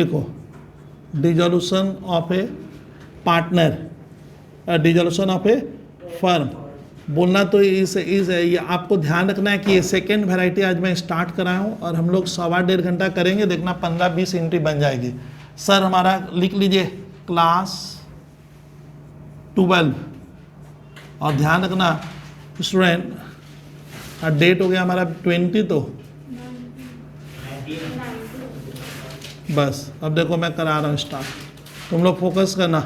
लिखो dissolution of A partner, dissolution of A firm. बोलना तो ये आपको ध्यान रखना है कि ये सेकेंड वैरायटी आज मैं स्टार्ट कराया हूँ और हम लोग 1.25 घंटा करेंगे, देखना 15-20 एंट्री बन जाएगी। सर हमारा लिख लीजिए क्लास 12, और ध्यान रखना स्टूडेंट डेट हो गया हमारा 20, तो बस अब देखो मैं करा रहा हूँ स्टार्ट, तुम लोग फोकस करना।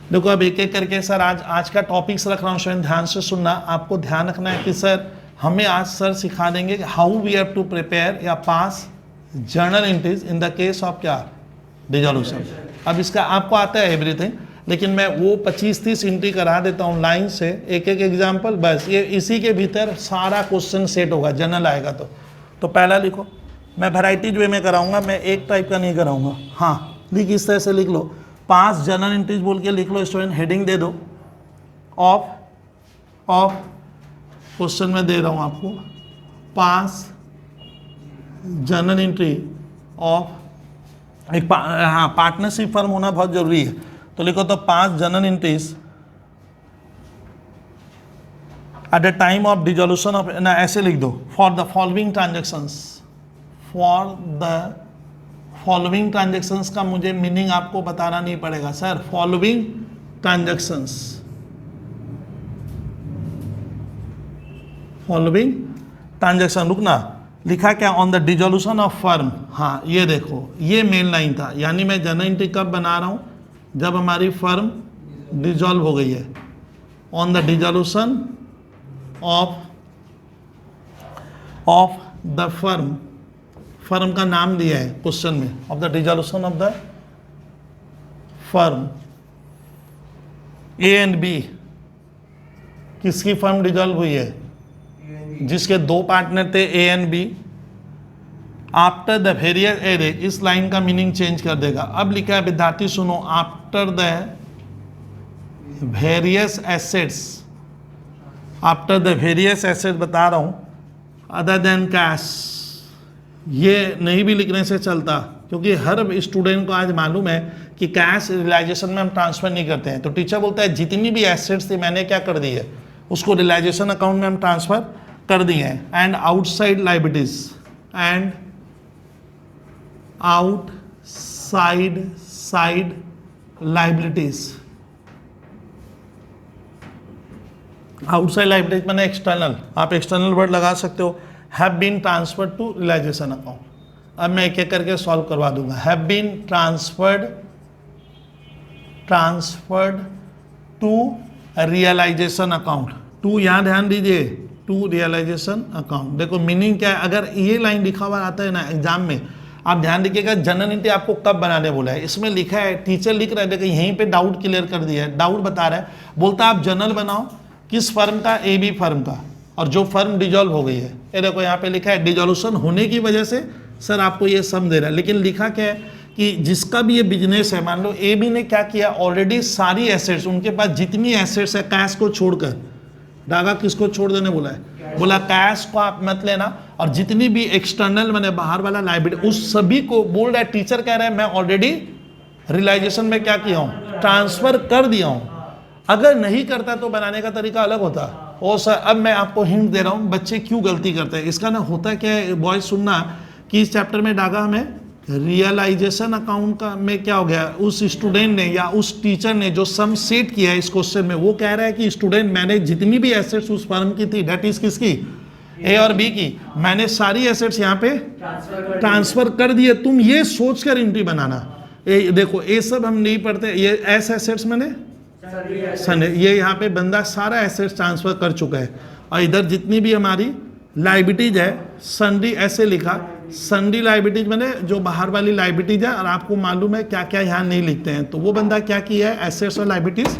देखो अब एक एक करके सर आज का टॉपिक्स रख रहा हूँ, स्टूडेंट ध्यान से सुनना। आपको ध्यान रखना है कि सर हमें आज सर सिखा देंगे how we have to prepare या pass journal entries in the case of क्या डिसोल्यूशन। अब इसका आपको आता है एवरीथिंग, लेकिन मैं वो 25-30 एंट्री करा देता हूँ लाइन से, एक एक एग्जाम्पल, बस ये इसी के भीतर सारा क्वेश्चन सेट होगा, जर्नल आएगा। तो पहला लिखो, मैं वैराइटीज वे में कराऊंगा, मैं एक टाइप का नहीं कराऊंगा। हाँ लिख, इस तरह से लिख लो, 5 जर्नल एंट्रीज बोल के लिख लो स्टूडेंट, हेडिंग दे दो ऑफ क्वेश्चन में दे रहा हूँ आपको 5 जर्नल एंट्री ऑफ एक पार्टनरशिप फर्म होना बहुत जरूरी है। तो लिखो तो 5 journal entries at the time of dissolution of, ना ऐसे लिख दो, for the following transactions. For the following transactions का मुझे मीनिंग आपको बताना नहीं पड़ेगा sir, following transactions, following transaction. रुकना, लिखा क्या, on the dissolution of firm. हाँ ये देखो, ये मेन लाइन था, यानी मैं जर्नल एंट्री कब बना रहा हूं, जब हमारी फर्म डिसॉल्व हो गई है। On the dissolution of the firm, firm का नाम दिया है क्वेश्चन में, of the dissolution of the firm A and B. किसकी फर्म डिसॉल्व हुई है, जिसके 2 पार्टनर थे A and B. After the various array, इस लाइन का मीनिंग चेंज कर देगा। अब लिखा है विद्यार्थी सुनो, after the various assets, after the various assets बता रहा हूं, अदर देन कैश। ये नहीं भी लिखने से चलता, क्योंकि हर स्टूडेंट को आज मालूम है कि कैश रियलाइजेशन में हम ट्रांसफर नहीं करते हैं। तो टीचर बोलता है जितनी भी एसेट्स थी मैंने क्या कर दी है, उसको रियलाइजेशन अकाउंट में हम ट्रांसफर कर दिए हैं। And outside liabilities, and outside liabilities, outside liabilities मैंने एक्सटर्नल, आप एक्सटर्नल वर्ड लगा सकते हो, have been transferred to realisation account. अब मैं एक एक करके सॉल्व करवा दूंगा। Have been transferred to realisation account, to यहाँ ध्यान दीजिए, टू रियलाइजेशन अकाउंट। देखो मीनिंग क्या है, अगर ये लाइन लिखा हुआ आता है ना एग्जाम में, आप ध्यान रखिएगा जर्नल एंट्री आपको कब बनाने बोला है। इसमें लिखा है, टीचर लिख रहा है, देखो यहीं पे डाउट क्लियर कर दिया है, डाउट बता रहा है, बोलता है आप जर्नल बनाओ किस फर्म का, ए बी फर्म का, और जो फर्म डिसॉल्व हो गई है। ये देखो यहाँ पे लिखा है डिसॉल्यूशन होने की वजह से सर आपको ये सम दे रहा है, लेकिन लिखा क्या है कि जिसका भी ये बिजनेस है, मान लो ए बी ने क्या किया, ऑलरेडी सारी एसेट्स, उनके पास जितनी एसेट्स है कैश को छोड़कर, डागा किसको छोड़ देने बोला है, बोला कैश को आप मत लेना, और जितनी भी एक्सटर्नल मैंने बाहर वाला लाइबिलिटी, उस सभी को बोल रहा है, टीचर कह रहा है मैं ऑलरेडी रियलाइजेशन में क्या किया हूँ, ट्रांसफर कर दिया हूँ। अगर नहीं करता तो बनाने का तरीका अलग होता। ओ सर अब मैं आपको हिंट दे रहा हूँ बच्चे क्यों गलती करते हैं। इसका ना होता क्या है बॉयज, सुनना कि इस चैप्टर में डागा हमें रियलाइजेशन अकाउंट का में क्या हो गया, उस स्टूडेंट ने या उस टीचर ने जो सम सेट किया है इस क्वेश्चन में, वो कह रहा है कि स्टूडेंट मैंने जितनी भी एसेट्स उस फर्म की थी, दैट इज किसकी, ए और बी की, मैंने सारी एसेट्स यहाँ पे ट्रांसफर कर दिए। तुम ये सोच कर एंट्री बनाना। देखो ये सब हम नहीं पढ़ते, ये एस एसेट्स मैंने सने, ये यहाँ पे बंदा सारा एसेट्स ट्रांसफर कर चुका है, और इधर जितनी भी हमारी लाइबिलिटीज है, सन्डी ऐसे लिखा, सन्डी लाइबिलिटीज मैंने जो बाहर वाली लाइबिलिटीज है, और आपको मालूम है क्या क्या यहाँ नहीं लिखते हैं। तो वो बंदा क्या किया है, एसेट्स और लाइबिलिटीज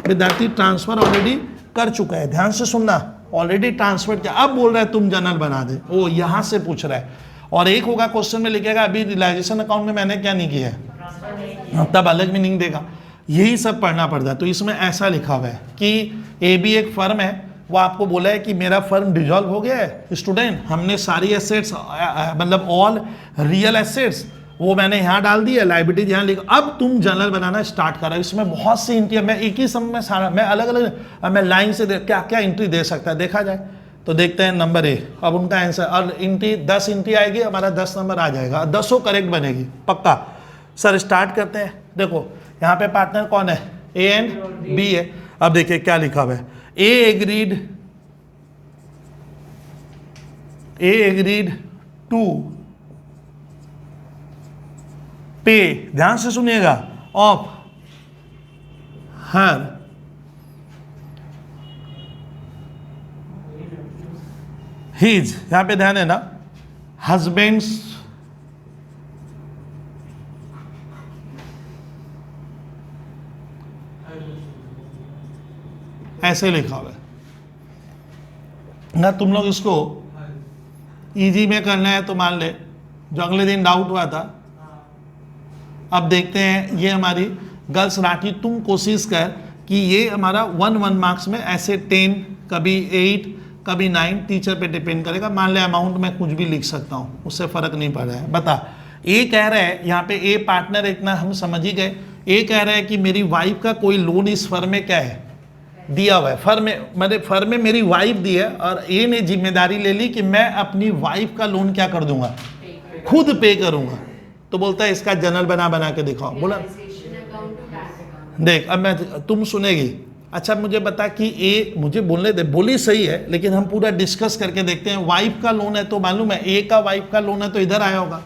विद्यार्थी ट्रांसफर ऑलरेडी कर चुका है। ध्यान से सुनना, ऑलरेडी ट्रांसफर किया, अब बोल रहा है तुम जर्नल बना दे, वो यहाँ से पूछ रहा है। और एक होगा क्वेश्चन में लिखेगा अभी रियलाइजेशन अकाउंट में मैंने क्या नहीं किया है, तब अलग मीनिंग देगा। यही सब पढ़ना पड़ता है। तो इसमें ऐसा लिखा हुआ है कि ए बी एक फर्म है, वो आपको बोला है कि मेरा फर्म डिसॉल्व हो गया है स्टूडेंट, हमने सारी एसेट्स मतलब ऑल रियल एसेट्स वो मैंने यहाँ डाल दिया, लाइबिलिटीज यहाँ लिखा। अब तुम जर्नल बनाना स्टार्ट करो। इसमें बहुत सी एंट्री है, मैं एक ही समय में सारा, मैं अलग अलग मैं लाइन से क्या क्या एंट्री दे सकता है देखा जाए। तो देखते हैं नंबर ए, अब उनका आंसर, और एंट्री 10 एंट्री आएगी, हमारा 10 नंबर आ जाएगा, 10 करेक्ट बनेगी पक्का। सर स्टार्ट करते हैं। देखो यहाँ पे पार्टनर कौन है, ए एंड बी है। अब देखिए क्या लिखा हुआ है, ए एग्रीड टू पे, ध्यान से सुनिएगा, ऑफ हर हिज, यहां पे ध्यान है ना, हस्बैंड्स ऐसे लिखा हुआ है ना। तुम लोग इसको इजी में करना है तो मान ले, जो अगले दिन डाउट हुआ था। अब देखते हैं, ये हमारी गर्ल्स राठी, तुम कोशिश कर कि ये हमारा 1 मार्क्स में ऐसे 10, कभी 8, कभी 9, टीचर पे डिपेंड करेगा। मान ले अमाउंट में कुछ भी लिख सकता हूँ, उससे फर्क नहीं पड़ रहा है। बता, ए कह रहा है यहाँ पे, ए पार्टनर, इतना हम समझ ही गए। ए कह रहा है कि मेरी वाइफ का कोई लोन इस फर्म में क्या है, दिया हुआ है। फर्म में मेरी वाइफ दी है, और ए ने जिम्मेदारी ले ली कि मैं अपनी वाइफ का लोन क्या कर दूंगा, खुद पे करूंगा। तो बोलता है इसका जर्नल बना के दिखाओ। बोला देख, अब मैं, तुम सुनेगी। अच्छा मुझे बता कि ए, मुझे बोलने दे, बोली सही है, लेकिन हम पूरा डिस्कस करके देखते हैं। वाइफ का लोन है तो मालूम है, ए का वाइफ का लोन है तो इधर आया होगा।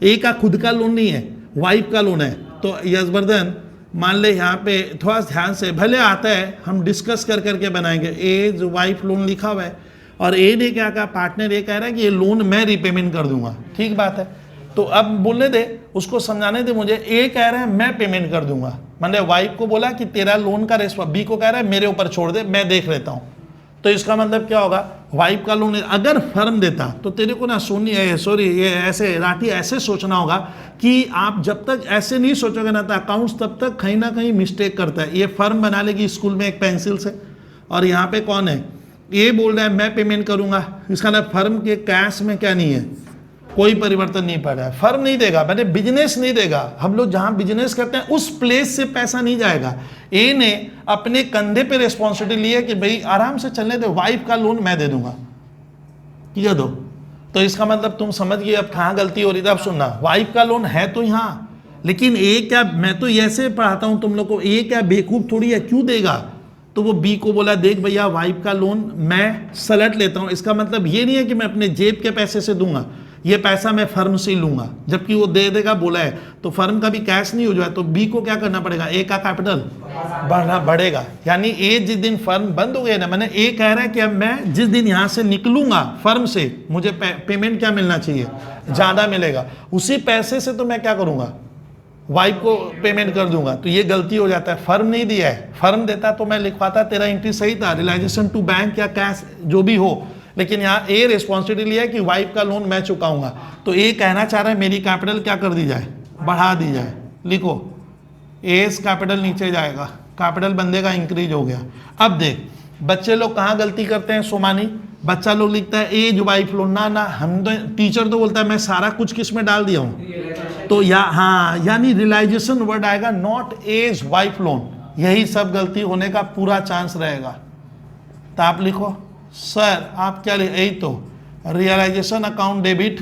ए का खुद का लोन नहीं है, वाइफ का लोन है। तो यशवर्धन मान ले यहाँ पे थोड़ा ध्यान से, भले आता है, हम डिस्कस करके बनाएंगे। ए जो वाइफ लोन लिखा हुआ है, और ए ने क्या कहा, पार्टनर ए कह रहा है कि ये लोन मैं रिपेमेंट कर दूंगा। ठीक बात है, तो अब बोलने दे, उसको समझाने दे मुझे। ए कह रहे हैं मैं पेमेंट कर दूंगा, मैंने वाइफ को बोला कि तेरा लोन का रेस्पॉन्स, बी को कह रहा है मेरे ऊपर छोड़ दे, मैं देख लेता हूँ। तो इसका मतलब क्या होगा, वाइफ का लोन अगर फर्म देता तो तेरे को ना ये ऐसे राठी ऐसे सोचना होगा कि आप जब तक ऐसे नहीं सोचोगे ना तो अकाउंट्स तब तक कहीं ना कहीं मिस्टेक करता है। ये फर्म बना लेगी स्कूल में एक पेंसिल से, और यहाँ पे कौन है, ये बोल रहा है मैं पेमेंट करूंगा। इसका ना फर्म के कैश में क्या नहीं है, कोई परिवर्तन नहीं पड़ रहा है। फर्म नहीं देगा, मैंने बिजनेस नहीं देगा। हम लोग जहां बिजनेस करते हैं उस प्लेस से पैसा नहीं जाएगा। ए ने अपने कंधे पे रिस्पॉन्सिबिलिटी ली है कि भाई आराम से चलने दे, वाइफ का लोन मैं दे दूंगा, किया दो। तो इसका मतलब तुम समझ गए अब कहाँ गलती हो रही थी। अब सुनना, वाइफ का लोन है तो यहाँ, लेकिन ए क्या, मैं तो ऐसे पढ़ाता हूँ तुम लोग को, ए क्या बेवकूफ थोड़ी है, क्यों देगा। तो वो बी को बोला देख भैया वाइफ का लोन मैं सलट लेता हूँ। इसका मतलब ये नहीं है कि मैं अपने जेब के पैसे से दूंगा, ये पैसा मैं फर्म से ही लूंगा, जबकि वो दे देगा बोला है। तो फर्म का भी कैश नहीं हो जाए तो बी को क्या करना पड़ेगा, ए का कैपिटल बढ़ेगा। यानी ए जिस दिन फर्म बंद हो गया ना, मैंने ए कह रहा है कि अब मैं जिस दिन यहाँ से निकलूंगा फर्म से, मुझे पेमेंट क्या मिलना चाहिए, ज्यादा मिलेगा। उसी पैसे से तो मैं क्या करूंगा, वाइफ को पेमेंट कर दूंगा। तो ये गलती हो जाता है, फर्म नहीं दिया है। फर्म देता तो मैं लिखवाता, तेरा एंट्री सही था, रियलाइजेशन टू बैंक या कैश जो भी हो, लेकिन यहाँ ए रिस्पॉन्सिबिलिटी है कि वाइफ का लोन मैं चुकाऊंगा। तो ए कहना चाह रहा है मेरी कैपिटल क्या कर दी जाए, बढ़ा दी जाए। लिखो एस कैपिटल नीचे जाएगा, कैपिटल बंदे का इंक्रीज हो गया। अब देख बच्चे लोग कहाँ गलती करते हैं सोमानी, बच्चा लोग लिखता है ए जो वाइफ लोन, ना हम तो, टीचर तो बोलता है मैं सारा कुछ किस में डाल दिया हूँ। तो यानी रियलाइजेशन वर्ड आएगा, नॉट एज वाइफ लोन। यही सब गलती होने का पूरा चांस रहेगा। तो आप लिखो सर, आप क्या लिख, यही तो रियलाइजेशन अकाउंट डेबिट।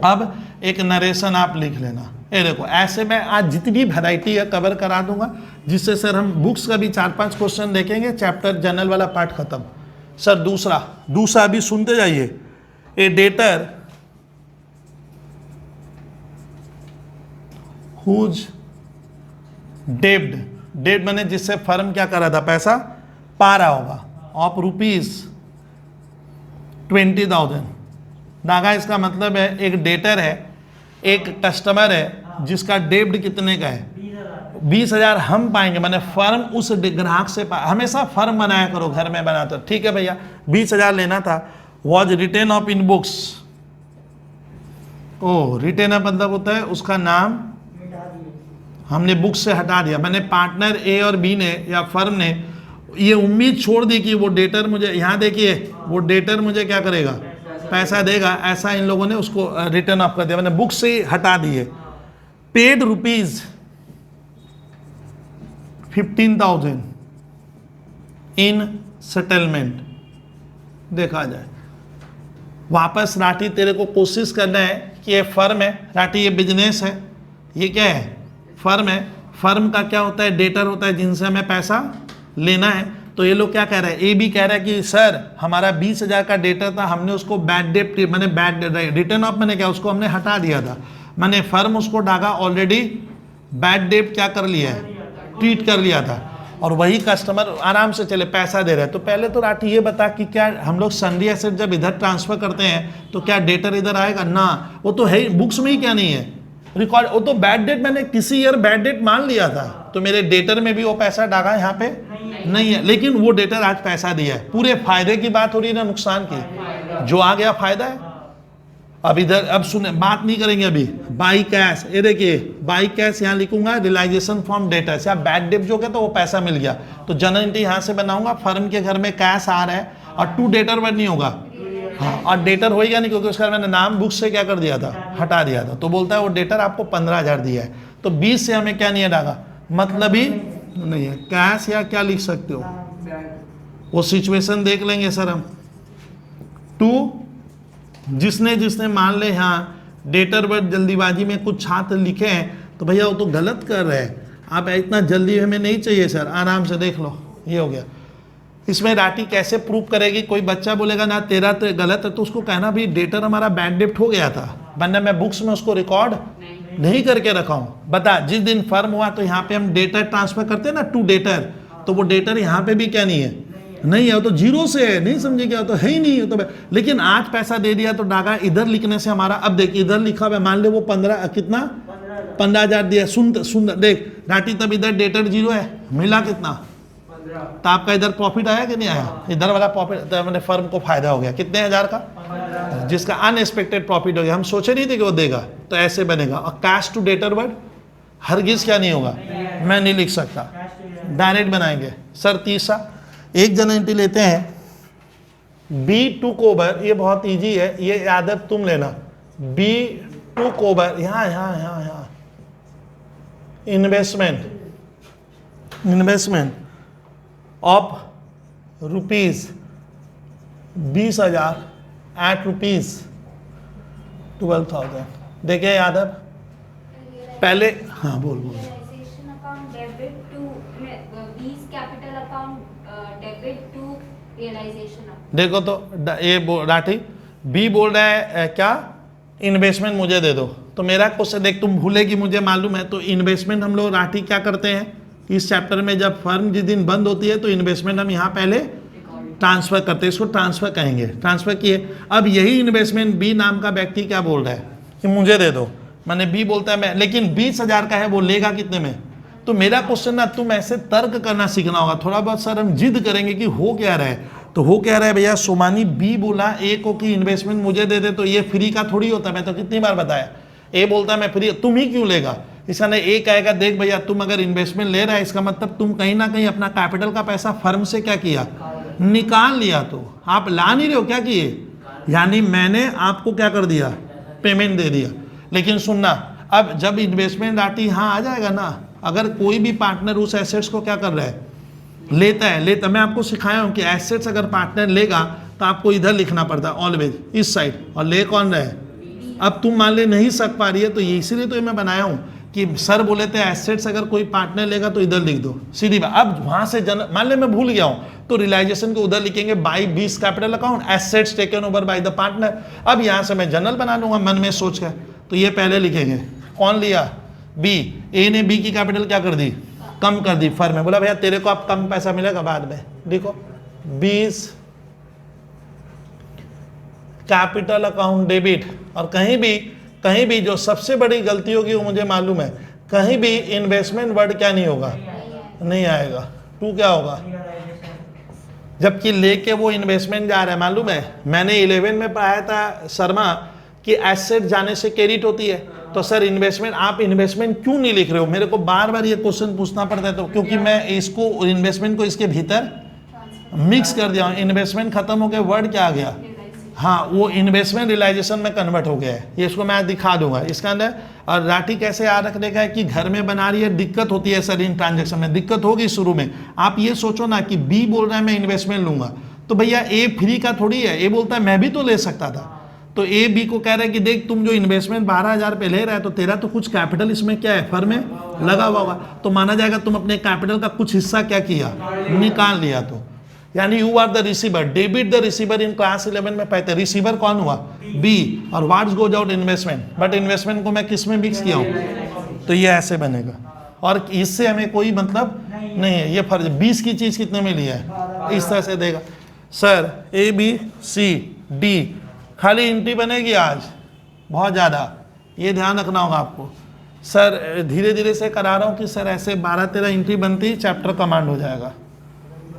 अब एक नरेशन आप लिख लेना। ये देखो ऐसे मैं आज जितनी वैरायटी है कवर करा दूंगा, जिससे सर हम बुक्स का भी 4-5 क्वेश्चन देखेंगे, चैप्टर जनरल वाला पार्ट खत्म। सर दूसरा अभी सुनते जाइए। ए डेटर हुज डेब्ट माने जिससे फर्म क्या कर रहा था, पैसा पा रहा होगा, ऑफ ₹20,000। नागा इसका मतलब है एक डेटर है, एक कस्टमर है जिसका डेब्ट कितने का है, 20,000 हम पाएंगे। मैंने फर्म उस ग्राहक से हमेशा फर्म बनाया करो, घर में बनाते हो, ठीक है भैया 20,000 लेना था। Was written off in books, ओ रिटेन ऑफ मतलब होता है उसका नाम हमने बुक्स से हटा दिया। मैंने पार्टनर ए और बी ने या फर्म ने ये उम्मीद छोड़ दी कि वो डेटर मुझे, यहाँ देखिए वो डेटर मुझे क्या करेगा, पैसा देगा, ऐसा इन लोगों ने उसको रिटर्न ऑफ कर दिया, मैंने बुक से हटा दिए। पेड रुपीज 15,000 इन सेटलमेंट। देखा जाए वापस राठी तेरे को कोशिश करना है कि ये फर्म है, राठी ये बिजनेस है, ये क्या है, फर्म है। फर्म का क्या होता है, डेटर होता है जिनसे हमें पैसा लेना है। तो ये लोग क्या कह रहे हैं, ए भी कह रहा है कि सर हमारा 20,000 का डेटर था, हमने उसको बैड डेट मैंने बैड रिटर्न ऑफ मैंने क्या उसको हमने हटा दिया था, मैंने फर्म उसको डागा ऑलरेडी बैड डेट क्या कर लिया है, ट्रीट कर लिया था, और वही कस्टमर आराम से चले पैसा दे रहे हैं। तो पहले तो राठी ये बता कि क्या हम लोग सन्डी एसेट जब इधर ट्रांसफर करते हैं तो क्या डेटर इधर आएगा ना, वो तो है बुक्स में ही क्या नहीं है रिकॉर्ड, वो तो बैड डेट मैंने किसी ईयर बैड डेट मान लिया था, तो मेरे डेटर में भी वो पैसा डागा यहाँ पे नहीं है, लेकिन वो डेटर आज पैसा दिया है। पूरे फायदे की बात हो रही है ना नुकसान की, जो आ गया फायदा है। अब इधर अब सुने बात नहीं करेंगे अभी, बाई कैश, ये देखिए बाई कैश यहाँ लिखूंगा रियलाइजेशन फ्रॉम डेटर, या बैड डेट जो क्या तो वो पैसा मिल गया, तो जनरल एंट्री यहाँ से बनाऊंगा, फर्म के घर में कैश आ रहा है और टू डेटर वर्ड नहीं होगा, हाँ, और डेटर होएगा नहीं क्योंकि उसका मैंने नाम बुक से क्या कर दिया था, हटा दिया था। तो बोलता है वो डेटर आपको 15,000 दिया है, तो 20 से हमें क्या नहीं है डागा, मतलब ही नहीं है। कैश या क्या लिख सकते हो, वो सिचुएशन देख लेंगे सर हम। टू जिसने मान ले यहाँ डेटर वर्ड जल्दीबाजी में कुछ छात्र लिखे हैं तो भैया वो तो गलत कर रहे हैं, आप इतना जल्दी हमें नहीं चाहिए सर, आराम से देख लो, ये हो गया। इसमें राठी कैसे प्रूव करेगी, कोई बच्चा बोलेगा ना तेरा तो गलत है, तो उसको कहना भी डेटर हमारा बैड डेट हो गया था, वरना मैं बुक्स में उसको रिकॉर्ड नहीं करके रखा हूँ। बता जिस दिन फर्म हुआ तो यहाँ पे हम डेटर ट्रांसफर करते हैं ना टू डेटर, तो वो डेटर यहाँ पे भी क्या नहीं है, नहीं है, वो तो जीरो से है, नहीं समझे क्या, तो है ही नहीं, तो लेकिन आज पैसा दे दिया तो डागा इधर लिखने से हमारा, अब देख इधर लिखा हुआ मान ले वो 15 कितना 15,000 दिया, सुन देख राठी, तब इधर डेटर जीरो है, मिला कितना, तो आपका इधर प्रॉफिट आया कि नहीं आया, इधर वाला प्रॉफिट, तो मैंने फर्म को फायदा हो गया कितने हजार का, जिसका अनएक्सपेक्टेड प्रॉफिट हो गया, हम सोचे नहीं थे कि वो देगा, तो ऐसे बनेगा। और कैश टू डेटर वर्ड हरगिज क्या नहीं होगा, मैं नहीं लिख सकता, डायरेक्ट बनाएंगे। सर तीसरा एक जनरल एंट्री लेते हैं, बी टू कोबर, ये बहुत इजी है, ये आदत तुम लेना, बी टू कोबर, यहाँ investment of rupees 20,000 at rupees 12,000। देखिए यादव पहले, हाँ बोल देखो तो ये राठी बी बोल रहा है क्या, इन्वेस्टमेंट मुझे दे दो, तो मेरा क्वेश्चन देख तुम भूलेगी मुझे मालूम है, तो इन्वेस्टमेंट हम लोग राठी क्या करते हैं इस चैप्टर में, जब फर्म जिस दिन बंद होती है तो इन्वेस्टमेंट हम यहाँ पहले ट्रांसफर करते हैं, इसको ट्रांसफर कहेंगे, ट्रांसफर किए। अब यही इन्वेस्टमेंट बी नाम का व्यक्ति क्या बोल रहा है कि मुझे दे दो, मैंने बी बोलता है मैं, लेकिन 20,000 का है, वो लेगा कितने में, तो मेरा क्वेश्चन ना तुम ऐसे तर्क करना सीखना होगा थोड़ा बहुत। सर हम जिद करेंगे कि हो क्या रहा है, तो हो क्या रहा है भैया, सोमानी बी बोला ए को कि इन्वेस्टमेंट मुझे दे दे, तो ये फ्री का थोड़ी होता है, मैं तो कितनी बार बताया, ए बोलता है मैं फ्री, तुम ही क्यों लेगा, इसका नहीं ए कहेगा देख भैया तुम अगर इन्वेस्टमेंट ले रहा है इसका मतलब तुम कहीं ना कहीं अपना कैपिटल का पैसा फर्म से क्या किया, निकाल लिया, तो आप ला नहीं रहे हो क्या किए, यानी मैंने आपको क्या कर दिया, पेमेंट दे दिया। लेकिन सुनना, अब जब इन्वेस्टमेंट राठी यहाँ आ जाएगा ना, अगर कोई भी पार्टनर उस एसेट्स को क्या कर रहा है, लेता, मैं आपको सिखाया हूँ कि एसेट्स अगर पार्टनर लेगा तो आपको इधर लिखना पड़ता है ऑलवेज इस साइड, और ले कौन रहा है, अब तुम मान ले नहीं सक पा रही है, तो ये इसीलिए तो मैं बनाया हूँ कि सर बोले थे एसेट्स अगर कोई पार्टनर लेगा तो इधर लिख दो सीधी बात। अब वहां से मान ले मैं भूल गया हूं तो रियलाइजेशन को उधर लिखेंगे by 20 capital account assets taken over by the partner. अब यहां से मैं जनरल बना लूंगा मन में सोच कर, तो ये पहले लिखेंगे कौन लिया, बी, ए ने बी की कैपिटल क्या कर दी, कम कर दी, फर्म में बोला भैया तेरे को अब कम पैसा मिलेगा बाद में, देखो 20 कैपिटल अकाउंट डेबिट। और कहीं भी जो सबसे बड़ी गलती होगी वो मुझे मालूम है, कहीं भी इन्वेस्टमेंट वर्ड क्या नहीं होगा, नहीं आएगा, टू क्या होगा, जबकि लेके वो इन्वेस्टमेंट जा रहा है। मालूम है मैंने 11 में पढ़ाया था शर्मा कि एसेट जाने से क्रेडिट होती है, तो सर इन्वेस्टमेंट, आप इन्वेस्टमेंट क्यों नहीं लिख रहे हो, मेरे को बार बार ये क्वेश्चन पूछना पड़ता है, तो क्योंकि मैं इसको इन्वेस्टमेंट को इसके भीतर मिक्स कर दिया हूँ, इन्वेस्टमेंट खत्म हो गया, वर्ड क्या आ गया, हाँ, वो इन्वेस्टमेंट रियलाइजेशन में कन्वर्ट हो गया है, ये इसको मैं दिखा दूंगा इसका अंदर। और राठी कैसे याद रखने का है कि घर में बना रही है, दिक्कत होती है सर इन ट्रांजेक्शन में, दिक्कत होगी शुरू में। आप ये सोचो ना कि बी बोल रहा है मैं इन्वेस्टमेंट लूंगा, तो भैया ए फ्री का थोड़ी है, ए बोलता है मैं भी तो ले सकता था। तो ए बी को कह रहा है कि देख तुम जो इन्वेस्टमेंट 12,000 पे ले रहा है तो तेरा तो कुछ कैपिटल इसमें क्या है, फर्म में लगा हुआ होगा, तो माना जाएगा तुम अपने कैपिटल का कुछ हिस्सा क्या किया, निकाल लिया। तो यानी you are the receiver, debit the receiver in class 11 में पढ़ते, रिसीवर कौन हुआ, बी, और what's goes out investment, but investment को मैं किस में मिक्स किया हूँ, तो ये ऐसे बनेगा। और इससे हमें कोई मतलब नहीं है, ये फर्ज 20 की चीज कितने में लिया है, इस तरह से देगा। Sir A B C D खाली एंट्री बनेगी आज, बहुत ज़्यादा, ये ध्यान रखना होगा आपको। सर धीरे धीरे से करा रहा हूँ कि सर ऐसे 12-13 एंट्री बनती ही चैप्टर कमांड हो जाएगा।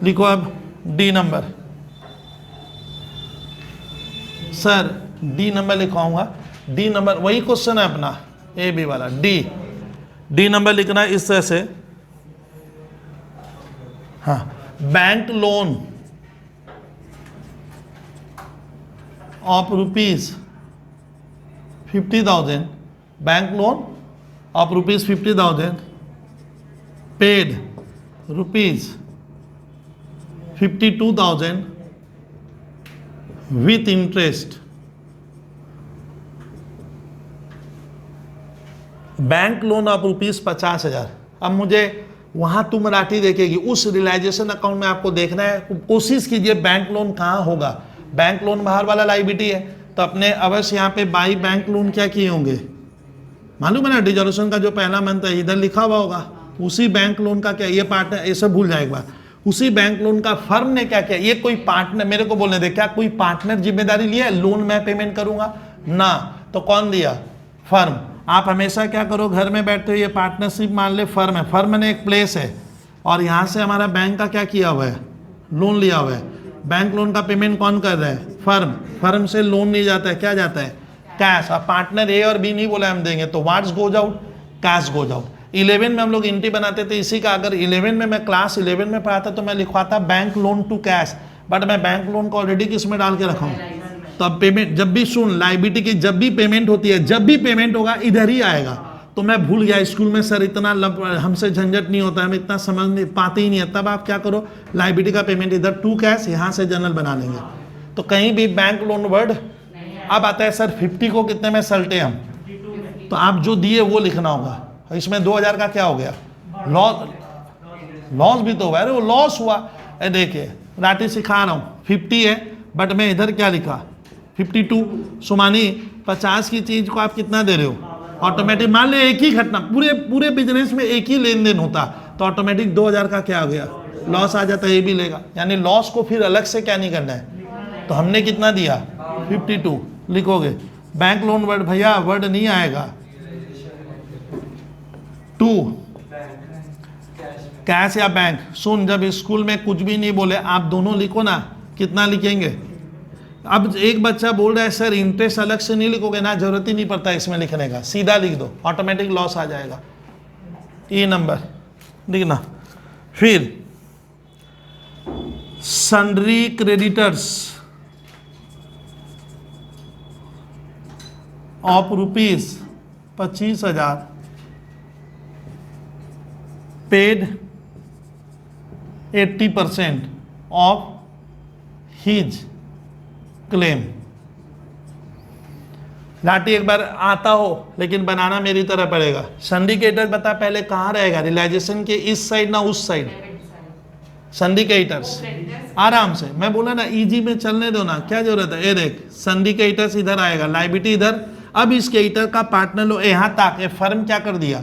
लिखो अब D number, sir D number लिखवाऊंगा, डी नंबर वही क्वेश्चन है अपना ए बी वाला, डी नंबर लिखना है इस तरह से। हाँ, bank loan of rupees 50,000, bank loan of rupees 50,000 paid rupees 52,000 with interest. Bank loan of rupees 50,000। अब मुझे वहां तुम राठी देखेगी, उस रियलाइजेशन अकाउंट में आपको देखना है, कोशिश कीजिए बैंक लोन कहाँ होगा। बैंक लोन बाहर वाला लाइबिलिटी है, तो अपने अवश्य यहाँ पे बाई बैंक लोन क्या किए होंगे, मालूम है ना, डिजोल्यूशन का जो पहला मंथ है इधर लिखा हुआ होगा, उसी बैंक लोन का क्या, ये पार्टनर, ये सब भूल जाए एक बार, उसी बैंक लोन का फर्म ने क्या किया, ये कोई पार्टनर, मेरे को बोलने दे, क्या कोई पार्टनर जिम्मेदारी लिया है, लोन मैं पेमेंट करूंगा ना, तो कौन दिया, फर्म। आप हमेशा क्या करो, घर में बैठते हो, ये पार्टनरशिप मान ले फर्म है, फर्म ने एक प्लेस है और यहाँ से हमारा बैंक का क्या किया हुआ है, लोन लिया हुआ है। बैंक लोन का पेमेंट कौन कर रहा है, फर्म, फर्म से लोन नहीं जाता है, क्या जाता है, कैश। अब पार्टनर ए और बी नहीं बोला हम देंगे, तो what's goes out, cash goes out. 11 में हम लोग एंट्री बनाते थे इसी का, अगर 11 में मैं क्लास 11 में पढ़ाता तो मैं लिखवाता bank loan to cash, but मैं बैंक लोन को ऑलरेडी किस में डाल के रखा हूँ। तो अब पेमेंट जब भी सुन, लायबिलिटी की जब भी पेमेंट होती है, जब भी पेमेंट होगा इधर ही आएगा। तो मैं भूल गया स्कूल में सर इतना हमसे झंझट नहीं होता, हम इतना समझ नहीं पाते ही नहीं है, तब आप क्या करो, लायबिलिटी का पेमेंट इधर टू कैश, यहाँ से जनरल बना लेंगे। तो कहीं भी बैंक लोन वर्ड अब आता है सर 50 को कितने में सल्टे हम, तो आप जो दिए वो लिखना होगा। इसमें 2,000 का क्या हो गया, लॉस भी तो हुआ है, वो लॉस हुआ। देखिए राठी सिखा रहा हूँ, 50 है बट मैं इधर क्या लिखा 52। सुमानी 50 की चीज को आप कितना दे रहे हो, ऑटोमेटिक मान ले एक ही घटना, पूरे बिजनेस में एक ही लेन देन होता, तो ऑटोमेटिक 2,000 का क्या हो गया, लॉस आ जाता है, ये भी लेगा। यानी लॉस को फिर अलग से क्या नहीं करना है, तो हमने कितना दिया 52 लिखोगे। बैंक लोन वर्ड भैया वर्ड नहीं आएगा, 2 कैश या बैंक। सुन, जब स्कूल में कुछ भी नहीं बोले आप दोनों लिखो ना, कितना लिखेंगे। अब एक बच्चा बोल रहा है सर इंटरेस्ट अलग से नहीं लिखोगे ना, जरूरत ही नहीं पड़ता इसमें लिखने का, सीधा लिख दो, ऑटोमेटिक लॉस आ जाएगा। ये नंबर लिखना। फिर sundry creditors of rupees 25,000 paid 80% of his claim. लाठी एक बार आता हो लेकिन बनाना मेरी तरह पड़ेगा। सिंडिकेटर बता पहले कहाँ रहेगा, रियलाइजेशन के इस साइड ना उस साइड, सिंडिकेटर्स आराम से, मैं बोला ना इजी में चलने दो ना, क्या जरूरत है। ये देख सिंडिकेटर्स इधर आएगा, लायबिलिटी इधर। अब इस क्रेडिटर का पार्टनर लो यहाँ तक, ये फर्म क्या कर दिया,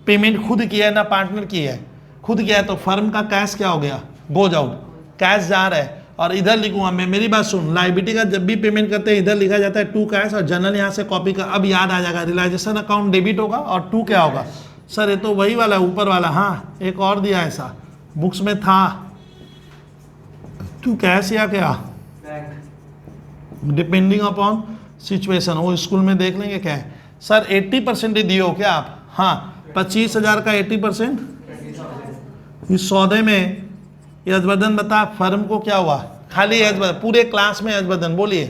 पेमेंट खुद किया है ना पार्टनर किया है, खुद किया है, तो फर्म का कैश क्या हो गया, गोज आउट, कैश जा रहा है। और इधर लिखूंगा मैं, मेरी बात सुन, लायबिलिटी का जब भी पेमेंट करते हैं इधर लिखा जाता है टू कैश, और जनरल यहाँ से कॉपी कर। अब याद आ जाएगा, रियलाइजेशन अकाउंट डेबिट होगा और टू क्या होगा, सर ये तो वही वाला ऊपर वाला, हाँ एक और दिया ऐसा बुक्स में था, टू कैश या क्या, डिपेंडिंग अपॉन सिचुएशन, वो स्कूल में देख लेंगे क्या है। सर 80% दिए हो क्या आप, हाँ 25,000 का 80%। इस सौदे में यजबदन बता फर्म को क्या हुआ, खाली यजबदन, पूरे क्लास में यजबदन बोलिए,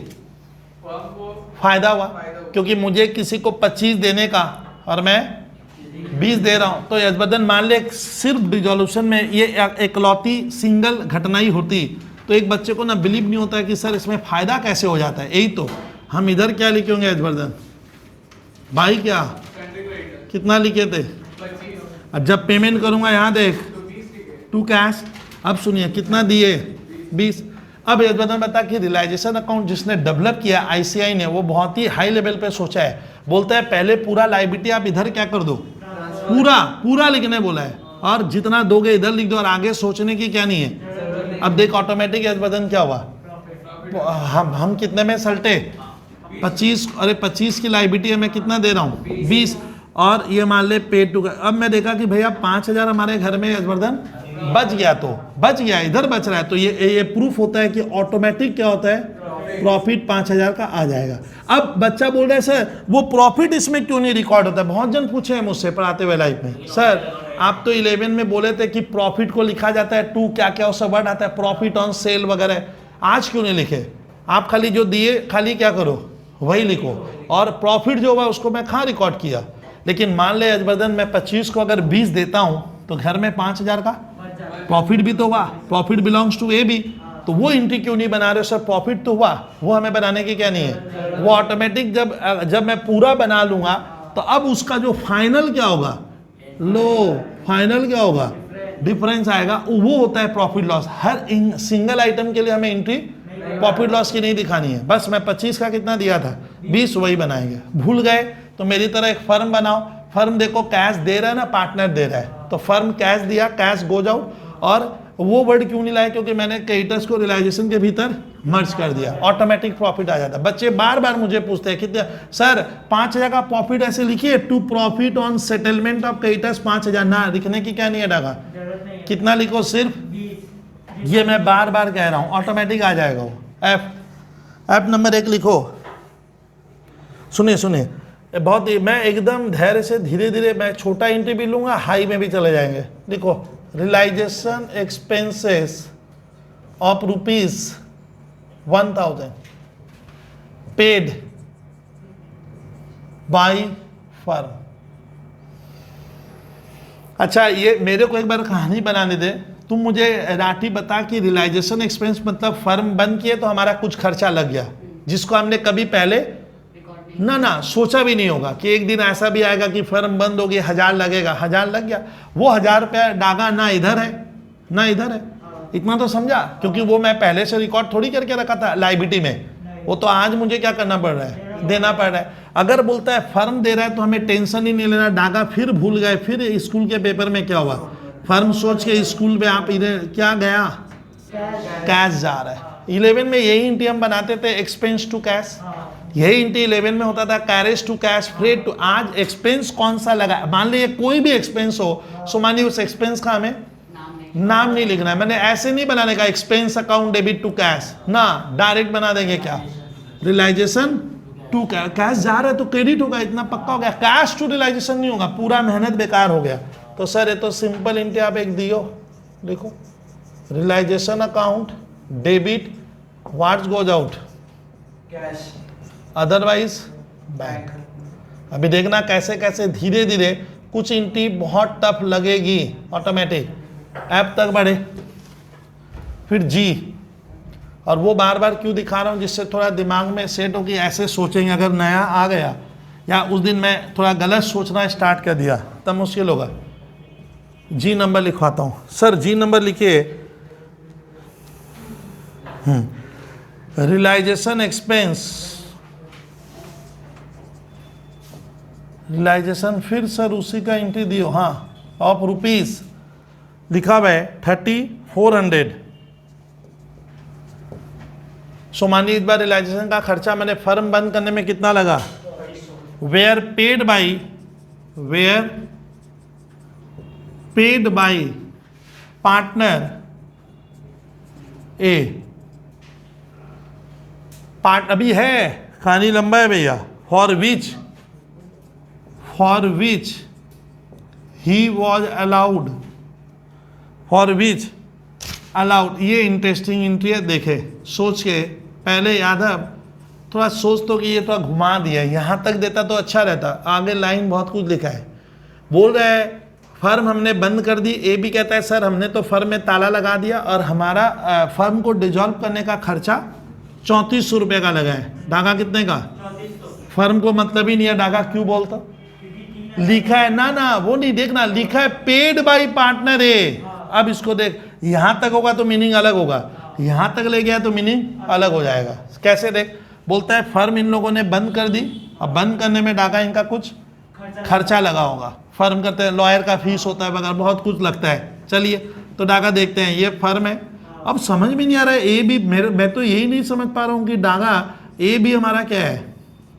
फायदा हुआ, क्योंकि मुझे किसी को 25 देने का और मैं 20 दे रहा हूं। तो यशवर्धन मान ले सिर्फ डिजोल्यूशन में ये एकलौती सिंगल घटना ही होती तो एक बच्चे को ना बिलीव नहीं होता है कि सर इसमें फायदा कैसे हो जाता है। यही तो हम इधर क्या लिखे होंगे यशवर्धन भाई, क्या कितना लिखे थे? अब जब पेमेंट करूंगा यहाँ देख टू कैश, अब सुनिए कितना दिए 20। अब यशवर्धन बता कि रियलाइजेशन अकाउंट जिसने डेवलप किया आईसीआई ने, वो बहुत ही हाई लेवल पे सोचा है। बोलता है पहले पूरा लायबिलिटी आप इधर क्या कर दो, पूरा लिखने बोला है, और जितना दोगे इधर लिख दो, और आगे सोचने की क्या नहीं है। अब देख ऑटोमेटिक यशवर्धन क्या हुआ, हम कितने में सल्टे 25, अरे 25 की लायबिलिटी मैं कितना दे रहा हूँ 20, और ये मान ले पेड टू। अब मैं देखा कि भैया 5000 हमारे घर में यशवर्धन बच गया, तो बच गया, इधर बच रहा है, तो ये प्रूफ होता है कि ऑटोमेटिक क्या होता है, प्रॉफिट 5000 का आ जाएगा। अब बच्चा बोल रहा है सर वो प्रॉफिट इसमें क्यों नहीं रिकॉर्ड होता है? बहुत जन पूछे हैं मुझसे पढ़ाते हुए लाइफ में, सर आप तो 11 में बोले थे कि प्रॉफिट को लिखा जाता है टू क्या क्या उसका वर्ड आता है, प्रॉफिट ऑन सेल वगैरह, आज क्यों नहीं लिखे? आप खाली जो दिए खाली क्या करो वही लिखो, और प्रॉफिट जो हुआ उसको मैं कहाँ रिकॉर्ड किया। लेकिन मान ले यशवर्धन मैं 25 को अगर 20 देता हूं तो घर में 5000 का प्रॉफिट भी तो हुआ, प्रॉफिट बिलोंग्स टू ए भी, तो वो एंट्री क्यों नहीं बना रहे हो सर? प्रॉफिट तो हुआ, वो हमें बनाने की क्या नहीं है, वो ऑटोमेटिक जब मैं पूरा बना लूंगा तो अब उसका जो फाइनल क्या होगा, लो फाइनल क्या होगा, डिफरेंस आएगा, वो होता है प्रॉफिट लॉस। हर सिंगल आइटम के लिए हमें एंट्री प्रॉफिट लॉस की नहीं दिखानी है, बस मैं 25 का कितना दिया था 20 वही बनाएंगे। भूल गए तो मेरी तरह एक फर्म बनाओ, फर्म देखो कैश दे रहा है ना, पार्टनर दे रहा है, तो फर्म कैश दिया, कैश गोज आउट, और वो वर्ड क्यों नहीं लाया, क्योंकि मैंने क्रेडिटर्स को रियलाइजेशन के भीतर मर्ज कर दिया, ऑटोमेटिक प्रॉफिट आ जाता है। बच्चे बार बार मुझे पूछते हैं कितने सर 5000 का प्रॉफिट ऐसे लिखिए, to profit on settlement of creditors 5000, ना लिखने की क्या नहीं है डागा, कितना लिखो सिर्फ, ये मैं बार बार कह रहा हूं, ऑटोमेटिक आ जाएगा वो। एफ नंबर 1 लिखो। सुनिए बहुत ही मैं एकदम धैर्य से धीरे धीरे मैं छोटा एंट्री भी लूंगा, हाई में भी चले जाएंगे। देखो realisation expenses of ₹1000 paid by firm. अच्छा ये मेरे को एक बार कहानी बनाने दे, तुम मुझे राठी बता कि रियलाइजेशन एक्सपेंस मतलब फर्म बंद किए तो हमारा कुछ खर्चा लग गया जिसको हमने कभी पहले ना सोचा भी नहीं होगा, कि एक दिन ऐसा भी आएगा कि फर्म बंद होगी 1000 लगेगा, 1000 लग गया, वो 1000 रुपया डागा ना इधर है ना इधर है, इतना तो समझा, क्योंकि वो मैं पहले से रिकॉर्ड थोड़ी करके रखा था लायबिलिटी में, वो तो आज मुझे क्या करना पड़ रहा है, देना पड़ रहा है। अगर बोलता है फर्म दे रहा है तो हमें टेंशन ही नहीं लेना, डागा फिर भूल गए, फिर स्कूल के पेपर में क्या हुआ, फर्म सोच के स्कूल में आप इधर क्या गया, कैश जा रहा है। 11 में यही इंटी हम बनाते थे, एक्सपेंस टू कैश, यही इंटी 11 में होता था, carriage to cash, freight to. आज एक्सपेंस कौन सा लगा, मान लीजिए कोई भी एक्सपेंस हो, सो मानिए उस एक्सपेंस का हमें नाम नहीं लिखना है, मैंने ऐसे नहीं बनाने का expense account debit to cash, ना डायरेक्ट बना देंगे क्या, रियलाइजेशन टू कैश जा रहा है तो क्रेडिट होगा, इतना पक्का हो गया, कैश टू रियलाइजेशन नहीं होगा, पूरा मेहनत बेकार हो गया। तो सर ये तो सिंपल इंटी आप एक दियो, देखो realisation account debit what's goes out cash, otherwise bank. अभी देखना कैसे कैसे धीरे धीरे कुछ इंटी बहुत टफ लगेगी, ऑटोमेटिक ऐप तक बढ़े, फिर जी, और वो बार बार क्यों दिखा रहा हूँ, जिससे थोड़ा दिमाग में सेट हो कि ऐसे सोचेंगे, अगर नया आ गया या उस दिन मैं थोड़ा गलत सोचना स्टार्ट कर दिया तब मुश्किल होगा। जी नंबर लिखवाता हूँ सर, जी नंबर लिखिए, रियलाइजेशन एक्सपेंस, रियलाइजेशन फिर सर उसी का एंट्री दियो, हाँ ऑफ रुपीज लिखा हुआ है 3400। सो मानिए इस बार रियलाइजेशन का खर्चा मैंने फर्म बंद करने में कितना लगा, where paid by partner A, part अभी है कहानी लंबा है भैया, for which he was allowed, for which allowed, ये इंटरेस्टिंग एंट्री है, देखे सोच के पहले यादव थोड़ा सोच तो कि ये थोड़ा घुमा दिया, यहाँ तक देता तो अच्छा रहता, आगे लाइन बहुत कुछ लिखा है। बोल रहा है फर्म हमने बंद कर दी। ए भी कहता है सर हमने तो फर्म में ताला लगा दिया और हमारा फर्म को डिजॉल्व करने का खर्चा 3400 रुपये का लगा है। डाका कितने का? फर्म को मतलब ही नहीं है डाका क्यों बोलता, लिखा है ना वो नहीं देखना, लिखा है पेड बाई पार्टनर है। अब इसको देख, यहां तक होगा तो मीनिंग अलग होगा, यहां तक ले गया तो मीनिंग अलग हो जाएगा। कैसे देख, बोलता है फर्म इन लोगों ने बंद कर दी, अब बंद करने में डाका इनका कुछ खर्चा लगा होगा, फर्म करते हैं, लॉयर का फीस होता है वगैरह, बहुत कुछ लगता है। चलिए तो डाका देखते हैं, ये फर्म है। अब समझ में नहीं आ रहा है, ए भी मैं तो यही नहीं समझ पा रहा हूँ कि डाका ए भी हमारा क्या है,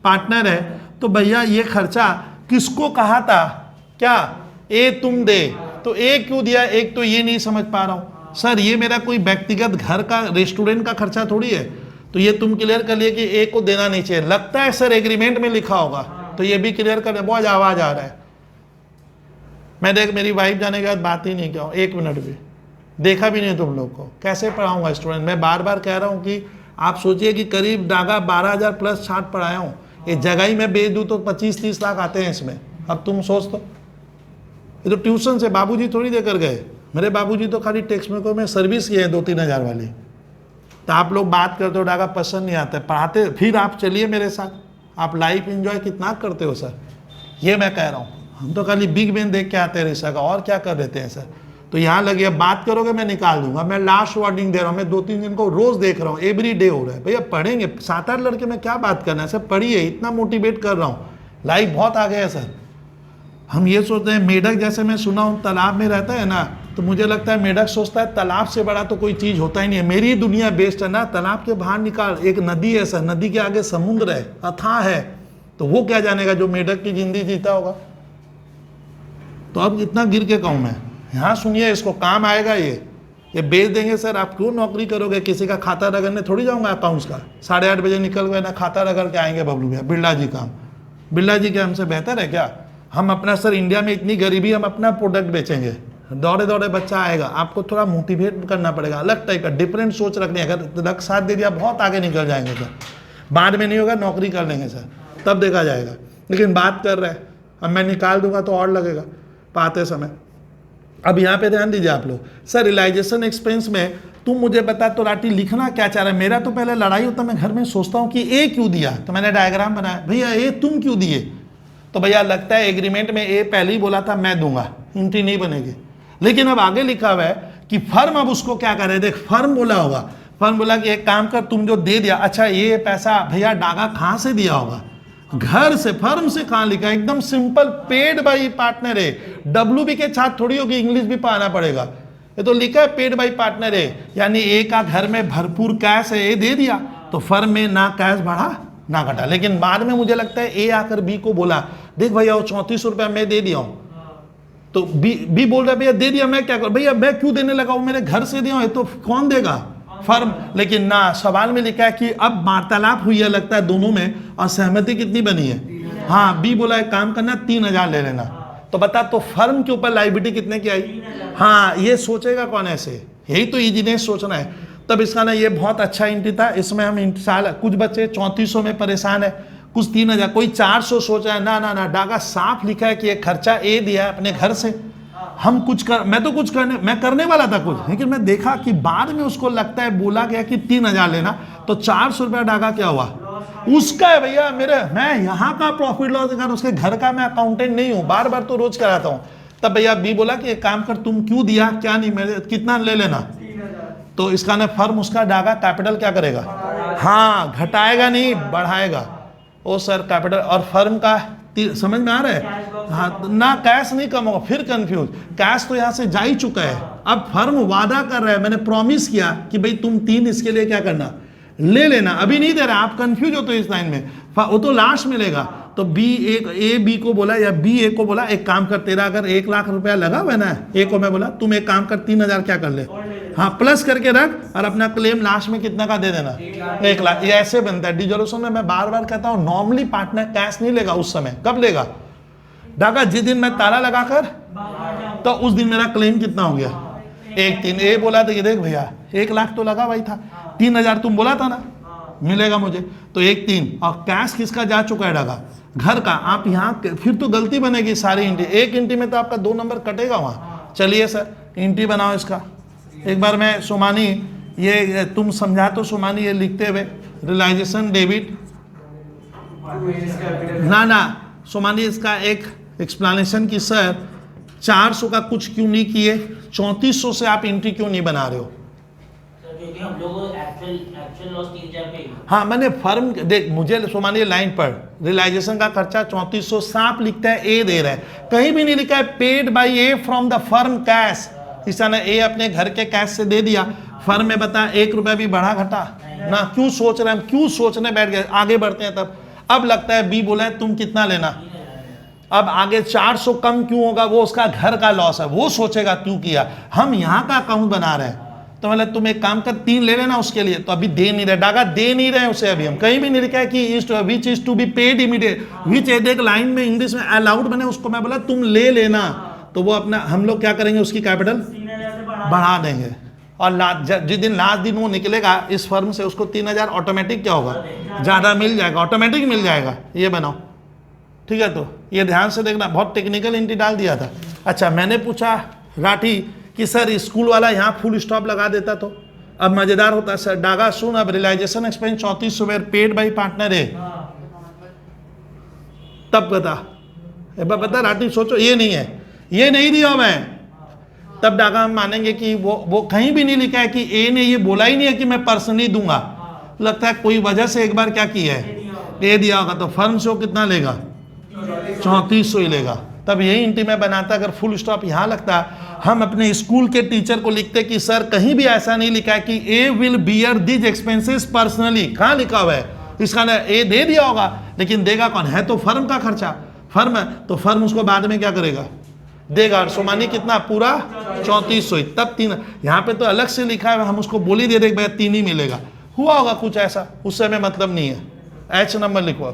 पार्टनर है। तो भैया ये खर्चा किसको कहा था, क्या ए तुम दे, तो ए क्यों दिया, एक तो ये नहीं समझ पा रहा हूँ। सर ये मेरा कोई व्यक्तिगत घर का रेस्टोरेंट का खर्चा थोड़ी है, तो ये तुम क्लियर कर लिए कि ए को देना नहीं चाहिए। लगता है सर एग्रीमेंट में लिखा होगा, तो ये भी क्लियर कर, बहुत आवाज आ रहा है। मैं देख मेरी वाइफ जाने के बाद बात ही नहीं किया, 1 मिनट भी देखा भी नहीं तुम लोग को, कैसे पढ़ाऊंगा स्टूडेंट। मैं बार बार कह रहा हूँ कि आप सोचिए कि करीब डागा 12,000 प्लस छाट पढ़ाया हूँ, ये जगह ही मैं बेच दूँ तो 25-30 लाख आते हैं इसमें। अब तुम सोच तो, ये तो ट्यूशन से बाबूजी थोड़ी देकर गए, मेरे बाबूजी तो खाली टेक्स्ट बुक में सर्विस किए हैं 2-3 हज़ार वाली। तो आप लोग बात करते हो डागा पसंद नहीं आता है, पढ़ाते फिर आप चलिए मेरे साथ, आप लाइफ एंजॉय कितना करते हो सर, ये मैं कह रहा हूँ। हम तो खाली बिग बेन देख के आते हैं रिश्ता का, और क्या कर देते हैं सर। तो यहाँ लगे बात करोगे मैं निकाल दूंगा, मैं लास्ट वार्निंग दे रहा हूँ, मैं 2-3 दिन को रोज देख रहा हूँ, एवरी डे हो रहा है। भैया पढ़ेंगे, 7-8 लड़के में क्या बात करना है सर, पढ़िए, इतना मोटिवेट कर रहा हूँ, लाइफ बहुत आगे है सर। हम ये सोचते हैं मेढक, जैसे मैं सुना हूँ तालाब में रहता है ना, तो मुझे लगता है मेढक सोचता है तालाब से बड़ा तो कोई चीज़ होता ही नहीं है, मेरी दुनिया बेस्ट है ना। तालाब के बाहर निकाल, एक नदी है सर, नदी के आगे समुद्र है, अथाह है, तो वो क्या जानेगा जो मेढक की जिंदगी जीता होगा। तो अब इतना गिर के कहूँ मैं, यहाँ सुनिए, इसको काम आएगा ये बेच देंगे सर। आप क्यों नौकरी करोगे, किसी का खाता रगड़ने थोड़ी जाऊँगा अकाउंट्स का, 8:30 बजे निकल गए ना, खाता रगड़ के आएंगे बबलू भैया, बिरला जी काम, बिरला जी के हमसे बेहतर है क्या। हम अपना सर, इंडिया में इतनी गरीबी, हम अपना प्रोडक्ट बेचेंगे, दौड़े दौड़े बच्चा आएगा, आपको थोड़ा मोटिवेट करना पड़ेगा, अलग टाइप का डिफरेंट सोच रखनी है। अगर रख साथ दे दिया बहुत आगे निकल जाएंगे सर, बाद में नहीं होगा, नौकरी कर लेंगे सर, तब देखा जाएगा। लेकिन बात कर रहे हैं, अब मैं निकाल दूंगा तो और लगेगा पाते समय। अब यहाँ पे ध्यान दीजिए आप लोग, सर रियलाइजेशन एक्सपेंस में तुम मुझे बता तो राटी लिखना क्या चाह रहा है। मेरा तो पहले लड़ाई होता, मैं घर में सोचता हूँ कि ए क्यों दिया, तो मैंने डायग्राम बनाया, भैया ए तुम क्यों दिए, तो भैया लगता है एग्रीमेंट में ए पहले ही बोला था मैं दूंगा, एंट्री नहीं बनेगी। लेकिन अब आगे लिखा हुआ है कि फर्म अब उसको क्या करे, देख फर्म बोला होगा, फर्म बोला कि एक काम कर, तुम जो दे दिया, अच्छा ये पैसा भैया डागा कहाँ से दिया होगा, घर से, फर्म से कहाँ लिखा, एकदम सिंपल, पेड बाई पार्टनर है। WB के छात्र थोड़ी होगी, इंग्लिश भी पढ़ाना पड़ेगा, ये तो लिखा है पेड बाई पार्टनर है, यानी ए का घर में भरपूर कैश है, ए दे दिया, तो फर्म में ना कैश बढ़ा ना घटा। लेकिन बाद में मुझे लगता है ए आकर बी को बोला, देख भैया वो 3400 रुपया मैं दे दिया हूँ, तो बी बोल रहा है भैया दे दिया, मैं क्या करूँ, भैया मैं क्यों देने लगा हूँ, मेरे घर से दिया हूँ, तो कौन देगा, फर्म। लेकिन ना, सवाल में लिखा है कि अब वार्तालाप हुई है लगता है दोनों में, और सहमति कितनी बनी है, हाँ बी बोला एक काम करना 3000 ले लेना, तो बता तो फर्म के ऊपर लाइबिलिटी कितने की आई, हाँ ये सोचेगा कौन ऐसे, यही तो इजीनेस सोचना है। तब इसका ना ये बहुत अच्छा एंट्री था, इसमें हम साल कुछ बच्चे 3400 में परेशान है, कुछ 3000, कोई 400 सोच रहा है, ना डागा साफ लिखा है कि ये खर्चा ए दिया है अपने घर से। हम कुछ कर, मैं तो कुछ करने वाला था कुछ, लेकिन मैं देखा कि बाद में उसको लगता है बोला गया कि 3000 लेना, तो 400 रुपया डागा क्या हुआ उसका है भैया, मैं यहाँ का प्रॉफिट लॉस दिखा, उसके घर का मैं अकाउंटेंट नहीं हूँ, बार बार तो रोज कराता हूँ। तब भैया बी बोला कि एक काम कर, तुम क्यों दिया, क्या नहीं, मेरे कितना ले लेना, तो इसका ना फर्म उसका डागा कैपिटल क्या करेगा, हाँ घटाएगा नहीं बढ़ाएगा, ओ सर कैपिटल और फर्म का समझ में आ रहा है, हाँ ना कैश नहीं कम होगा, फिर कंफ्यूज, कैश तो यहाँ से जा ही चुका है, अब फर्म वादा कर रहा है, मैंने प्रॉमिस किया कि भाई तुम 3 इसके लिए क्या करना ले लेना, अभी नहीं दे रहा, आप कंफ्यूज हो तो इस लाइन में, वो तो लास्ट मिलेगा। तो ए बी को बोला या बी ए को बोला एक काम कर, तेरा अगर 1 लाख रुपया लगा हुआ ना, ए को मैं बोला तुम एक काम कर 3000 क्या कर ले, हाँ प्लस करके रख, और अपना क्लेम लास्ट में कितना का दे देना 1 लाख। ये ऐसे बनता है डिसोल्यूशन में। मैं बार बार कहता हूँ नॉर्मली पार्टनर कैश नहीं लेगा उस समय, कब लेगा डाका, जिस दिन मैं ताला लगाकर, तो उस दिन मेरा क्लेम कितना हो गया 1-3। ए बोला था कि देख भैया 1 लाख तो लगा भाई था, 3000 तुम बोला था ना, मिलेगा मुझे, तो 1 3 और कैश किसका जा चुका है डागा, घर का। आप यहाँ फिर तो गलती बनेगी सारी एंट्री, एक एंट्री में तो आपका 2 नंबर कटेगा वहाँ। चलिए सर एंट्री बनाओ इसका, एक बार मैं सोमानी ये तुम समझा तो सोमानी ये लिखते हुए रियलाइजेशन डेबिट ना सोमानी इसका एक एक्सप्लेनेशन की सर 400 का कुछ क्यों नहीं किए, 3400 से आप एंट्री क्यों नहीं बना रहे हो। क्योंकि हम लोग एक्चुअल लॉस 3000 पे। हाँ मैंने फर्म देख, मुझे सोमानी लाइन पढ़, रियलाइजेशन का खर्चा 3400 साफ लिखता है, ए दे रहा है, कहीं भी नहीं लिखा है paid by A from the firm cash. किसान ने ए अपने घर के कैश से दे दिया, फर्म में बता 1 रुपया भी बढ़ा घटा ना, क्यों सोच रहे हैं हम, क्यों सोचने बैठ गए, आगे बढ़ते हैं तब। अब लगता है बी बोला है तुम कितना लेना, अब आगे 400 कम क्यों होगा, वो उसका घर का लॉस है, वो सोचेगा क्यों किया, हम यहाँ का अकाउंट बना रहे हैं। तो मतलब तुम एक काम कर 3 ले लेना उसके लिए, तो अभी दे नहीं रहे, डागा दे नहीं रहे उसे, अभी हम कहीं भी नहीं लिखा है कि which is to be paid immediate, which एक लाइन में इंग्लिश में अलाउड बने, उसको मैं बोला तुम ले लेना, तो वो अपना हम लोग क्या करेंगे उसकी कैपिटल बढ़ा देंगे, और जिस दिन लास्ट दिन वो निकलेगा इस फर्म से उसको 3000 ऑटोमेटिक क्या होगा ज़्यादा मिल जाएगा, ऑटोमेटिक मिल जाएगा। ये बनाओ ठीक है, तो ये ध्यान से देखना, बहुत टेक्निकल एंट्री डाल दिया था। अच्छा मैंने पूछा राठी कि सर स्कूल वाला यहाँ फुल स्टॉप लगा देता तो अब मजेदार होता है। सर डागा सुन, अब realisation expense 3400 paid by partner है, तब बता, एक बार बता राठी सोचो, ये नहीं है, ये नहीं दिया मैं, तब डागा हम मानेंगे कि वो कहीं भी नहीं लिखा है कि ए ने ये बोला ही नहीं है कि मैं पर्सनली दूंगा, लगता है कोई वजह से एक बार क्या किया है ए दिया होगा, तो फर्म से वो कितना लेगा 3400 ही लेगा। तब यही एंट्री में बनाता, अगर फुल स्टॉप यहाँ लगता, हम अपने स्कूल के टीचर को लिखते कि सर कहीं भी ऐसा नहीं लिखा है कि A will bear this expenses personally, कहाँ लिखा हुआ है, इसका ना ए दे दिया होगा, लेकिन देगा कौन है, तो फर्म का खर्चा, फर्म है तो फर्म उसको बाद में क्या करेगा देगा। सोमानी कितना पूरा 3400, तब 3, यहाँ पे तो अलग से लिखा है, हम उसको बोली दे रहे भैया 3 ही मिलेगा, हुआ होगा कुछ ऐसा, उससे हमें मतलब नहीं है। एच नंबर लिखो,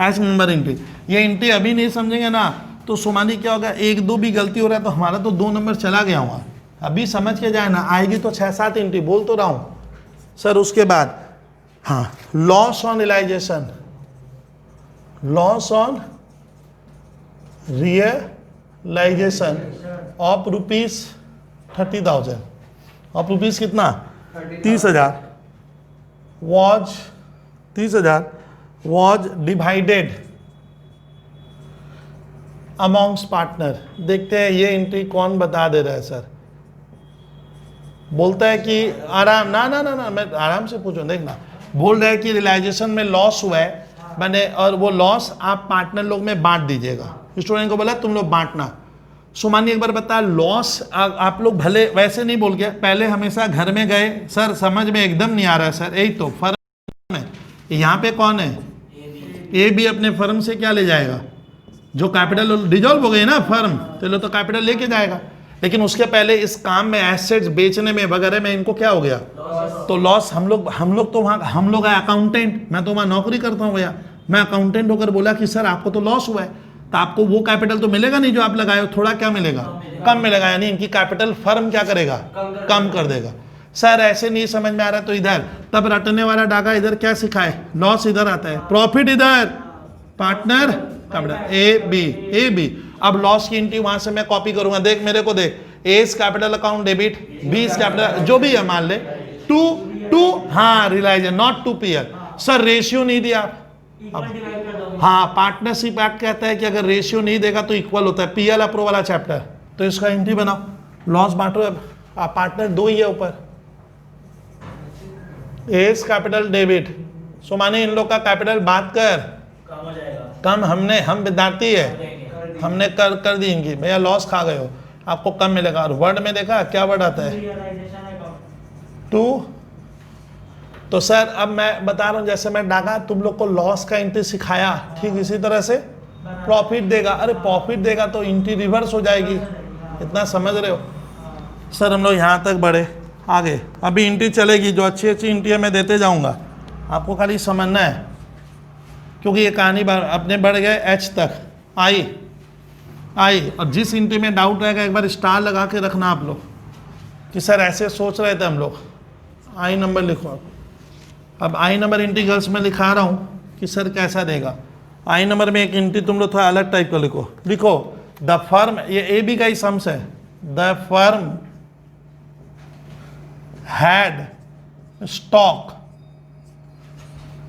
एच नंबर एंट्री, ये एंट्री अभी नहीं समझेंगे ना तो सोमानी क्या होगा, 1 2 भी गलती हो रहा है तो हमारा तो 2 नंबर चला गया हुआ, अभी समझ के जाए ना, आएगी तो 6-7 एंट्री, बोल तो रहा हूँ सर। उसके बाद हाँ loss on realisation, loss on realisation of ₹30,000, of rupees कितना 30,000 was 30,000 was divided amongst partner. देखते हैं ये एंट्री कौन बता दे रहा है सर, बोलता है कि आराम ना ना ना ना मैं आराम से पूछूं, देखना बोल रहा है कि रियलाइजेशन में लॉस हुआ है मैंने, और वो लॉस आप पार्टनर लोग में बांट दीजिएगा। स्टूडेंट को बोला तुम लोग बांटना। सुमानी एक बार बता, लॉस आप लोग भले वैसे नहीं बोल गया, पहले हमेशा घर में गए सर समझ में एकदम नहीं आ रहा है सर, यही तो फर्म है, यहाँ पे कौन है ए भी अपने फर्म से क्या ले जाएगा, जो कैपिटल डिजॉल्व हो गई ना फर्म, तो कैपिटल लेके जाएगा, लेकिन उसके पहले इस काम में एसेट्स बेचने में वगैरह में इनको क्या हो गया, तो लॉस। हम लोग तो वहाँ हम लोग है अकाउंटेंट, मैं तो वहाँ नौकरी करता हूँ भैया, मैं अकाउंटेंट होकर बोला कि सर आपको तो लॉस हुआ है, तो आपको वो कैपिटल तो मिलेगा नहीं जो आप लगाए हो, थोड़ा क्या मिलेगा कम मिलेगा, यानी इनकी कैपिटल फर्म क्या करेगा कम कर देगा। सर ऐसे नहीं समझ में आ रहा तो इधर, तब रटने वाला डागा इधर क्या सिखाए, लॉस इधर आता है, प्रॉफिट इधर, पार्टनर कैपिटल ए बी। अब लॉस की एंट्री वहां से मैं कॉपी करूंगा, देख मेरे को देख, A is capital account debit, B is capital जो भी है मान ले, टू हाँ realisation not to PL. Sir ratio नहीं दिया, हाँ पार्टनरशिप एक्ट कहता है कि अगर रेशियो नहीं देगा तो इक्वल होता है, पीएल अप्रूव वाला चैप्टर, तो इसका एंट्री बनाओ, लॉस बांटो, अब पार्टनर 2 ही है ऊपर, एज कैपिटल डेबिट। सो माने इन लोग का कैपिटल बात कर कम हो जाएगा, कम, हम विद्यार्थी है हमने कर दी इनकी, भैया लॉस खा गए हो आपको कम मिलेगा। और वर्ड में देखा क्या वर्ड आता है टू, तो सर अब मैं बता रहा हूँ जैसे मैं डागा तुम लोग को लॉस का एंट्री सिखाया, ठीक इसी तरह से प्रॉफिट देगा, अरे प्रॉफिट देगा तो एंट्री रिवर्स हो जाएगी, इतना समझ रहे हो। सर हम लोग यहाँ तक बढ़े आगे, अभी एंट्री चलेगी, जो अच्छी एंट्री मैं देते जाऊँगा, आपको खाली समझना है, क्योंकि ये कहानी अपने बढ़ गए एच तक आई, और जिस एंट्री में डाउट रहेगा एक बार स्टार लगा के रखना आप लोग कि सर ऐसे सोच रहे थे हम लोग। आई नंबर लिखो आप, अब आई नंबर इंटीग्रल्स में लिखा रहा हूँ कि सर कैसा देगा। आई नंबर में एक इंटी तुम लोग थोड़ा अलग टाइप का लिखो द फर्म, ये ए बी का ही सम्स है। The firm had stock,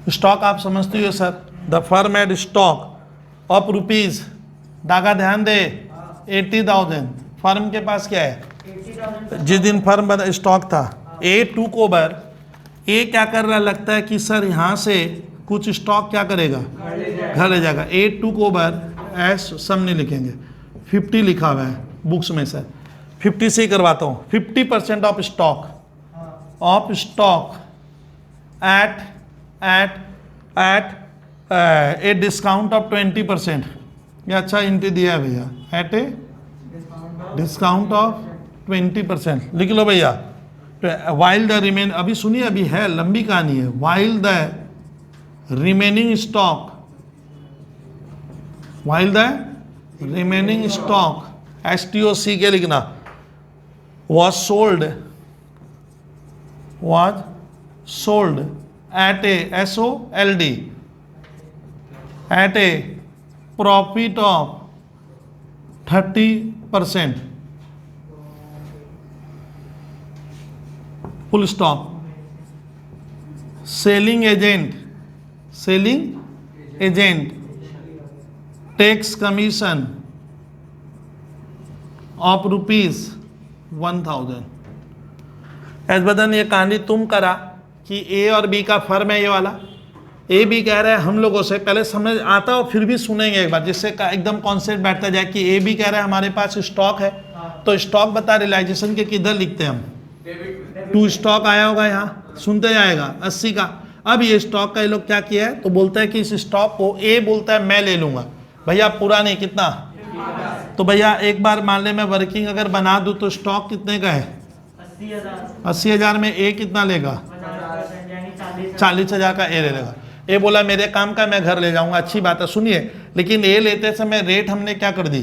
stock आप समझते हो sir. The firm had stock of rupees, Daga ध्यान दे 80,000। फर्म के पास क्या है, 80,000 जिस दिन फर्म बना स्टॉक था ए टू को ओवर, ए क्या कर रहा लगता है कि सर यहाँ से कुछ स्टॉक क्या करेगा, घर ले जाएगा। ए टू को ओवर एस सम नहीं लिखेंगे, 50 लिखा हुआ है बुक्स में सर, 50 से ही करवाता हूँ। 50% of stock at a discount of 20%। ये अच्छा इंटी दिया है भैया, एट ए डिस्काउंट ऑफ 20%, लिख लो भैया। वाइल द रिमेन, अभी सुनिए, अभी है लंबी कहानी है। While the remaining stock STOC के लिखना, was sold at a SOLD at a profit of 30%, full stop। selling agent takes commission of ₹1,000। S बदन ये कहानी तुम करा कि ए और बी का फर्म है ये वाला। ए बी कह रहा है हम लोगों से, पहले समझ आता हो फिर भी सुनेंगे एक बार, जिससे एकदम कॉन्सेप्ट बैठता जाए कि ए बी कह रहा है हमारे पास स्टॉक है, तो स्टॉक बता रियलाइजेशन के किधर लिखते हैं हम, टू स्टॉक आया होगा यहाँ, सुनते जाएगा 80 का। अब ये स्टॉक का ये लोग क्या किया है, तो बोलता है कि इस स्टॉक को ए बोलता है मैं ले लूंगा भैया, पूरा नहीं, कितना, तो भैया एक बार मान ले मैं वर्किंग अगर बना दूं तो स्टॉक कितने का है, 80,000 में ए कितना लेगा, 40,000 का ए ले लेगा। ए बोला मेरे काम का मैं घर ले जाऊंगा, अच्छी बात है, सुनिए, लेकिन ए लेते समय रेट हमने क्या कर दी,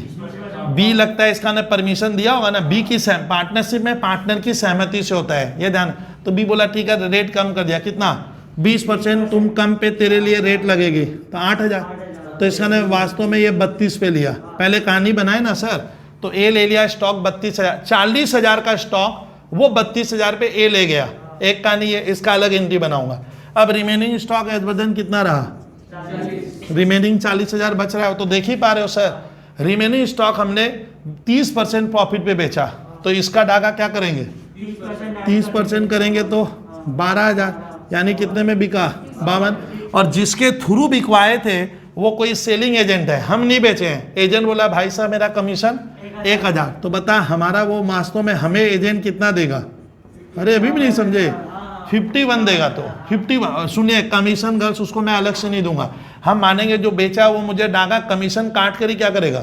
बी लगता है इसका ने परमिशन दिया होगा ना, बी की पार्टनरशिप में पार्टनर की सहमति से होता है ये ध्यान। तो बी बोला ठीक है रेट कम कर दिया, कितना, 20% तुम कम पे तेरे लिए रेट लगेगी, तो 8,000। तो इसका ने वास्तव में ये 32 पे लिया, पहले कहानी बनाए ना सर, तो ए ले लिया स्टॉक 32,000, 40,000 का स्टॉक वो 32,000 पे ए ले गया। एक कहानी है, इसका अलग एंट्री बनाऊंगा। अब रिमेनिंग स्टॉक एज कितना रहा, रिमेनिंग 40,000 बच रहा है, तो देख ही पा रहे हो सर, रिमेनिंग स्टॉक हमने 30% प्रॉफिट पे बेचा, तो इसका डागा क्या करेंगे, 30% करेंगे तो 12,000, यानी कितने में बिका, 52। और जिसके थ्रू बिकवाए थे वो कोई सेलिंग एजेंट है, हम नहीं बेचे हैं। एजेंट बोला भाई साहब मेरा कमीशन 1,000, तो बता हमारा वो वास्तव में हमें एजेंट कितना देगा, अरे अभी भी नहीं समझे, 51 देगा। तो 51 सुनिए, कमीशन गर्ल्स उसको मैं अलग से नहीं दूंगा, हम मानेंगे जो बेचा वो मुझे डागा कमीशन काट कर ही क्या करेगा,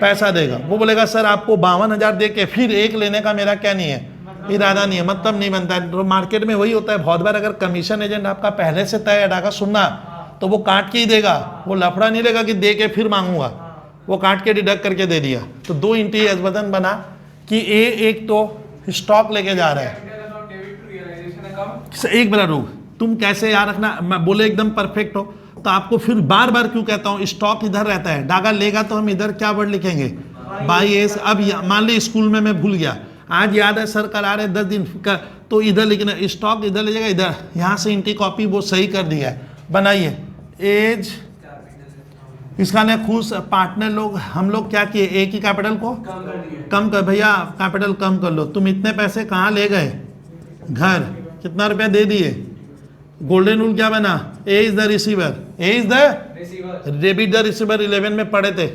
पैसा देगा। वो बोलेगा सर आपको 52,000 दे के फिर एक लेने का मेरा क्या नहीं है, इरादा नहीं है, मतलब नहीं बनता है। तो मार्केट में वही होता है बहुत बार, अगर कमीशन एजेंट आपका पहले से तय है डागा सुनना, तो वो काट के ही देगा, वो लफड़ा नहीं लेगा कि दे के फिर मांगूंगा, वो काट के डिडक्ट करके दे दिया। तो 2 इंटी बदन बना कि ए एक तो स्टॉक लेके जा रहा है, एक बार रुक, तुम कैसे याद रखना, मैं बोले एकदम परफेक्ट हो तो आपको फिर बार बार क्यों कहता हूँ, स्टॉक इधर रहता है, डागा लेगा तो हम इधर क्या वर्ड लिखेंगे, बाई एस। अब मान ली स्कूल में मैं भूल गया, आज याद है सर कल आ रहे 10 दिन का, तो इधर लिखना, स्टॉक इधर ले जाएगा, इधर यहाँ से इंटी कॉपी वो सही कर दिया है, बनाइए। एज इसका ने खुश पार्टनर लोग हम लोग क्या किए, ए की कैपिटल को कम कर, भैया कैपिटल कम कर लो, तुम इतने पैसे कहाँ ले गए, घर, कितना रुपया दे दिए। गोल्डन रूल क्या बना, A is the receiver, A is the debit the receiver, 11 में पढ़े थे।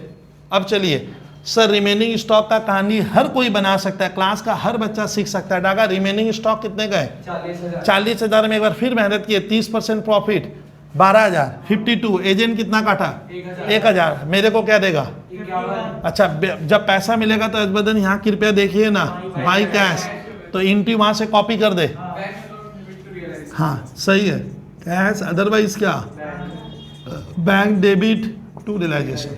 अब चलिए सर, रिमेनिंग स्टॉक का कहानी हर कोई बना सकता है, क्लास का हर बच्चा सीख सकता है। डागा रिमेनिंग स्टॉक कितने का है, 40,000 में एक बार फिर मेहनत किए, 30% प्रॉफिट 12,000, 52 एजेंट कितना काटा, 1,000, मेरे को क्या देगा, अच्छा जब पैसा मिलेगा तो बदन यहाँ कृपया देखिए ना, बाई कैश, तो इंटी वहां से कॉपी कर दे, हाँ सही है, कैश अदरवाइज क्या, बैंक डेबिट टू रियलाइजेशन।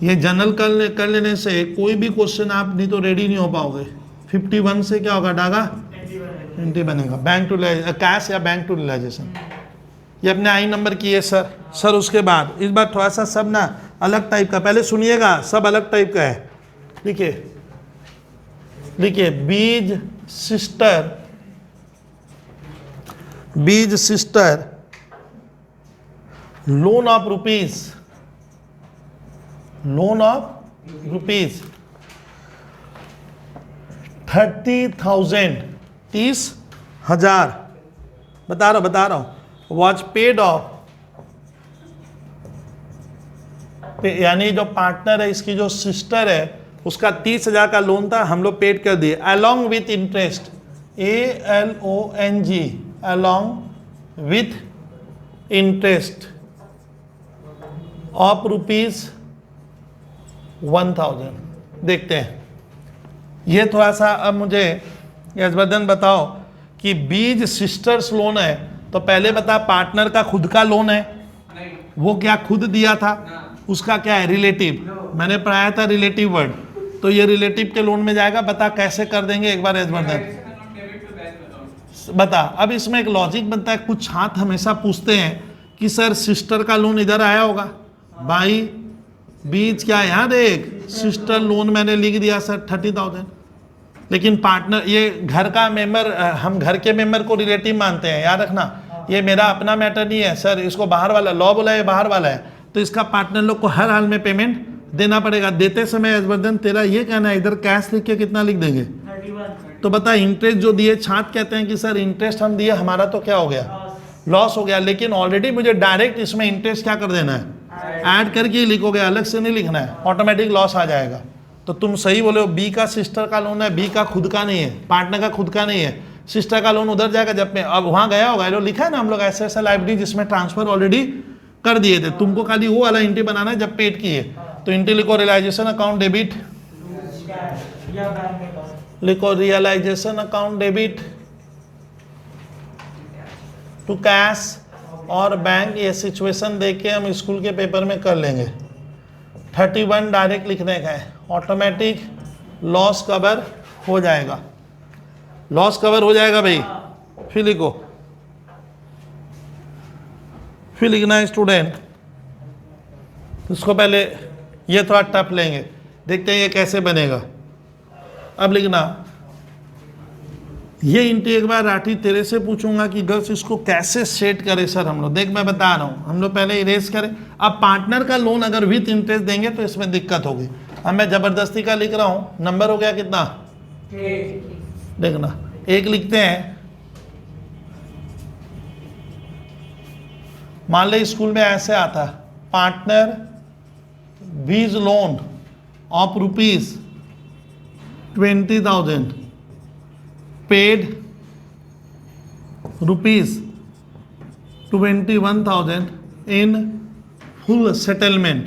ये जनरल कर लेने से कोई भी क्वेश्चन आप नहीं तो रेडी नहीं हो पाओगे। 51 से क्या होगा डागा, एंट्री बनेगा बैंक टू कैश या बैंक टू रियलाइजेशन। ये अपने आई नंबर की है सर उसके बाद इस बार थोड़ा सा सब ना अलग टाइप का, पहले सुनिएगा, सब अलग टाइप का है। देखिए बीज सिस्टर लोन ऑफ रुपीज 30,000 30,000 बता रहा हूं वॉज पेड ऑफ, यानी जो पार्टनर है इसकी जो सिस्टर है उसका 30,000 का लोन था, हम लोग पेड कर दिए along with interest, ALONG along with interest of ₹1,000। देखते हैं ये थोड़ा सा। अब मुझे यशवर्धन बताओ कि बीज सिस्टर्स लोन है तो पहले बता पार्टनर का खुद का लोन है, वो क्या खुद दिया था, उसका क्या है रिलेटिव, मैंने पढ़ाया था रिलेटिव वर्ड, तो ये रिलेटिव के लोन में जाएगा। बता कैसे कर देंगे एक बार यशवर्धन बता। अब इसमें एक लॉजिक बनता है, कुछ छात्र हमेशा पूछते हैं कि सर सिस्टर का लोन इधर आया होगा, भाई बीज क्या यहाँ देख सिस्टर लोन मैंने लिख दिया सर 30,000, लेकिन पार्टनर ये घर का मेंबर, हम घर के मेंबर को रिलेटिव मानते हैं, याद रखना ये मेरा अपना मैटर नहीं है सर, इसको बाहर वाला लॉ बोला है बाहर वाला है, तो इसका पार्टनर लोग को हर हाल में पेमेंट देना पड़ेगा। देते समय यशवर्धन तेरा ये कहना है इधर कैश लिख के कितना लिख देंगे 31। तो बता इंटरेस्ट जो दिए छात्र कहते हैं कि सर इंटरेस्ट हम दिए हमारा तो क्या हो गया लॉस हो गया, लेकिन ऑलरेडी मुझे डायरेक्ट इसमें इंटरेस्ट क्या कर देना है ऐड करके ही लिखोगे, अलग से नहीं लिखना है, ऑटोमेटिक लॉस आ जाएगा। तो तुम सही बोले हो, बी का सिस्टर का लोन है, बी का खुद का नहीं है, पार्टनर का खुद का नहीं है, सिस्टर का लोन उधर जाएगा जब में, अब वहां गया होगा लिखा है ना हम लोग ऐसा लाइब्रेरी जिसमें ट्रांसफर ऑलरेडी कर दिए थे, तुमको खाली वो वाला एंट्री बनाना है जब पेड किए, तो एंट्री लिखो रियलाइजेशन अकाउंट डेबिट, लिखो realisation account debit to cash और बैंक। ये सिचुएशन देख के हम स्कूल के पेपर में कर लेंगे। 31 डायरेक्ट लिखने का है, ऑटोमेटिक लॉस कवर हो जाएगा, लॉस कवर हो जाएगा भाई। फिर लिखो, फिर लिखना है स्टूडेंट, इसको पहले ये थोड़ा टफ लेंगे, देखते हैं ये कैसे बनेगा। अब लिखना ये इंटी एक बार राठी तेरे से पूछूंगा कि गर्ल्स इसको कैसे सेट करें सर हम लोग, देख मैं बता रहा हूँ, हम लोग पहले इरेज करें। अब पार्टनर का लोन अगर विथ इंटरेस्ट देंगे तो इसमें दिक्कत होगी, अब मैं जबरदस्ती का लिख रहा हूँ, नंबर हो गया कितना देखना, 1 लिखते हैं। मान ले स्कूल में ऐसे आता पार्टनर बीज loan of ₹20,000 paid ₹21,000 in full settlement.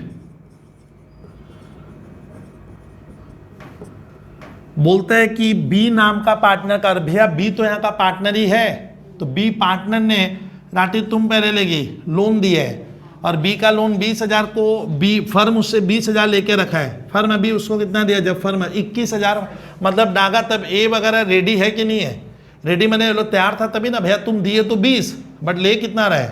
बोलता है कि बी नाम का पार्टनर का, भैया बी तो यहाँ का पार्टनर ही है, तो बी पार्टनर ने राठी तुम पहले लेगी लोन दिया है, और बी का लोन 20,000 को बी फर्म उससे 20,000 लेके रखा है, फर्म अभी उसको कितना दिया जब फर्म 21,000, मतलब डागा तब ए वगैरह रेडी है कि नहीं है, रेडी मैंने लो तैयार था तभी ना, भैया तुम दिए तो 20 बट ले कितना रहे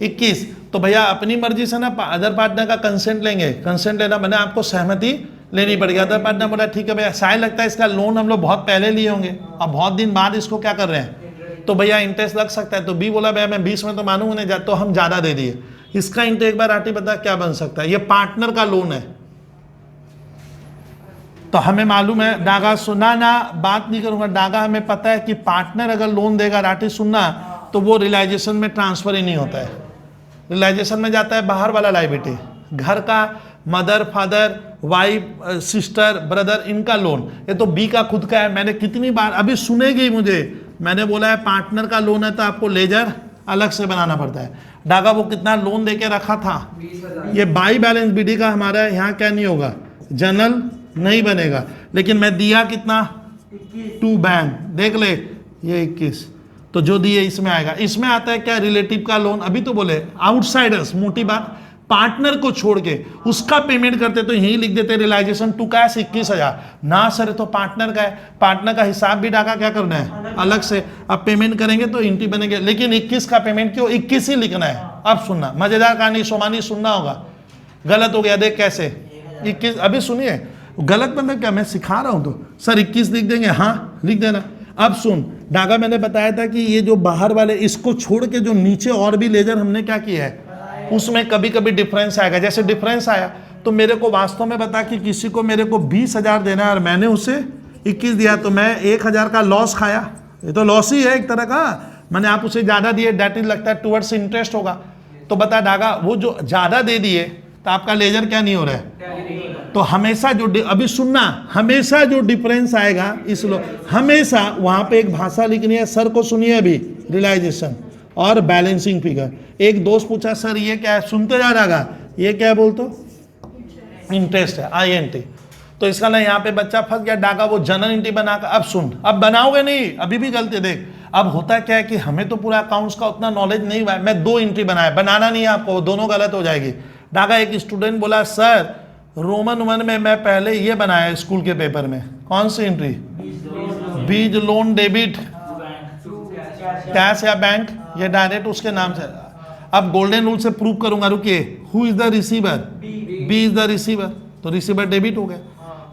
21, तो भैया अपनी मर्जी से ना अदर पार्टनर का कंसेंट लेंगे, कंसेंट लेना मैंने आपको सहमति लेनी पड़ेगी। अदर पार्टनर बोला ठीक है भैया, शायद लगता है इसका लोन हम लोग बहुत पहले लिए होंगे और बहुत दिन बाद इसको क्या कर रहे हैं, तो भैया इंटरेस्ट लग सकता है, तो बी बोला भैया मैं 20 में तो मानूंगा नहीं, तो हम ज़्यादा दे दिए। इसका इंटरेस्ट एक बार आटी बता क्या बन सकता है, ये पार्टनर का लोन है, तो हमें मालूम है डागा सुना ना, बात नहीं करूंगा, डागा हमें पता है कि पार्टनर अगर लोन देगा राठी सुनना तो वो रियलाइजेशन में ट्रांसफर ही नहीं होता है, रियलाइजेशन में जाता है बाहर वाला लायबिलिटी, घर का mother father wife sister brother इनका लोन, ये तो बी का खुद का है। मैंने कितनी बार अभी सुनेगी मुझे, मैंने बोला है पार्टनर का लोन है तो आपको लेजर अलग से बनाना पड़ता है। डागा वो कितना लोन देके रखा था, ये बाई बैलेंस बीडी का हमारा यहाँ क्या नहीं होगा, जनरल नहीं बनेगा, लेकिन मैं दिया कितना टू बैंक, देख ले ये 21, तो जो दिए इसमें आएगा। इसमें आता है क्या रिलेटिव का लोन, अभी तो बोले आउटसाइडर्स, मोटी बात पार्टनर को छोड़ के उसका पेमेंट करते तो यही लिख देते रियलाइजेशन टू कैश 21,000। ना सर, तो पार्टनर का है, पार्टनर का हिसाब भी डाका क्या करना है अलग से। अब पेमेंट करेंगे तो एंट्री बनेंगे, लेकिन 21 का पेमेंट क्यों, 21 ही लिखना है। अब सुनना, मजेदार कहानी सोमानी सुनना होगा। गलत हो गया, देख कैसे 21, अभी सुनिए गलत मतलब क्या, मैं सिखा रहा हूं तो सर 21 लिख देंगे, हाँ लिख देना। अब सुन, डागा मैंने बताया था कि ये जो बाहर वाले इसको छोड़ के जो नीचे और भी लेजर हमने क्या किया है, उसमें कभी कभी डिफरेंस आएगा। जैसे डिफरेंस आया तो मेरे को वास्तव में बता कि किसी को मेरे को 20,000 देना है और मैंने उसे 21 दिया, तो मैं 1,000 का लॉस खाया, ये तो लॉस ही है एक तरह का। मैंने आप उसे ज़्यादा दिए, डेट इज लगता है टुवर्ड्स इंटरेस्ट होगा। तो बता डागा, वो जो ज़्यादा दे दिए तो आपका लेजर क्या नहीं हो रहा है। तो हमेशा जो अभी सुनना, हमेशा जो डिफरेंस आएगा इस लो, हमेशा वहां पे एक भाषा लिखनी है। सर को सुनिए अभी, रियलाइजेशन और बैलेंसिंग फिगर। एक दोस्त पूछा सर ये क्या है, सुनते जा रहा, ये क्या है बोल तो इंटरेस्ट है, INT। तो इसका ना यहाँ पे बच्चा फंस गया, डागा वो जनरल एंट्री बनाकर। अब सुन, अब बनाओगे नहीं, अभी भी गलती देख। अब होता क्या है कि हमें तो पूरा अकाउंट्स का उतना नॉलेज नहीं हुआ है, मैं 2 एंट्री बनाया, बनाना नहीं है आपको, दोनों गलत हो जाएगी। डागा एक स्टूडेंट बोला सर रोमन 1 में मैं पहले ये बनाया स्कूल के पेपर में, कौन सी एंट्री, बीज लोन डेबिट कैश या बैंक, ये डायरेक्ट उसके नाम से। अब गोल्डन रूल से प्रूव करूंगा, रुकिए, who is the receiver, B is the receiver, तो रिसीवर डेबिट हो गया,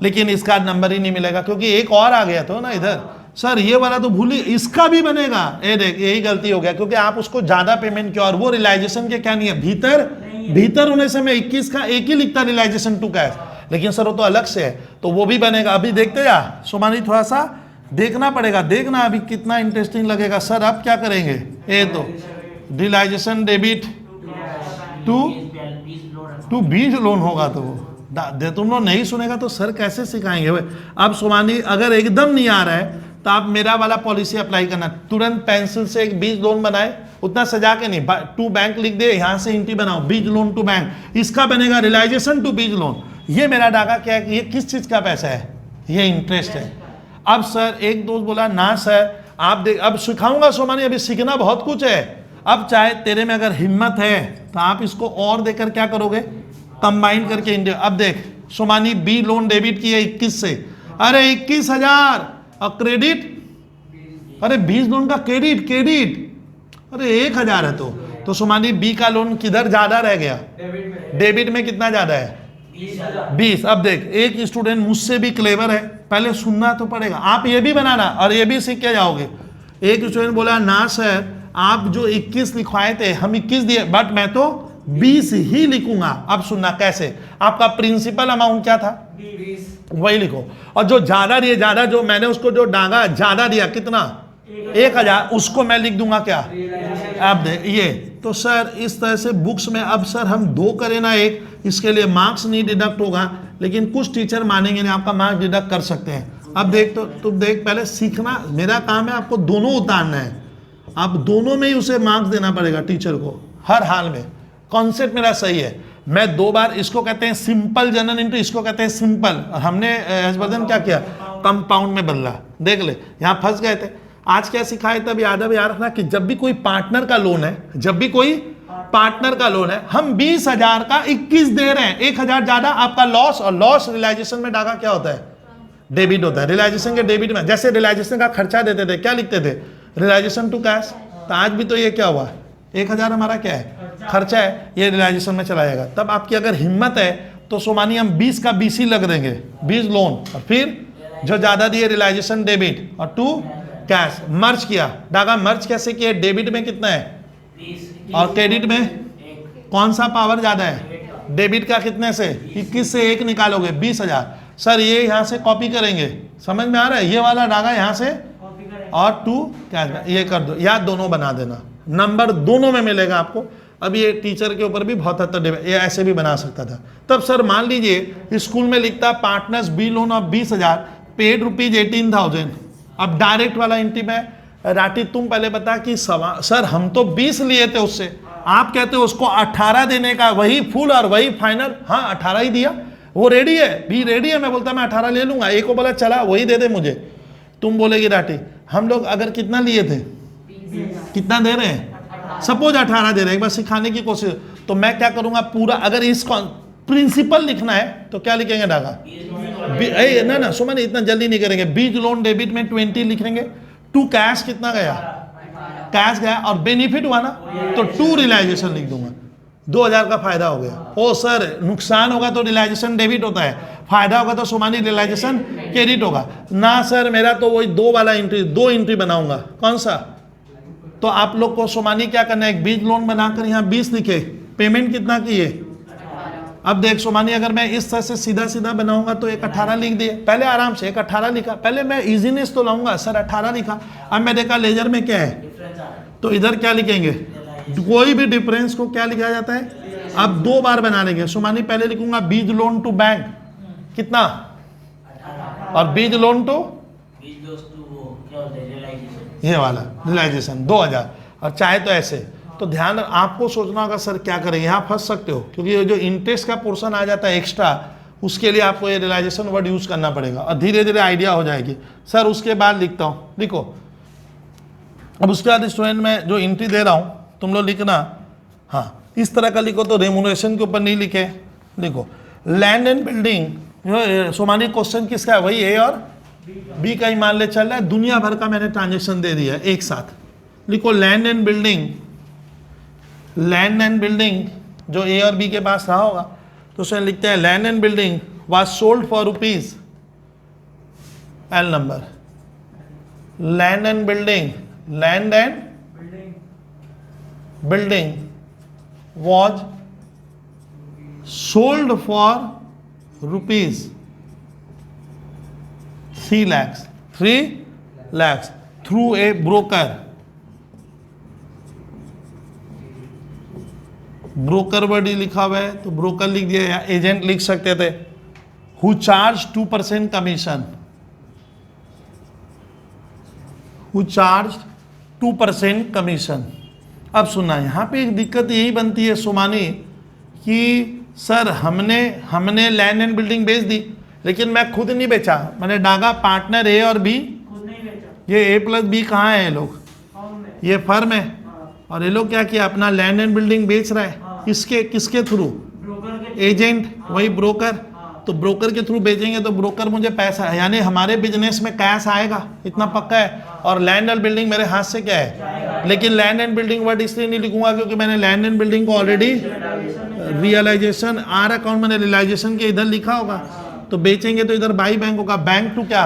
लेकिन इसका नंबर ही नहीं मिलेगा क्योंकि एक और आ गया तो ना इधर। सर ये वाला तो भूली, इसका भी बनेगा, ये देख यही गलती हो गया क्योंकि आप उसको ज्यादा पेमेंट किया और वो रियलाइजेशन के क्या नहीं है, भीतर होने से मैं 21 का एक ही लिखता रियलाइजेशन टू कैश, लेकिन सर वो तो अलग से है, तो वो भी बनेगा। अभी देखते जा सोमानी, थोड़ा सा देखना पड़ेगा, देखना अभी कितना इंटरेस्टिंग लगेगा। सर अब क्या करेंगे, ये तो रियलाइजेशन डेबिट टू बीज लोन होगा, तो वो तुम लोग नहीं सुनेगा तो सर कैसे सिखाएंगे भाई। अब सोमानी अगर एकदम नहीं आ रहा है तो आप मेरा वाला पॉलिसी अप्लाई करना, तुरंत पेंसिल से एक बीज लोन बनाए, उतना सजा के नहीं, टू बैंक लिख दे, यहां से एंट्री बनाओ बीज लोन टू बैंक, इसका बनेगा रियलाइजेशन टू बीज लोन। ये मेरा डाका क्या है, ये किस चीज का पैसा है, ये इंटरेस्ट है। अब सर एक दोस्त बोला ना सर आप देख, अब सिखाऊंगा सोमानी, अभी सीखना बहुत कुछ है। अब चाहे तेरे में अगर हिम्मत है तो आप इसको और देकर क्या करोगे, कंबाइन करके इंडिया। अब देख सोमानी बी लोन डेबिट की है 21 से, अरे 21,000 और क्रेडिट, अरे बीज लोन का क्रेडिट अरे 1,000 है, तो सोमानी बी का लोन किधर ज्यादा रह गया, डेबिट में कितना ज्यादा है 20। अब देख एक स्टूडेंट मुझसे भी क्लेवर है, पहले सुनना तो पड़ेगा, आप ये भी बनाना और ये भी सीख के जाओगे। एक स्टूडेंट बोला ना सर आप जो 21 लिखवाए थे हम 21 दिए, बट मैं तो 20 ही लिखूंगा। अब सुनना कैसे, आपका प्रिंसिपल अमाउंट क्या था 20, वही लिखो, और जो ज्यादा दिए, ज्यादा जो मैंने उसको जो डांगा ज्यादा दिया कितना 1,000, उसको मैं लिख दूंगा क्या। अब देख ये तो सर इस तरह से बुक्स में, अब सर हम 2 करें ना 1, इसके लिए मार्क्स नहीं डिडक्ट होगा, लेकिन कुछ टीचर मानेंगे नहीं, आपका मार्क्स डिडक्ट कर सकते हैं। अब देख तो तुम देख, पहले सीखना, मेरा काम है आपको दोनों उतारना है, आप दोनों में ही उसे मार्क्स देना पड़ेगा टीचर को हर हाल में। कॉन्सेप्ट मेरा सही है, मैं 2 बार इसको कहते हैं सिंपल जनरल एंट्री, इसको कहते हैं सिंपल, और हमने हर्षवर्धन क्या किया, कंपाउंड में बदला। देख ले यहाँ फंस गए थे। आज क्या सिखाए तब याद रखना कि जब भी कोई पार्टनर का लोन है, जब भी कोई पार्टनर का लोन है, हम 20,000 का 21 दे रहे हैं, 1,000 ज्यादा आपका लॉस, और लॉस रियलाइजेशन में डाका क्या होता है, डेबिट होता है। रियलाइजेशन के डेबिट में जैसे रियलाइजेशन का खर्चा देते थे क्या लिखते थे, रियलाइजेशन टू कैश, तो आज भी तो ये क्या हुआ, 1,000 हमारा क्या है, खर्चा है, ये रियलाइजेशन में चला जाएगा। तब आपकी अगर हिम्मत है तो सोमानी हम 20 का 20 ही लग देंगे, 20 लोन, और फिर जो ज्यादा दिए रियलाइजेशन डेबिट और टू कैश। मर्ज किया, डागा मर्ज कैसे किया, डेबिट में कितना है 20 और क्रेडिट में कौन सा पावर ज्यादा है, डेबिट का कितने से 21 से 1 निकालोगे 20,000। सर ये यहाँ से कॉपी करेंगे, समझ में आ रहा है, ये वाला डागा यहाँ से और टू कैश ये कर दो, या दोनों बना देना, नंबर दोनों में मिलेगा आपको। अब ये टीचर के ऊपर भी बहुत हद तक ये ऐसे भी बना सकता था। तब सर मान लीजिए स्कूल में लिखता partners B loan of 20,000, paid rupees 18,000। अब डायरेक्ट वाला एंट्री में राठी तुम पहले बता कि सर हम तो 20 लिए थे उससे, आप कहते हो उसको 18 देने का, वही फुल और वही फाइनल, हाँ 18 ही दिया, वो रेडी है, भी रेडी है। मैं बोलता मैं 18 ले लूंगा, एक को बोला चला वही दे दे मुझे, तुम बोलेगी राठी हम लोग अगर कितना लिए थे, कितना दे रहे हैं, सपोज 18 दे रहे हैं, एक बार सिखाने की कोशिश, तो मैं क्या करूंगा पूरा, अगर इस प्रिंसिपल लिखना है तो क्या लिखेंगे डागा, ना सुमन इतना जल्दी नहीं करेंगे। बीज लोन डेबिट में 20 लिखेंगे, टू कैश कितना गया, कैश गया, और बेनिफिट हुआ ना तो टू रियलाइजेशन लिख दूंगा, 2000 का फायदा हो गया। ओ सर नुकसान होगा तो रियलाइजेशन डेबिट होता है, फायदा होगा तो सोमानी रियलाइजेशन क्रेडिट होगा ना। सर मेरा तो वही 2 वाला एंट्री, 2 एंट्री बनाऊंगा, कौन सा, तो आप लोग को सोमानी क्या करना है, एक बीज लोन बनाकर यहाँ 20 लिखे, पेमेंट कितना किए। अब देख सोमानी अगर मैं इस तरह से सीधा सीधा बनाऊंगा तो एक 18 लिख दिए, पहले आराम से एक 18 लिखा, पहले मैं इजीनेस तो लाऊंगा, सर 18 लिखा। अब मैं देखा लेजर में क्या है, तो इधर क्या लिखेंगे, कोई भी डिफरेंस को क्या लिखा जाता है, अब 2 बार बना लेंगे। सोमानी पहले लिखूंगा बीज लोन टू बैंक कितना, और बीज लोन टू ये वाला रियलाइजेशन 2000, और चाहे तो ऐसे। तो ध्यान आपको सोचना होगा सर क्या करेंगे, यहाँ फंस सकते हो क्योंकि ये जो इंटरेस्ट का पोर्शन आ जाता है एक्स्ट्रा, उसके लिए आपको ये रियलाइजेशन वर्ड यूज करना पड़ेगा और धीरे धीरे आइडिया हो जाएगी। सर उसके बाद लिखता हूँ, लिखो। अब उसके बाद स्टूडेंट में जो एंट्री दे रहा हूँ तुम लोग लिखना, हाँ इस तरह का लिखो, तो रेमुनरेशन के ऊपर नहीं लिखे, लिखो land and building. Somani question किसका है, वही ए और बी का ही मान ले चल रहा है, दुनिया भर का मैंने ट्रांजेक्शन दे दिया एक साथ। लिखो land and building, land and building जो ए और बी के पास रहा होगा तो उसमें लिखते हैं land and building was sold for rupees L number, land and building, land and building was sold for rupees 3 lakhs through a broker, broker word ही लिखा हुआ है तो ब्रोकर लिख दिया, या एजेंट लिख सकते थे, who charge 2% commission, who charged 2% commission. अब सुना यहाँ पे एक दिक्कत यही बनती है सोमानी कि सर हमने लैंड एंड बिल्डिंग बेच दी, लेकिन मैं खुद नहीं बेचा, मैंने डागा पार्टनर ए और बी, ये ए प्लस बी कहाँ है, ये लोग ये फर्म है, और ये लोग क्या किया अपना लैंड एंड बिल्डिंग बेच रहा है, किसके थ्रू, एजेंट वही ब्रोकर। तो ब्रोकर के थ्रू बेचेंगे तो ब्रोकर मुझे पैसा, यानी हमारे बिजनेस में कैश आएगा इतना पक्का है, और लैंड एंड बिल्डिंग मेरे हाथ से क्या है, लेकिन लैंड एंड बिल्डिंग वर्ड इसलिए नहीं लिखूंगा क्योंकि मैंने लैंड एंड बिल्डिंग को ऑलरेडी रियलाइजेशन आर अकाउंट मैंने रियलाइजेशन के इधर लिखा होगा, तो बेचेंगे तो इधर बाई बैंक होगा, बैंक टू क्या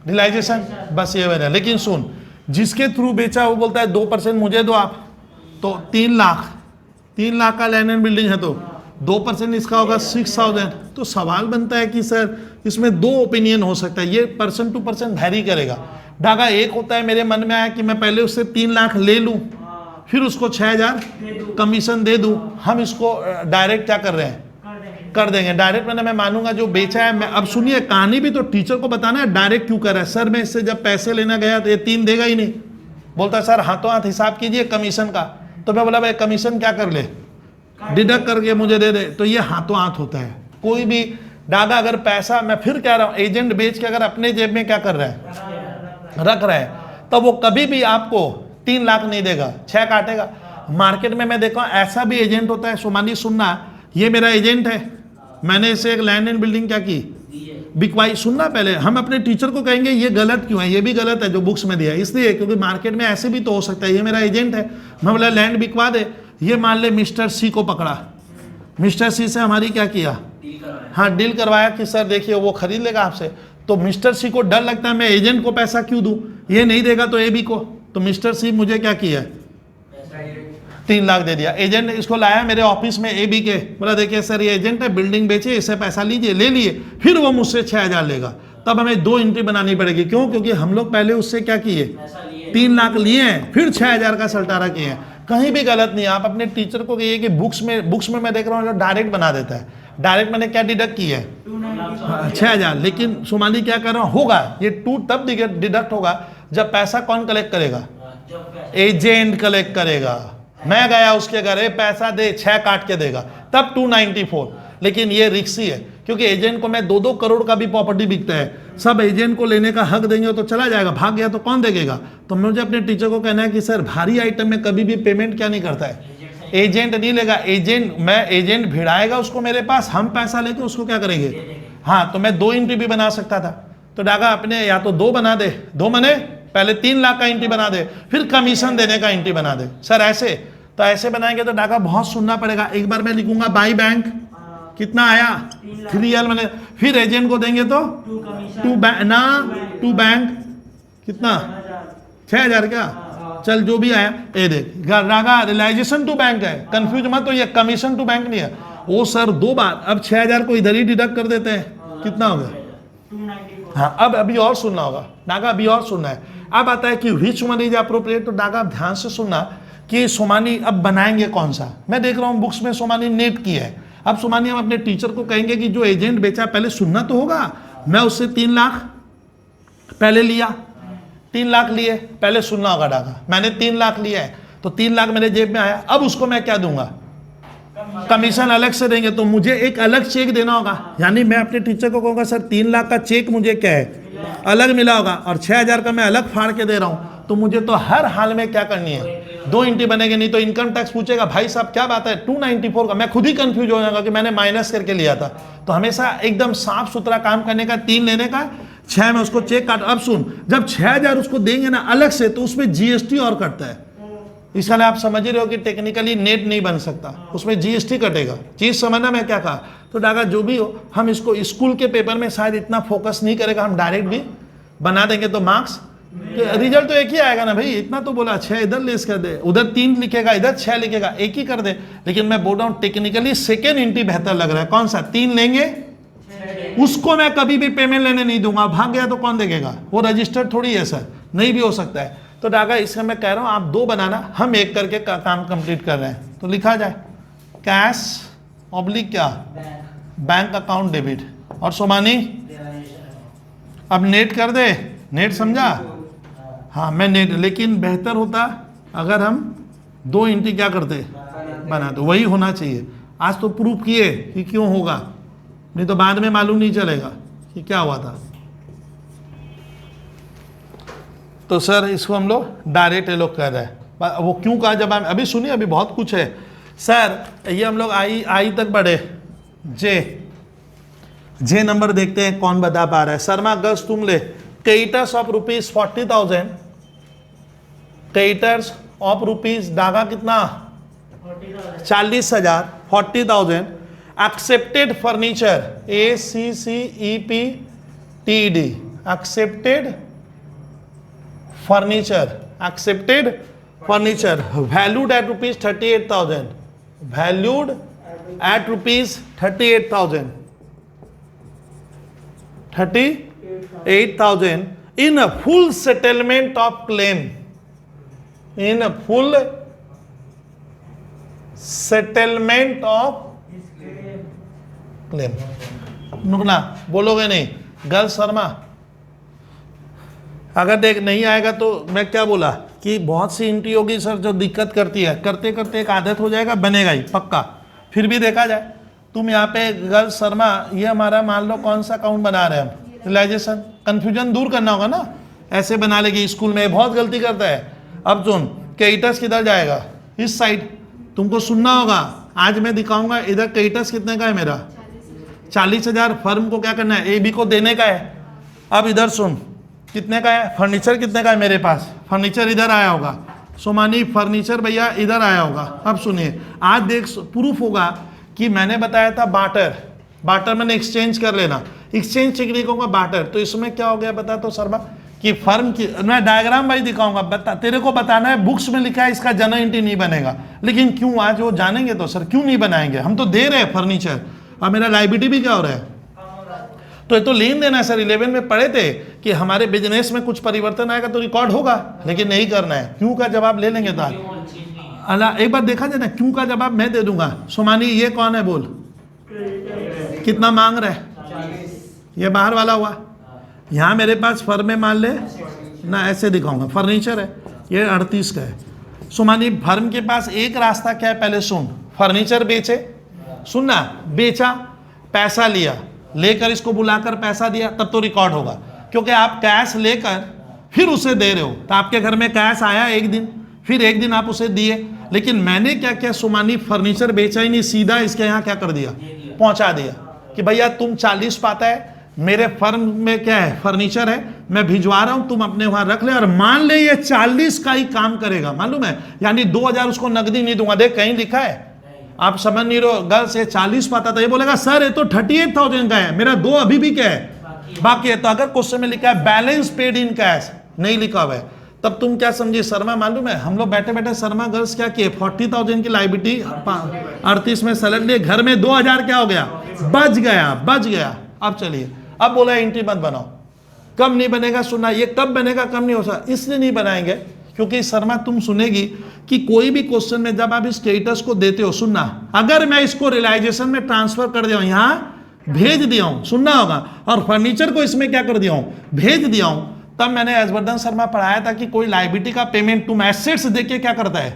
रियलाइजेशन, बस ये वजह। लेकिन सुन जिसके थ्रू बेचा वो बोलता है 2% मुझे दो आप, तो 3 लाख का लैंड एंड बिल्डिंग है तो 2% इसका होगा 6000। तो सवाल बनता है कि सर इसमें 2 ओपिनियन हो सकता है, ये पर्सन टू पर्सन वैरी करेगा। धागा एक होता है मेरे मन में आया कि मैं पहले उससे 3 लाख ले लूं फिर उसको 6000 कमीशन दे दूं, हम इसको डायरेक्ट क्या कर रहे हैं कर देंगे, डायरेक्ट मैंने मैं मानूंगा जो बेचा है मैं। अब सुनिए कहानी भी तो टीचर को बताना है डायरेक्ट क्यों कर रहा है। सर मैं इससे जब पैसे लेना गया तो ये 3 देगा ही नहीं, बोलता सर हाथों हाथ हिसाब कीजिए कमीशन का, तो मैं बोला भाई कमीशन क्या कर ले डिडक्ट करके मुझे दे दे, तो ये हाथों हाथ होता है। कोई भी डागा अगर पैसा, मैं फिर कह रहा हूँ एजेंट बेच के अगर अपने जेब में क्या कर रहा है रख रहा है, तब वो कभी भी आपको 3 लाख नहीं देगा, 6 काटेगा। मार्केट में मैं देखा ऐसा भी एजेंट होता है, सोमानी सुनना, ये मेरा एजेंट है, मैंने इसे एक लैंड एंड बिल्डिंग क्या की बिकवाई। सुनना पहले, हम अपने टीचर को कहेंगे ये गलत क्यों है, ये भी गलत है जो बुक्स में दिया है, इसलिए क्योंकि मार्केट में ऐसे भी तो हो सकता है। ये मेरा एजेंट है, मैं बोला लैंड बिकवा दे, ये मान ले मिस्टर सी को पकड़ा, मिस्टर सी से हमारी क्या किया, हाँ डील करवाया कि सर देखिए वो खरीद लेगा आपसे। तो मिस्टर सी को डर लगता है मैं एजेंट को पैसा क्यों दूं, ये नहीं देगा तो ए बी को, तो मिस्टर सी मुझे क्या किया 3 लाख दे दिया। एजेंट इसको लाया मेरे ऑफिस में ए बी के, बोला देखिए सर ये एजेंट है, बिल्डिंग बेचे, इससे पैसा लीजिए, ले लिए, फिर वो मुझसे 6000 लेगा। तब हमें 2 एंट्री बनानी पड़ेगी, क्यों, क्योंकि हम लोग पहले उससे क्या किए 3 लाख लिए हैं, फिर 6000 का सल्टारा किए हैं। कहीं भी गलत नहीं। आप अपने टीचर को कहिए कि बुक्स में मैं देख रहा हूँ जो डायरेक्ट बना देता है, डायरेक्ट मैंने क्या डिडक्ट की है 6000, लेकिन सोमाली क्या कर रहा हूँ होगा ये 2 तब डिडक्ट होगा जब पैसा कौन कलेक्ट करेगा, एजेंट कलेक्ट करेगा। मैं गया उसके घर, पैसा दे, 6 काट के देगा, तब 294। लेकिन ये रिक्सी है क्योंकि एजेंट को मैं 2-2 करोड़ का भी प्रॉपर्टी बिकता है, सब एजेंट को लेने का हक देंगे तो चला जाएगा, भाग गया तो कौन देगा। तो मुझे अपने टीचर को कहना है कि सर भारी आइटम में कभी भी पेमेंट क्या नहीं करता है, एजेंट नहीं लेगा, एजेंट भिड़ाएगा उसको मेरे पास, हम पैसा लेके उसको क्या करेंगे। हाँ, तो मैं 2 एंट्री भी बना सकता था, तो डागा अपने या तो 2 बना दे, 2 मने पहले 3 लाख का एंट्री बना दे, फिर कमीशन देने का एंट्री बना दे। सर ऐसे, तो ऐसे बनाएंगे तो डागा बहुत सुनना पड़ेगा। एक बार मैं लिखूंगा बाई बैंक, कितना आया 3L मैंने, फिर एजेंट को देंगे तो 2 बैंक कितना 6000 क्या, चल जो भी आया। ये देख रागा रियलाइजेशन टू बैंक है, कंफ्यूज मत तो, ये कमीशन टू बैंक नहीं है वो सर 2 बार। अब 6000 को इधर ही डिडक्ट कर देते हैं, कितना हो गया 294। हाँ, अब अभी और सुनना होगा डागा, अभी और सुनना है। अब आता है कि विच वन इज अप्रोप्रिएट, तो डागा ध्यान से सुनना कि सोमानी अब बनाएंगे कौन सा। मैं देख रहा हूँ बुक्स में सोमानी नेट की है। अब सोमानी हम अपने टीचर को कहेंगे कि जो एजेंट बेचा, पहले सुनना तो होगा। मैं उससे 3 लाख पहले लिया, 3 लाख लिए, पहले सुनना होगा डागा। मैंने 3 लाख लिया है तो 3 लाख मेरे जेब में आया। अब उसको मैं क्या दूंगा, कमीशन अलग से देंगे, तो मुझे एक अलग चेक देना होगा। यानी मैं अपने टीचर को कहूंगा सर 3 लाख का चेक मुझे क्या है अलग मिला होगा, और 6000 का मैं अलग फाड़ के दे रहा हूं, तो मुझे तो हर हाल में क्या करनी है, 2 एंट्री बनेगी। नहीं तो इनकम टैक्स पूछेगा भाई साहब क्या बात है 294 का, मैं खुद ही कंफ्यूज हो जाऊंगा कि मैंने माइनस करके लिया था। तो हमेशा एकदम साफ सुथरा काम करने का, 3 लेने का, 6 में उसको चेक काट। अब सुन, जब 6000 उसको देंगे ना अलग से, तो उसमें जीएसटी और कटता है। इसलिए आप समझ रहे हो कि टेक्निकली नेट नहीं बन सकता, उसमें जीएसटी कटेगा। चीज समझना मैं क्या कहा। तो डागा जो भी हो, हम इसको स्कूल के पेपर में शायद इतना फोकस नहीं करेगा, हम डायरेक्ट भी बना देंगे तो मार्क्स, रिजल्ट तो एक ही आएगा ना भाई। इतना तो बोला 6 इधर लेस कर दे, उधर 3 लिखेगा, इधर 6 लिखेगा, एक ही कर दे। लेकिन मैं बोल रहा हूँ टेक्निकली सेकेंड एंट्री बेहतर लग रहा है। कौन सा, 3 लेंगे, उसको मैं कभी भी पेमेंट लेने नहीं दूंगा, भाग गया तो कौन देखेगा, वो रजिस्टर्ड थोड़ी है सर, नहीं भी हो सकता है। तो डागा इसका मैं कह रहा हूं आप 2 बनाना, हम एक करके काम कंप्लीट कर रहे हैं। तो लिखा जाए कैश ऑब्लिक क्या, बैंक अकाउंट डेबिट, और सोमानी अब नेट कर दे, नेट समझा। हाँ मैं नेट, लेकिन बेहतर होता अगर हम 2 एंट्री क्या करते बना, तो वही होना चाहिए। आज तो प्रूफ किए कि क्यों होगा, नहीं तो बाद में मालूम नहीं चलेगा कि क्या हुआ था। तो सर इसको हम लोग डायरेक्ट एलोक कर रहे हैं। वो क्यों कहा, जब हम अभी सुनिए, अभी बहुत कुछ है सर। ये हम लोग आई तक बढ़े, जे नंबर देखते हैं कौन बता पा रहा है। शर्मा गर्ल्स तुम ले, creditors of rupees 40,000, creditors of rupees Daga कितना 40,000, 40,000। Accepted furniture ACCEPTED, accepted furniture, accepted furniture valued at rupees 38,000, valued at rupees 38,000, 38,000 in a full settlement of claim, in a full settlement of claim. नुकना बोलोगे नहीं, girl Sharma अगर देख नहीं आएगा तो मैं क्या बोला कि बहुत सी एंट्री होगी सर जो दिक्कत करती है, करते करते एक आदत हो जाएगा, बनेगा ही पक्का। फिर भी देखा जाए, तुम यहाँ पे गर्ल शर्मा, ये हमारा मान लो कौन सा अकाउंट बना रहे हैं हम, रियलाइजेशन। कंफ्यूजन दूर करना होगा ना, ऐसे बना लेगी, स्कूल में बहुत गलती करता है। अब सुन, क्रेडिटर्स किधर जाएगा, इस साइड, तुमको सुनना होगा। आज मैं दिखाऊंगा इधर क्रेडिटर्स कितने का है मेरा 40,000, फर्म को क्या करना है, AB को देने का है। अब इधर सुन कितने का है, फर्नीचर कितने का है मेरे पास, फर्नीचर इधर आया होगा, सोमानी फर्नीचर भैया इधर आया होगा। अब सुनिए, आज देख प्रूफ होगा कि मैंने बताया था बाटर, बाटर मैंने एक्सचेंज कर लेना, एक्सचेंज टेक्निकों का बाटर। तो इसमें क्या हो गया बता तो शर्मा, कि फर्म की मैं डायग्राम भाई दिखाऊंगा, बता तेरे को बताना है, बुक्स में लिखा है इसका जनरल एंट्री नहीं बनेगा, लेकिन क्यों आज वो जानेंगे तो सर क्यों नहीं बनाएंगे, हम तो दे रहे हैं फर्नीचर, और मेरा लाइबिलिटी भी क्या हो रहा है, तो ये तो लेन देना है सर। 11 में पढ़े थे कि हमारे बिजनेस में कुछ परिवर्तन आएगा तो रिकॉर्ड होगा, लेकिन नहीं करना है। क्यों का जवाब ले लेंगे तो अल्लाह, एक बार देखा जाए ना, क्यों का जवाब मैं दे दूंगा। सोमानी ये कौन है बोल, कितना मांग रहा है, ये बाहर वाला हुआ। यहाँ मेरे पास फर्म में मान ले ना, ऐसे दिखाऊंगा, फर्नीचर है, ये 38 का है। सोमानी फर्म के पास एक रास्ता क्या है, पहले सुन, फर्नीचर बेचे, सुनना, बेचा, पैसा लिया, लेकर इसको बुलाकर पैसा दिया, तब तो रिकॉर्ड होगा। क्योंकि आप कैश लेकर फिर उसे दे रहे हो, तो आपके घर में कैश आया एक दिन, फिर एक दिन आप उसे दिए, लेकिन मैंने क्या किया सोमानी, फर्नीचर बेचा ही नहीं, सीधा इसके यहाँ क्या कर दिया, पहुंचा दिया कि भैया तुम 40 पाता है, मेरे फर्म में क्या है, फर्नीचर है, मैं भिजवा रहा हूं, तुम अपने वहां रख ले, और मान ले ये 40 का ही काम करेगा, मालूम है, यानी 2000 उसको नकदी नहीं दूंगा। देख कहीं लिखा है, आप समझ नहीं रहे, गर्ल से 40 पाता था, ये बोलेगा सर ये तो 38,000 का है, मेरा 2 अभी भी क्या है, बाकी है। तो अगर क्वेश्चन में लिखा है बैलेंस पेड इन कैश, नहीं लिखा हुआ है, तब तुम क्या समझे, शर्मा मालूम है, हम लोग बैठे बैठे शर्मा गर्ल्स क्या किए, 40,000 की लाइबिलिटी 38 में सलट लिए, घर में 2000 क्या हो गया, बच गया। अब चलिए, अब बोला एंट्री मत बनाओ, कब नहीं बनेगा, सुना, ये कब बनेगा, कब नहीं हो सकता, इसलिए नहीं बनाएंगे क्योंकि शर्मा तुम सुनेगी कि कोई भी क्वेश्चन में जब आप इस स्टेटस को देते हो, सुनना, अगर मैं इसको रियलाइजेशन में ट्रांसफर कर दिया हूं, यहां भेज दिया हूं, सुनना होगा, और फर्नीचर को इसमें क्या कर दिया हूं, भेज दिया हूं, तब मैंने हर्षवर्धन शर्मा पढ़ाया था कि कोई लाइबिलिटी का पेमेंट तुम एसेट्स देके क्या करता है,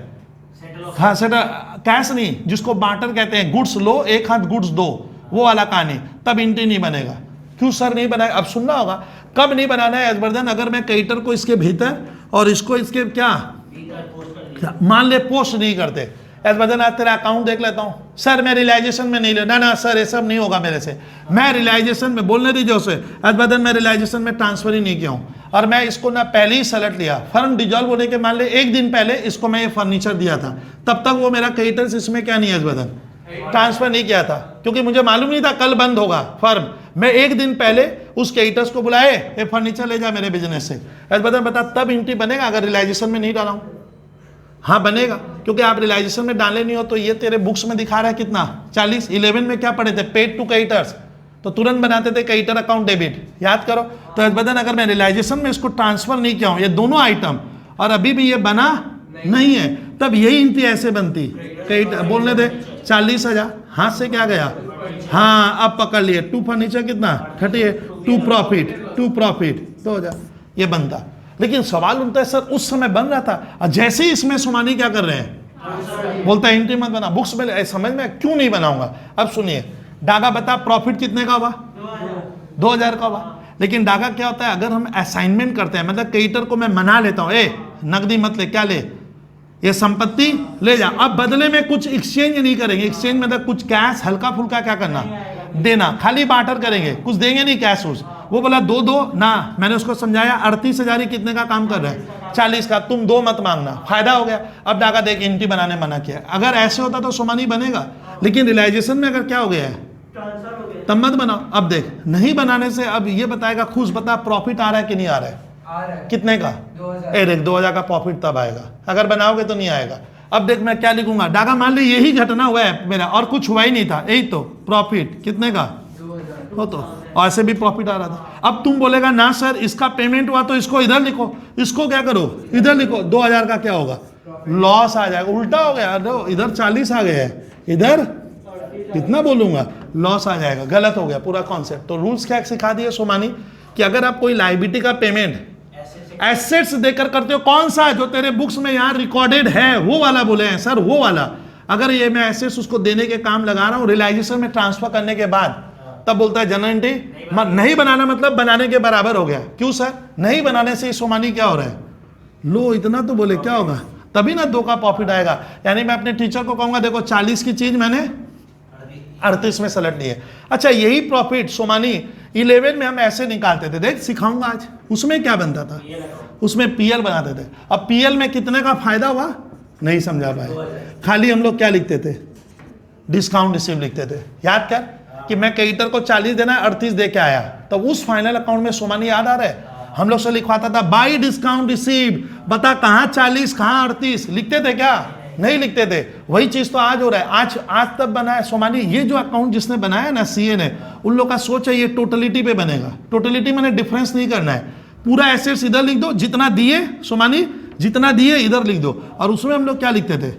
हाँ सेटल, कैश नहीं, जिसको बार्टर कहते हैं, गुड्स लो एक हाथ गुड्स दो, वो वाला कहानी, तब एंट्री नहीं बनेगा। क्यों सर नहीं बनाया, अब सुनना होगा कब नहीं बनाना है हर्षवर्धन, अगर मैं क्रेडिटर को इसके भीतर और इसको इसके क्या, मान ले पोस्ट नहीं करते, हर्षवर्धन आज तेरा अकाउंट देख लेता हूं, सर मैं रियलाइजेशन में नहीं ले, ना सर ये सब नहीं होगा मेरे से, मैं रियलाइजेशन में, बोलने दीजिए उसे, हर्षवर्धन मैं रियलाइजेशन में ट्रांसफर ही नहीं किया हूं, और मैं इसको ना पहले ही सलट लिया, फर्म डिजॉल्व होने के मान ले 1 दिन पहले इसको मैं ये फर्नीचर दिया था, तब तक वो मेरा क्रेडिटर्स इसमें क्या नहीं है, हर्षवर्धन ट्रांसफर नहीं किया था, क्योंकि मुझे मालूम नहीं था कल बंद होगा फर्म, मैं 1 दिन पहले उस क्रेडिटर्स को बुलाए, ये फर्नीचर ले जा मेरे बिजनेस से, बता तब एंट्री बनेगा अगर रियलाइजेशन में नहीं डाला हूं, हाँ बनेगा, क्योंकि आप रियलाइजेशन में डाले नहीं हो तो ये तेरे बुक्स में दिखा रहा है कितना 40, 11 में क्या पढ़े थे, पेड टू क्रेडिटर्स, तो तुरंत बनाते थे क्रेडिटर अकाउंट डेबिट, याद करो। तो बदन अगर मैं रियलाइजेशन में इसको ट्रांसफर नहीं किया हूं, ये दोनों आइटम, और अभी भी ये बना नहीं है, तब यही एंट्री ऐसे बनती, क्रेडिटर बोलने दे 40,000 हाथ से क्या गया, हाँ अब पकड़ लिए, टू फर्नीचर कितना 38, टू प्रॉफिट 2000, ये बनता। लेकिन सवाल उठता है सर उस समय बन रहा था, और जैसे ही इसमें सोमानी क्या कर रहे हैं, बोलता है एंट्री मत बना, बुक्स में समझ में क्यों नहीं बनाऊंगा। अब सुनिए, डागा बता प्रॉफिट कितने का हुआ, 2000 का हुआ, लेकिन डागा क्या होता है, अगर हम असाइनमेंट करते हैं, मतलब क्रेडिटर को मैं मना लेता हूं, नकदी मत ले, क्या ले, ये संपत्ति ले जा, अब बदले में कुछ एक्सचेंज नहीं करेंगे, एक्सचेंज मतलब कुछ कैश हल्का फुल्का क्या करना, देना, खाली बार्टर करेंगे, कुछ देंगे नहीं कैश उस, वो बोला दो ना, मैंने उसको समझाया 38,000 कितने का काम कर रहा है, 40 का, तुम 2 मत मांगना, फायदा हो गया। अब डाका देख एंट्री बनाने मना किया, अगर ऐसे होता तो सोमानी बनेगा, लेकिन रियलाइजेशन में अगर क्या हो गया है, तब मत बनाओ। अब देख नहीं बनाने से अब ये बताएगा, खुश बता प्रॉफिट आ रहा है कि नहीं आ रहा है, कितने का, 2000 का प्रॉफिट तब आएगा, अगर बनाओगे तो नहीं आएगा। अब देख मैं क्या लिखूंगा, डागा मान ली यही घटना हुआ है मेरा, और कुछ हुआ ही नहीं था, यही तो प्रॉफिट कितने का हो, तो ऐसे भी प्रॉफिट आ रहा था। अब तुम बोलेगा ना सर इसका पेमेंट हुआ तो इसको इधर लिखो, इसको क्या करो इधर लिखो, 2000 का क्या होगा, लॉस आ जाएगा, उल्टा हो गया, इधर 40 आ गया है, इधर कितना बोलूंगा, लॉस आ जाएगा, गलत हो गया पूरा कॉन्सेप्ट। तो रूल्स क्या सिखा दिए सोमानी, कि अगर आप कोई लायबिलिटी का पेमेंट एसेट्स देकर करते हो, कौन सा है जो तेरे बुक्स में यहाँ रिकॉर्डेड है, वो वाला बोले हैं सर, वो वाला, अगर ये मैं एसेट्स उसको देने के काम लगा रहा हूँ रियलाइजेशन में ट्रांसफर करने के बाद, तब बोलता है जनरल एंट्री नहीं बनाना, मतलब बनाने के बराबर हो गया। क्यों सर, नहीं बनाने से सोमानी क्या हो रहा है, लो इतना तो बोले क्या होगा, तभी ना 2 का प्रॉफिट आएगा। यानी मैं अपने टीचर को कहूंगा देखो 40 की चीज मैंने 38 में सलट ली है। अच्छा यही प्रॉफिट सोमानी 11 में हम ऐसे निकालते थे, देख सिखाऊंगा आज, उसमें क्या बनता था, उसमें पीएल बनाते थे। अब पीएल में कितने का फायदा हुआ नहीं समझा पाए, खाली हम लोग क्या लिखते थे, डिस्काउंट रिसीव लिखते थे। याद कर कि मैं क्रेडिटर को 40 देना है, 38 दे के आया, तो उस फाइनल अकाउंट में सोमानी याद आ रहा है, हम लोग से लिखवाता था बाई डिस्काउंट रिसीव, बता कहाँ 40 कहाँ 38, लिखते थे क्या, नहीं लिखते थे। वही चीज तो आज हो रहा है, आज तब बना है सोमानी, ये जो अकाउंट जिसने बनाया ना सीए ने, उन लोग का सोच है ये टोटलिटी पे बनेगा। टोटलिटी मैंने डिफरेंस नहीं करना है, पूरा एसेट्स इधर लिख दो, जितना दिए सोमानी जितना दिए इधर लिख दो, और उसमें हम लोग क्या लिखते थे,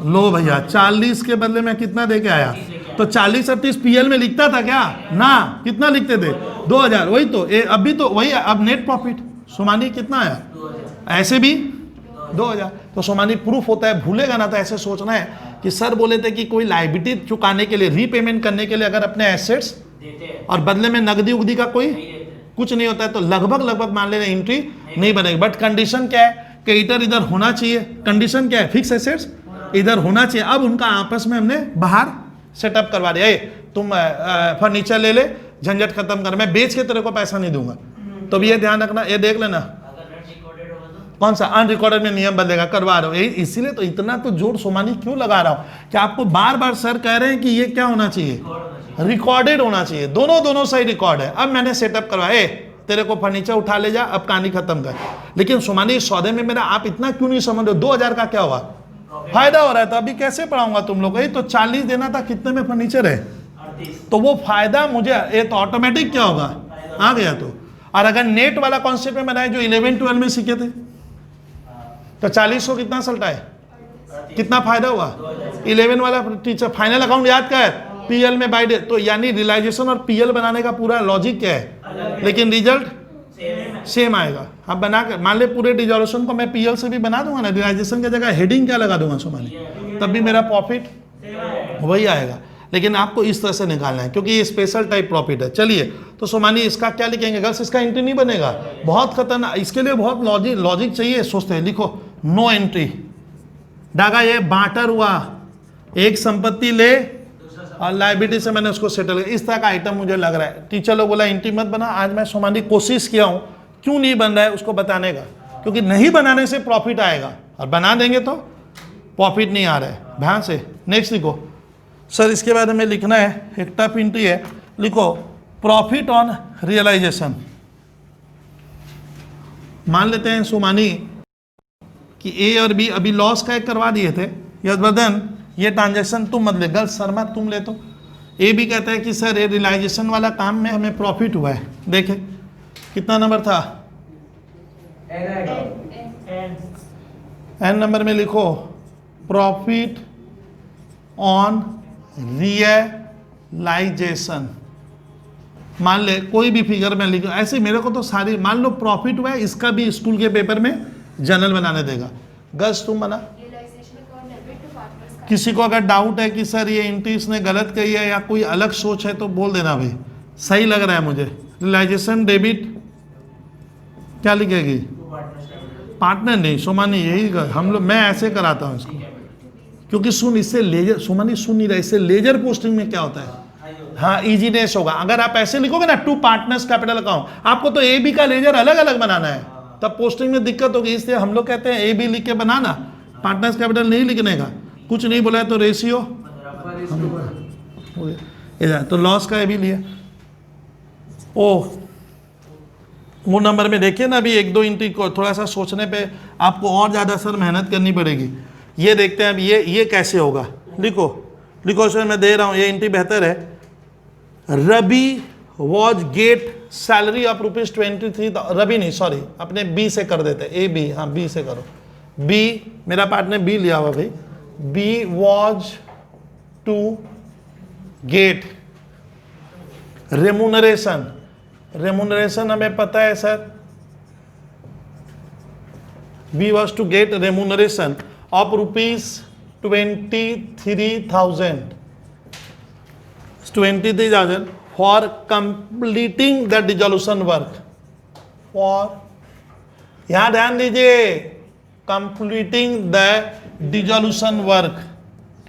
लो भैया 40 के बदले में कितना दे के आया, तो 40-38 पीएल में लिखता था क्या ना, कितना लिखते थे 2000, वही तो अभी तो वही, अब नेट प्रॉफिट सोमानी कितना आया, ऐसे भी 2000। तो सोमानी प्रूफ होता है, भूलेगा ना तो ऐसे सोचना है कि सर बोले थे कि कोई लायबिलिटी चुकाने के लिए, रीपेमेंट करने के लिए अगर अपने एसेट्स और बदले में नगदी उगदी का कोई कुछ नहीं होता है, तो लगभग मान लेना एंट्री नहीं बनेगी। बट कंडीशन क्या है क्रेडिटर इधर होना चाहिए, कंडीशन क्या है, फिक्स एसेट्स इधर होना चाहिए। अब उनका आपस में हमने बाहर सेटअप करवा दिया, तुम फर्नीचर ले ले, झंझट खत्म कर, मैं बेच के तेरे को पैसा नहीं दूंगा। तो भी ये ध्यान रखना, ये देख लेना कौन सा अनरिकॉर्डेड में नियम बदलेगा, करवा रहा हूँ। इसीलिए तो इतना तो जोर सोमानी क्यों लगा रहा हूँ कि आपको बार बार सर कह रहे हैं कि ये क्या होना चाहिए, रिकॉर्डेड होना चाहिए, दोनों सही रिकॉर्ड है। अब मैंने सेटअप करवाए, तेरे को फर्नीचर उठा ले जा, अब कहानी खत्म कर। लेकिन सोमानी इस सौदे में मेरा आप इतना क्यों नहीं समझ रहे हो, 2000 का क्या हुआ फायदा हो रहा है, तो अभी कैसे पढ़ाऊंगा तुम लोग, तो 40 देना था, कितने में फर्नीचर है, तो वो फायदा मुझे ये तो ऑटोमेटिक क्या होगा आ गया। तो और अगर नेट वाला कॉन्सेप्ट में बनाए जो 11-12 में सीखे थे, तो 40 को कितना सल्टा है, कितना फायदा हुआ, 11 वाला टीचर फाइनल अकाउंट याद क्या है, पीएल में बाय डे, तो यानी रियलाइजेशन और पीएल बनाने का पूरा लॉजिक क्या है, लेकिन रिजल्ट सेम आएगा। अब बना कर मान ले पूरे डिजोल्यूशन को मैं पीएल से भी बना दूंगा ना, रियलाइजेशन की जगह हेडिंग क्या लगा दूंगा सोमानी, तब भी मेरा प्रॉफिट वही आएगा। लेकिन आपको इस तरह से निकालना है क्योंकि ये स्पेशल टाइप प्रॉफिट है। चलिए तो सोमानी इसका क्या लिखेंगे गर्ल्स, इसका एंट्री नहीं बनेगा, बहुत खतरनाक, इसके लिए बहुत लॉजिक चाहिए। सोचते हैं, लिखो नो एंट्री, डागा ये बांटर हुआ, एक संपत्ति ले और लाइबिलिटी से मैंने उसको सेटल किया, इस तरह का आइटम मुझे लग रहा है। टीचर लोग बोला एंट्री मत बना, आज मैं सोमानी कोशिश किया हूँ क्यों नहीं बन रहा है उसको बताने का, क्योंकि नहीं बनाने से प्रॉफिट आएगा और बना देंगे तो प्रॉफिट नहीं आ रहा है। ध्यान से नेक्स्ट लिखो सर, इसके बाद हमें लिखना है, एक टफ एंट्री है, लिखो प्रॉफिट ऑन रियलाइजेशन। मान लेते हैं सोमानी कि ए और बी अभी लॉस का एक करवा दिए थे, यदवदन ये ट्रांजैक्शन तुम मत ले, गर्ल्स शर्मा तुम ले, तो ए भी कहता है कि सर ये रियलाइजेशन वाला काम में हमें प्रॉफिट हुआ है। देखे कितना नंबर था, एन नंबर में लिखो प्रॉफिट ऑन रियलाइजेशन। मान ले कोई भी फिगर में लिखो, ऐसे मेरे को तो सारी, मान लो प्रॉफिट हुआ है, इसका भी स्कूल के पेपर में जर्नल बनाने देगा। गर्ल्स तुम बना, किसी को अगर डाउट है कि सर ये एंट्री इसने गलत कही है या कोई अलग सोच है तो बोल देना भाई, सही लग रहा है मुझे। रियलाइजेशन डेबिट क्या लिखेगी, पार्टनर नहीं सोमानी, यही हम लोग, मैं ऐसे कराता हूँ इसको, क्योंकि सुन इससे लेजर, सोमानी सुन नहीं रहा, इससे लेजर पोस्टिंग में क्या होता है, हाँ इजीनेस होगा। अगर आप ऐसे लिखोगे ना टू पार्टनर्स कैपिटल अकाउंट, आपको तो ए बी का लेजर अलग अलग बनाना है, तब पोस्टिंग में दिक्कत होगी। इसलिए हम लोग कहते हैं ए बी लिख के बनाना, पार्टनर्स कैपिटल नहीं लिखने का। कुछ नहीं बोला है तो रेशियो, तो लॉस का ए भी लिया। वो नंबर में देखिए ना, अभी 1-2 एंट्री को थोड़ा सा सोचने पे आपको और ज़्यादा सर मेहनत करनी पड़ेगी। ये देखते हैं अब ये कैसे होगा, लिखो सर मैं दे रहा हूँ, ये एंट्री बेहतर है। Ravi was get salary of ₹23, Ravi नहीं सॉरी अपने बी से कर देते, ए बी, हाँ बी से करो, बी मेरा पार्टनर बी लिया हुआ भाई, B was to get remuneration हमें पता है sir, B was to get remuneration of ₹23,000 for completing the dissolution work, for, यहां ध्यान दीजिए, कंप्लीटिंग द डिजोल्यूशन वर्क,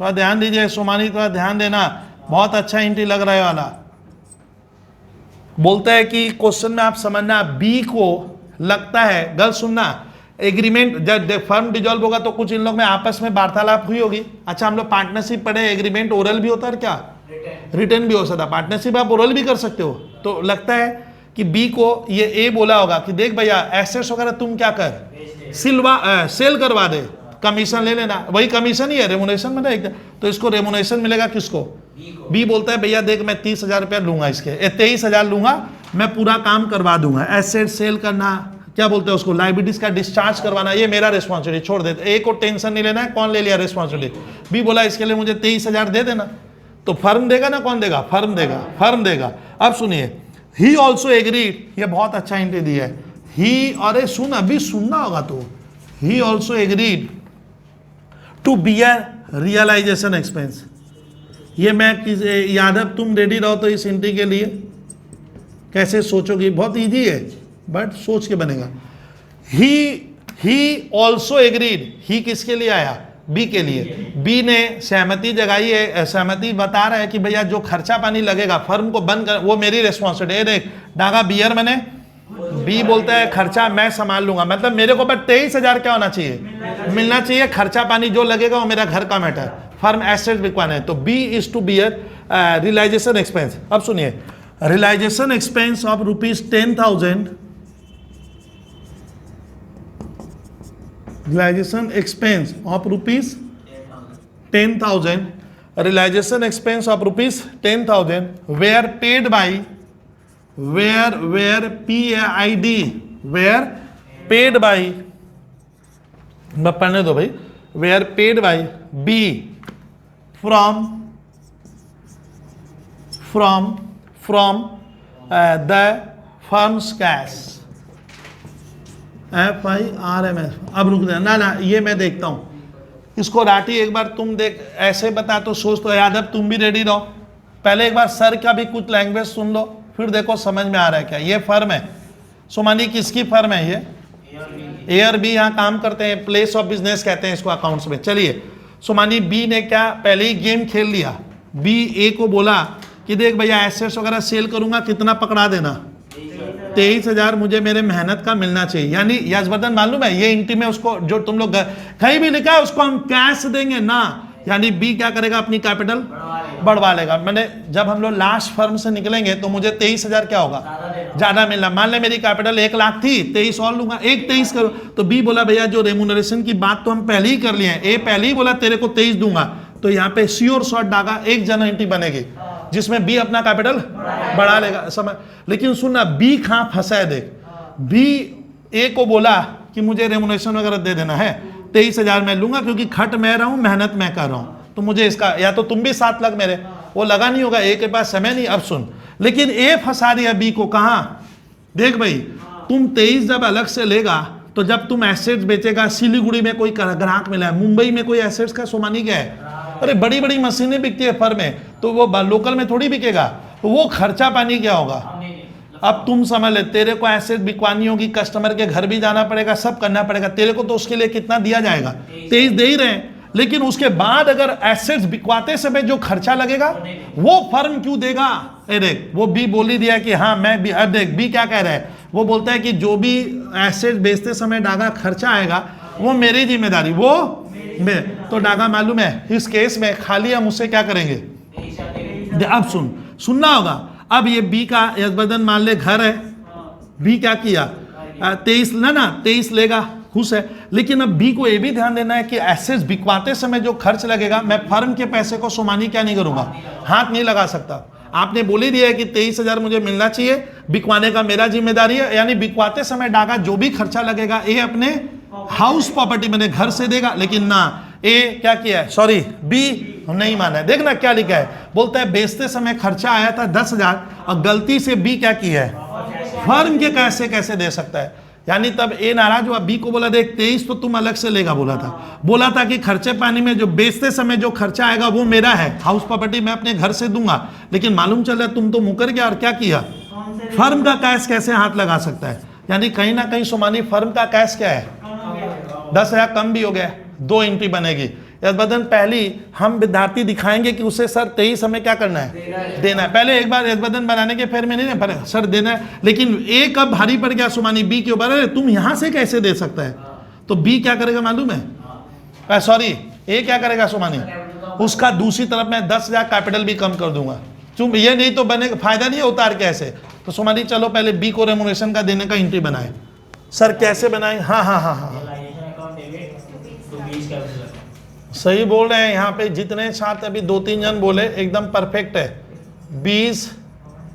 थोड़ा ध्यान दीजिए सोमानी, थोड़ा ध्यान देना, बहुत अच्छा एंट्री लग रहा है वाला। बोलता है कि क्वेश्चन में आप समझना, बी को लगता है, गलत सुनना, एग्रीमेंट जब फर्म डिजॉल्व होगा तो कुछ इन लोग में आपस में वार्तालाप हुई होगी। अच्छा हम लोग पार्टनरशिप पढ़े, एग्रीमेंट ओरल भी होता है क्या, रिटर्न भी हो सकता है, पार्टनरशिप आप ओरल भी कर सकते हो। तो लगता है कि बी को ये ए बोला होगा कि देख भैया एसेट्स वगैरह तुम क्या कर, सेल करवा दे, कमीशन ले लेना, वही कमीशन ही है, रेमुनेशन में ना, तो इसको रेमुनेशन मिलेगा किसको, बी बोलता है भैया देख मैं 30,000 रुपया लूंगा, इसके 23,000 लूंगा, मैं पूरा काम करवा दूंगा, एसेट सेल करना, क्या बोलते हैं उसको, लाइबिलिटीज का डिस्चार्ज करवाना, ये मेरा रिस्पॉन्सिबिलिटी, छोड़ देते, ए को टेंशन नहीं लेना है, कौन ले लिया रिस्पॉन्सिबिलिटी, बी बोला इसके लिए मुझे 23,000 दे देना, तो फर्म देगा ना, कौन देगा, फर्म देगा। अब सुनिए, ही ऑल्सो एग्रीड, ये बहुत अच्छा एंट्री दिया है, ही, अरे सुन अभी सुनना होगा, तो he also agreed to bear realisation expense. ये मैं यादव तुम रेडी रहो तो इस एंट्री के लिए कैसे सोचोगे, बहुत इजी है बट सोच के बनेगा। ही ऑल्सो एग्रीड, ही किसके लिए आया, बी के लिए। बी ने सहमति जगाई है, सहमति बता रहा है कि भैया जो खर्चा पानी लगेगा फर्म को बंद कर वो मेरी रिस्पॉन्सिबिलिटी। देख डागा बियर मैंने, बी बोलता है खर्चा मैं संभाल लूंगा, मतलब मेरे को बस 23,000 क्या होना चाहिए, मिलना चाहिए। खर्चा पानी जो लगेगा वो मेरा घर का मैटर, फर्म एसेट बिकवाना है। तो B is to bear realisation expense. अब सुनिए, realisation expense of ₹10,000, realization expense of ₹10,000, realization expense of ₹10,000 were paid by, where PAID, were paid by, पढ़ने दो भाई, were paid by B from the firm's cash, FIRMS। अब रुक जा, ना ये मैं देखता हूँ इसको। राठी एक बार तुम देख, ऐसे बता तो सोच तो याद, अब तुम भी रेडी रहो। पहले एक बार सर का भी कुछ लैंग्वेज सुन लो, फिर देखो समझ में आ रहा है क्या। ये फर्म है सुमानी, किसकी फर्म है ये, एयर बी यहाँ काम करते हैं, प्लेस ऑफ बिजनेस कहते हैं इसको अकाउंट्स में। चलिए सुमानी बी ने क्या पहले ही गेम खेल लिया। बी ए को बोला कि देख भैया एसेट्स वगैरह सेल करूंगा, कितना पकड़ा देना, 23,000 मुझे मेरे मेहनत का मिलना चाहिए। यानी यशवर्धन मालूम है ये इंटी में उसको जो तुम लोग कहीं भी लिखा है उसको हम कैश देंगे ना, यानी बी क्या करेगा, अपनी कैपिटल बढ़वा लेगा। मैंने जब हम लोग लास्ट फर्म से निकलेंगे तो मुझे 23,000 क्या होगा, ज्यादा मिलना। मान ले मेरी कैपिटल 1 लाख थी, 23 और लूंगा, 23 करो। तो बी बोला भैया जो रेम्यूनरेशन की बात तो हम पहले ही कर लिए हैं, ए पहले ही बोला तेरे को 23 दूंगा, तो यहाँ पे सी और शॉर्ट डागा एक जन एंट्री बनेगी जिसमें बी अपना कैपिटल बढ़ा लेगा। समझ, लेकिन सुनना बी कहाँ फंसा है देख। बी ए को बोला कि मुझे रेम्यूनरेशन वगैरह दे देना है, 23,000 मैं लूंगा क्योंकि खट मैं रहा हूं, मेहनत मैं कर रहा हूं, तो मुझे इसका, या तो तुम भी 7 लाख मेरे, वो लगा नहीं होगा, ए के पास समय नहीं। अब सुन, लेकिन ए फंसा दिया बी को कहाँ, देख भाई तुम 23 जब अलग से लेगा तो जब तुम एसेट्स बेचेगा, सिलीगुड़ी में कोई ग्राहक मिला है, मुंबई में कोई एसेट्स का सोमानी क्या है, अरे बड़ी बड़ी मशीनें बिकती है फर्म में, तो वो लोकल में थोड़ी बिकेगा, तो वो खर्चा पानी क्या होगा। अब तुम समझ ले, तेरे को एसेट बिकवानी होगी, कस्टमर के घर भी जाना पड़ेगा, सब करना पड़ेगा, तेरे को तो उसके लिए कितना दिया जाएगा, 23 दे ही रहे हैं। लेकिन उसके बाद अगर एसेट्स बिकवाते समय जो खर्चा लगेगा वो फर्म क्यों देगा। देख वो बी बोल ही दिया कि हाँ मैं भी। अब देख बी क्या कह रहा है, वो बोलता है कि जो भी एसेट्स बेचते समय डागा खर्चा आएगा वो मेरी जिम्मेदारी, वो तो डागा मालूम है इस केस में खाली हम उससे क्या करेंगे। अब सुनना होगा। अब ये बी का यशवर्धन मान ले घर है, बी क्या किया 23 ना 23 लेगा, खुश है। लेकिन अब बी को ये भी ध्यान देना है कि एसेट्स बिकवाते समय जो खर्च लगेगा मैं फर्म के पैसे को सोमानी क्या नहीं करूंगा, हाथ नहीं लगा सकता। आपने बोल ही दिया है कि 23,000 मुझे मिलना चाहिए, बिकवाने का मेरा जिम्मेदारी है, यानी बिकवाते समय डागा जो भी खर्चा लगेगा ये अपने हाउस प्रॉपर्टी मैंने घर से देगा। लेकिन ना ए क्या किया है, सॉरी बी नहीं माना है। देखना क्या लिखा है, बोलता है बेचते समय खर्चा आया था 10,000 और गलती से बी क्या किया है, फर्म के कैसे दे सकता है। यानी तब ए नाराज हुआ, बी को बोला देख 23 तो तुम अलग से लेगा, बोला था कि खर्चे पानी में जो बेचते समय जो खर्चा आएगा वो मेरा है, हाउस प्रॉपर्टी मैं अपने घर से दूंगा। लेकिन मालूम चल रहा है तुम तो मुकर गया और क्या किया, फर्म का कैश कैसे हाथ लगा सकता है। यानी कहीं ना कहीं सोमानी फर्म का कैश क्या है 10,000 कम भी हो गया, 2 एंट्री बनेगी। यशवर्धन पहली हम विद्यार्थी दिखाएंगे कि उसे सर 23 हमें क्या करना है, देना है। पहले एक बार यशवर्धन बनाने के फेर में नहीं ना सर देना है। लेकिन ए कब भारी पड़ गया सुमानी बी के ऊपर, अरे तुम यहां से कैसे दे सकता है, तो बी क्या करेगा मालूम है, सॉरी ए क्या करेगा सुमानी, उसका दूसरी तरफ मैं 10,000 कैपिटल भी कम कर दूंगा। तुम ये नहीं तो बने फायदा नहीं है उतार के ऐसे। तो सुमानी चलो पहले बी को रेम्यूनरेशन का देने का एंट्री बनाए। सर कैसे बनाए, हाँ सही बोल रहे हैं। यहाँ पे जितने छात्र अभी 2-3 जन बोले एकदम परफेक्ट है। 20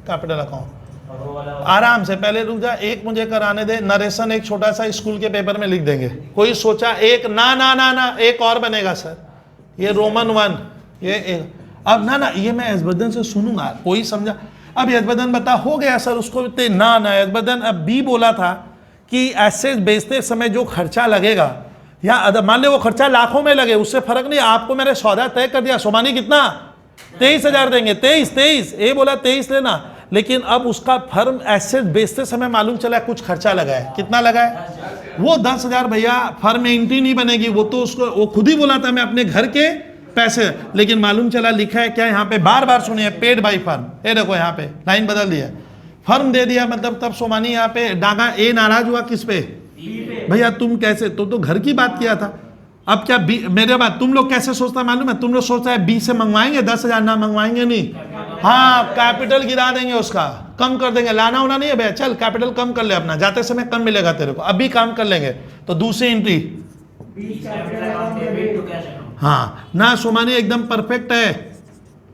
कैपिटल अकाउंट आराम से, पहले रुक जा, एक मुझे कराने दे नरेशन, एक छोटा सा स्कूल के पेपर में लिख देंगे। कोई सोचा एक ना एक और बनेगा सर, ये रोमन 1 ये एक, अब ना ये मैं यशवर्धन से सुनूंगा, कोई समझा। अब यशवर्धन बता हो गया सर उसको ना यशवर्धन। अब बी बोला था कि एसेट बेचते समय जो खर्चा लगेगा, या मान ले वो खर्चा लाखों में लगे उससे फर्क नहीं, आपको मैंने सौदा तय कर दिया, सोमानी कितना 23,000 देंगे, 23 ए बोला 23 लेना। लेकिन अब उसका फर्म एसेट बेचते समय मालूम चला कुछ खर्चा लगा है। कितना लगा है? वो 10,000 भैया फर्म में एंट्री नहीं बनेगी, वो तो उसको वो खुद ही बोला था मैं अपने घर के पैसे, लेकिन मालूम चला लिखा है क्या यहाँ पे, बार बार सुनिए, पेड बाई फर्म। ये देखो यहाँ पे लाइन बदल दिया, फर्म दे दिया, मतलब तब सोमानी यहाँ पे डागा ए नाराज हुआ किस पे? भैया तुम कैसे, तो घर की बात किया था। अब क्या बी, मेरे बाद तुम लोग कैसे सोचता मालूम है? तुम लोग सोचता है बी से मंगवाएंगे 10,000, ना मंगवाएंगे नहीं, हाँ कैपिटल गिरा देंगे, उसका कम कर देंगे, लाना होना नहीं है भैया, चल कैपिटल कम कर ले अपना, जाते समय कम मिलेगा तेरे को, अभी काम कर लेंगे। तो दूसरी एंट्री हाँ ना, सोमानी एकदम परफेक्ट है,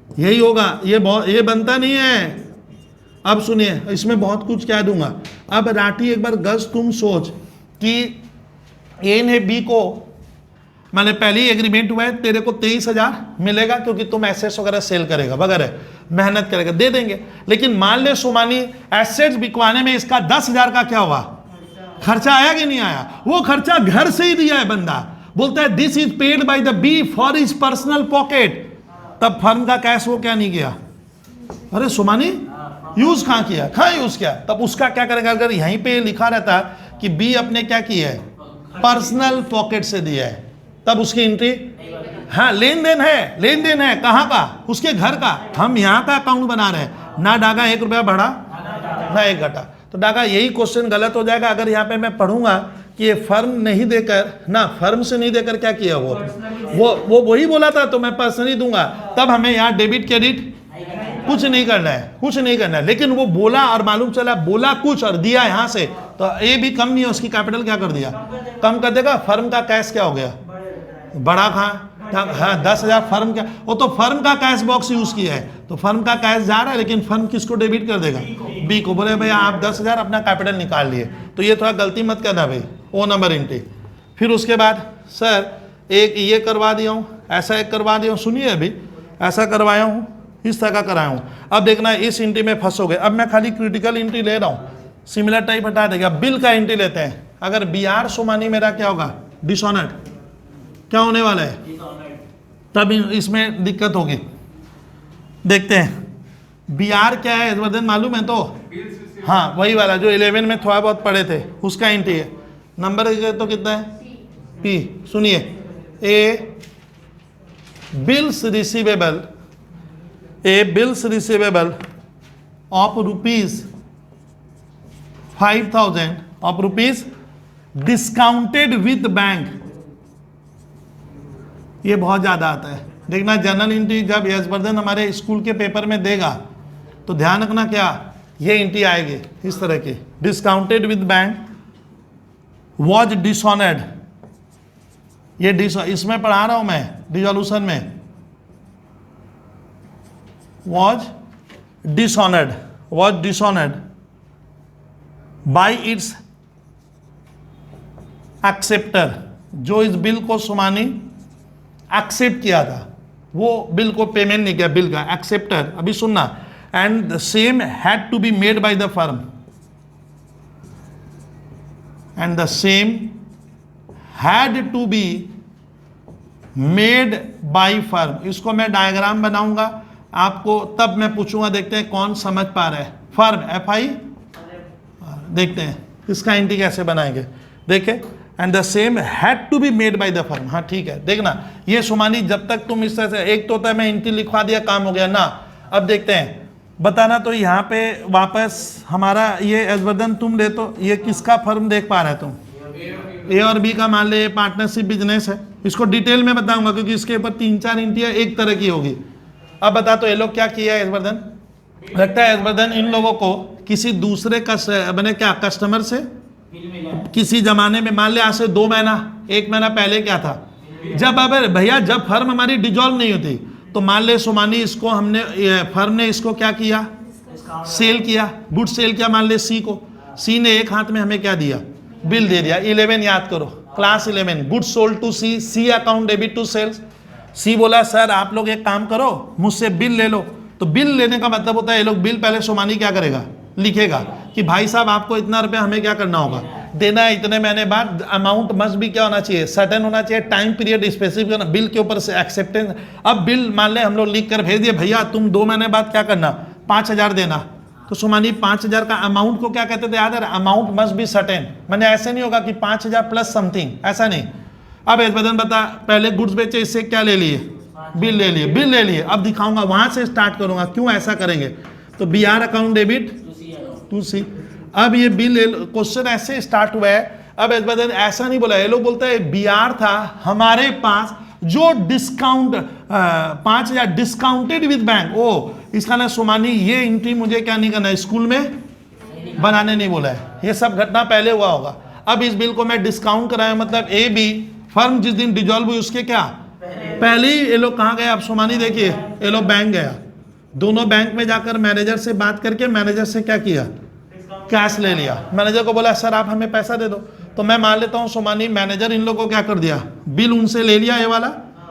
यही होगा, ये बनता नहीं है। अब सुनिए, इसमें बहुत कुछ क्या दूंगा। अब राठी एक बार गज तुम सोच कि ए ने बी को, मैंने पहले ही एग्रीमेंट हुआ है, तेरे को 23,000 मिलेगा क्योंकि तुम एसेट्स वगैरह सेल करेगा वगैरह, मेहनत करेगा, दे देंगे। लेकिन मान ले सोमानी एसेट्स बिकवाने में इसका 10,000 का क्या हुआ, खर्चा आया कि नहीं आया? वो खर्चा घर से ही दिया है बंदा, बोलता है this is paid by the B for his personal pocket. तब फर्म का कैश वो क्या नहीं किया, अरे सोमानी यूज कहां किया, कहां यूज किया? तब उसका क्या करेगा? अगर यहीं पे लिखा रहता कि बी अपने क्या किया है, पर्सनल पॉकेट से दिया है, तब उसकी एंट्री, हाँ लेन देन है, कहाँ का? उसके घर का। हम यहाँ का अकाउंट बना रहे हैं, ना डागा 1 रुपया बढ़ा ना 1 घटा, तो डागा यही क्वेश्चन गलत हो जाएगा। अगर यहाँ पे मैं पढ़ूंगा कि ये फर्म नहीं देकर, ना फर्म से नहीं देकर क्या किया, वो वही बोला था तो मैं पर्सनली दूंगा, तब हमें यहाँ डेबिट क्रेडिट कुछ नहीं करना है, लेकिन वो बोला और मालूम चला बोला कुछ और दिया यहाँ से, तो ये भी कम नहीं है, उसकी कैपिटल क्या कर दिया, कम कर देगा। फर्म का कैश क्या हो गया, बड़ा कहाँ, हाँ 10,000 फर्म का, वो तो फर्म का कैश बॉक्स यूज किया है, तो फर्म का कैश जा रहा है, लेकिन फर्म किसको डेबिट कर देगा, बी को। बोले भैया आप 10,000 अपना कैपिटल निकाल लिए, तो ये थोड़ा गलती मत करना भाई, ओ नंबर एंट्री। फिर उसके बाद सर एक ये करवा दिया हूँ, ऐसा एक करवा दिया हूँ, सुनिए अभी ऐसा करवाया हूँ, इस तरह का कराया हूँ। अब देखना इस एंट्री में फंसोगे। अब मैं खाली क्रिटिकल एंट्री ले रहा हूँ, सिमिलर टाइप हटा देगा। बिल का एंट्री लेते हैं, अगर बी आर सोमानी मेरा क्या होगा, डिसऑनर्ड, क्या होने वाला है, तब इसमें दिक्कत होगी। देखते हैं बी आर क्या है, वर्धन मालूम है तो, हाँ वही वाला जो 11 में थोड़ा बहुत पढ़े थे, उसका एंट्री है। नंबर तो कितना है, पी। सुनिए, A bills receivable, A bills receivable of ₹5,000 of rupees discounted with bank, ये बहुत ज़्यादा आता है। देखना जनरल एंट्री जब यशवर्धन हमारे स्कूल के पेपर में देगा तो ध्यान रखना क्या, ये एंट्री आएगी इस तरह की, discounted with bank was dishonoured, ये इसमें पढ़ा रहा हूं मैं डिसोल्यूशन में, was dishonoured bye it's acceptor, जो इस बिल को सोमानी एक्सेप्ट किया था, वो बिल को पेमेंट नहीं किया, बिल का एक्सेप्टर। अभी सुनना, and the same had to be made by the firm, and the same had to be made by firm. इसको मैं डायग्राम बनाऊंगा आपको, तब मैं पूछूंगा, देखते हैं कौन समझ पा रहा है। फर्म FI, देखते हैं इसका एंट्री कैसे बनाएंगे। देखे, and the same had to be made by the firm, हाँ ठीक है। देखना ये सोमानी, जब तक तुम इस तरह से, एक तो होता है मैं एंट्री लिखवा दिया काम हो गया ना। अब देखते हैं बताना, तो यहाँ पे वापस हमारा ये यशवर्धन तुम ले, तो ये किसका फर्म देख पा रहे तुम, ए और बी का, मान ले पार्टनरशिप बिजनेस है। इसको डिटेल में बताऊंगा क्योंकि इसके ऊपर 3-4 एंट्रियां एक तरह की होगी। अब बता, तो ये लोग क्या किया है यशवर्धन, लगता है यशवर्धन इन लोगों को किसी दूसरे मैंने क्या कस्टमर से किसी जमाने में, मान ले आज से 2 महीना 1 महीना पहले क्या था, जब अब भैया जब फर्म हमारी डिजॉल्व नहीं होती, तो मान ले सोमानी इसको हमने, फर्म ने इसको क्या किया, सेल किया, गुड सेल किया, मान ले सी को, सी ने एक हाथ में हमें क्या दिया, बिल दे दिया। 11 याद करो, class 11, good sold to C, C account debit to sales. C बोला सर आप लोग एक काम करो, मुझसे बिल ले लो। तो बिल लेने का मतलब होता है ये लोग बिल पहले सोमानी क्या करेगा, लिखेगा कि भाई साहब आपको इतना रुपया हमें क्या करना होगा, देना है इतने महीने बाद। अमाउंट मस्ट भी क्या होना चाहिए, सर्टेन होना चाहिए, टाइम पीरियड स्पेसिफिक होना, बिल के ऊपर से एक्सेप्टेंस। अब बिल मान ले हम लोग लिख कर भेज दिए, भैया तुम 2 महीने बाद क्या करना, 5,000 देना, तो सोमानी 5,000 का अमाउंट को क्या कहते थे याद है, अमाउंट मस्ट बी सर्टेन, मैंने ऐसे नहीं होगा कि 5,000 प्लस समथिंग, ऐसा नहीं। अब बदन बता, पहले गुड्स बेचे, इससे क्या ले लिए, बिल ले लिए, बिल ले लिए। अब दिखाऊंगा, वहां से स्टार्ट करूंगा, क्यों ऐसा करेंगे। तो B R account debit to C. अब ये बिल क्वेश्चन ऐसे स्टार्ट हुआ है। अब बदन ऐसा नहीं बोला, ये लोग बोलते हैं बी आर था हमारे पास जो डिस्काउंट 5,000 डिस्काउंटेड विद बैंक। ओ इसका ना सोमानी ये एंट्री मुझे क्या नहीं करना है, स्कूल में बनाने नहीं बोला है, ये सब घटना पहले हुआ होगा। अब इस बिल को मैं डिस्काउंट कराया, मतलब ए बी फर्म जिस दिन डिजॉल्व हुई उसके क्या पहले ही ये लोग कहाँ गए। अब सोमानी देखिए, ये लोग बैंक गया, दोनों बैंक में जाकर मैनेजर से बात करके मैनेजर से क्या किया, कैश ले लिया। मैनेजर को बोला सर आप हमें पैसा दे दो। तो मैं मान लेता हूँ सोमानी मैनेजर इन लोगों को क्या कर दिया, बिल उनसे ले लिया ये वाला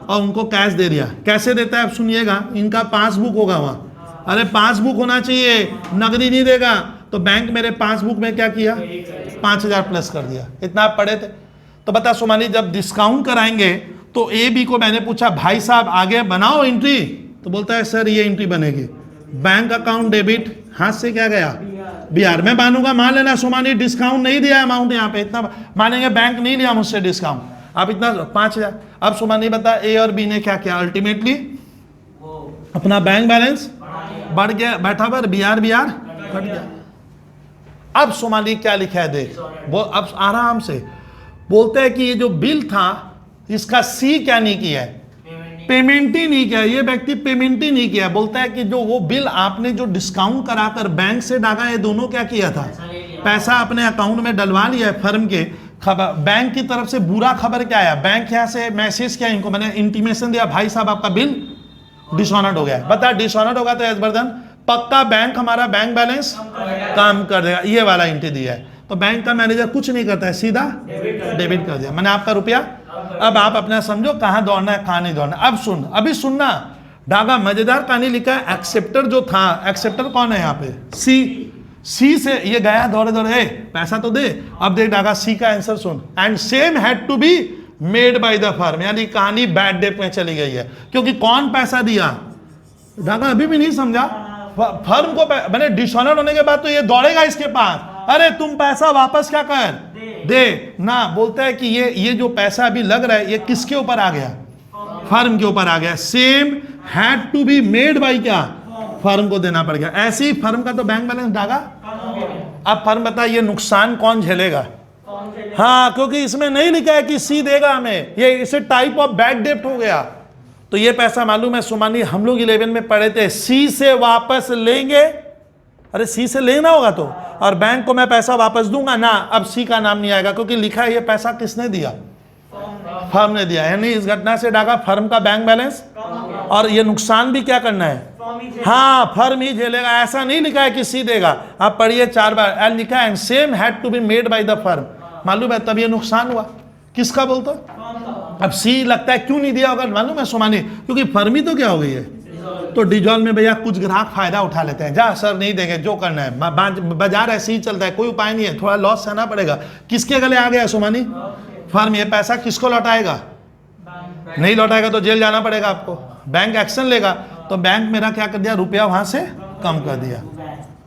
और उनको कैश दे दिया। कैसे देता है अब सुनिएगा, इनका पासबुक होगा वहाँ, अरे पासबुक होना चाहिए, नकदी नहीं देगा। तो बैंक मेरे पासबुक में क्या किया, 5,000 प्लस कर दिया। इतना आप पढ़े थे। तो बता सोमानी जब डिस्काउंट कराएंगे तो ए बी को मैंने पूछा भाई साहब आगे बनाओ एंट्री, तो बोलता है सर ये एंट्री बनेगी, बैंक अकाउंट डेबिट, हाथ से क्या गया बी आर। मैं मानूंगा, मान लेना सोमानी डिस्काउंट नहीं दिया अमाउंट यहाँ पे, इतना मानेंगे बैंक नहीं लिया मुझसे डिस्काउंट, आप इतना 5,000। अब सोमानी बता ए और बी ने क्या किया, अल्टीमेटली अपना बैंक बैलेंस बढ़ गया, बैठा पर बी आर घट गया। अब सोमानी क्या लिखा है देख, वो अब आराम से बोलते हैं कि ये जो बिल था इसका सी क्या नहीं किया है, पेमेंट ही नहीं किया, ये व्यक्ति पेमेंट ही नहीं किया। बोलता है कि जो वो बिल आपने जो डिस्काउंट कराकर बैंक से डाला, ये दोनों क्या किया था, पैसा अपने अकाउंट में डलवा लिया है फर्म के। खबर बैंक की तरफ से बुरा खबर क्या आया, बैंक यहाँ से मैसेज किया इनको, मैंने इंटीमेशन दिया भाई साहब आपका बिल डिसऑनर्ड हो गया है। बता डिसऑनर्ड होगा तो एजबर्दन पक्का बैंक हमारा बैंक बैलेंस काम कर देगा, ये वाला एंट्री दिया है। तो बैंक का मैनेजर कुछ नहीं करता है, सीधा डेबिट कर दिया, मैंने आपका रुपया। अब आप अपना समझो कहाँ दौड़ना है कहाँ नहीं दौड़ना। अब सुन, अभी सुनना, डागा मजेदार कहानी लिखा है। एक्सेप्टर जो था, एक्सेप्टर कौन है यहाँ पे, सी से ये गया दौड़े दौड़े, पैसा तो दे। अब देख डागा सी का आंसर सुन, and same had to be made by the firm, यानी कहानी बैड डेट में चली गई है, क्योंकि कौन पैसा दिया, डागा अभी भी नहीं समझा। फर्म को मैंने डिसऑनर होने के बाद तो ये दौड़ेगा इसके पास, अरे तुम पैसा वापस क्या कर दे ना। बोलता है कि ये जो पैसा अभी लग रहा है ये किसके ऊपर आ गया, फर्म के ऊपर आ गया। Same had to be made by क्या, फर्म को देना पड़ गया। ऐसे ही फर्म का तो बैंक बैलेंस डागा। अब फर्म बता ये नुकसान कौन झेलेगा, हाँ क्योंकि इसमें नहीं लिखा है कि सी देगा हमें, ये इसे टाइप ऑफ बैड डेप्ट हो गया। तो ये पैसा मालूम है सोमानी हम लोग 11 में पढ़े थे, सी से वापस लेंगे, अरे सी से लेना होगा तो, और बैंक को मैं पैसा वापस दूंगा ना। अब सी का नाम नहीं आएगा क्योंकि लिखा है ये पैसा किसने दिया, फर्म ने दिया। यानी इस घटना से डागा फर्म का बैंक बैलेंस, और ये नुकसान भी क्या करना है, हाँ फर्म ही झेलेगा। ऐसा नहीं लिखा है कि सी देगा, आप पढ़िए 4 बार, एंड लिखा है same had to be made by the firm, मालूम है तब ये नुकसान हुआ किसका बोलता। अब सी लगता है क्यों नहीं दिया होगा, मालूम है सोमानी, क्योंकि फर्म ही तो क्या हो गई है। तो डिजॉल्व में भैया कुछ ग्राहक फायदा उठा लेते हैं, जा सर नहीं देंगे जो करना है, बाजार ऐसे ही चलता है, कोई उपाय नहीं है, थोड़ा लॉस सहना पड़ेगा। किसके गले आ गया सोमानी, फर्म। ये पैसा किसको लौटाएगा, नहीं लौटाएगा तो जेल जाना पड़ेगा आपको, बैंक एक्शन लेगा। तो बैंक मेरा क्या कर दिया, रुपया वहां से कम कर दिया।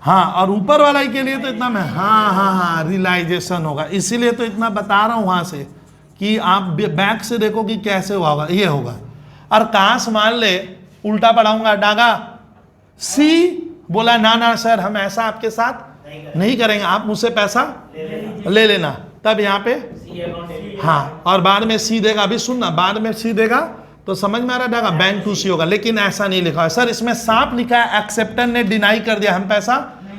हाँ, और ऊपर वाला के लिए तो इतना मैं हाँ रियलाइजेशन होगा, इसीलिए तो इतना बता रहा हूँ वहां से कि आप बैंक से देखो कि कैसे होगा, ये होगा। और काश मान ले उल्टा पढ़ाऊंगा, डागा सी बोला ना सर हम ऐसा आपके साथ नहीं करेंगे, आप मुझसे पैसा ले लेना, तब यहाँ पे हाँ, और बाद में सी देगा। अभी सुनना, बाद में सी देगा तो समझ में आ रहा डागा बैंक टू सी होगा, लेकिन ऐसा नहीं लिखा है सर, इसमें साफ लिखा है एक्सेप्टर ने डिनाई कर दिया हम पैसा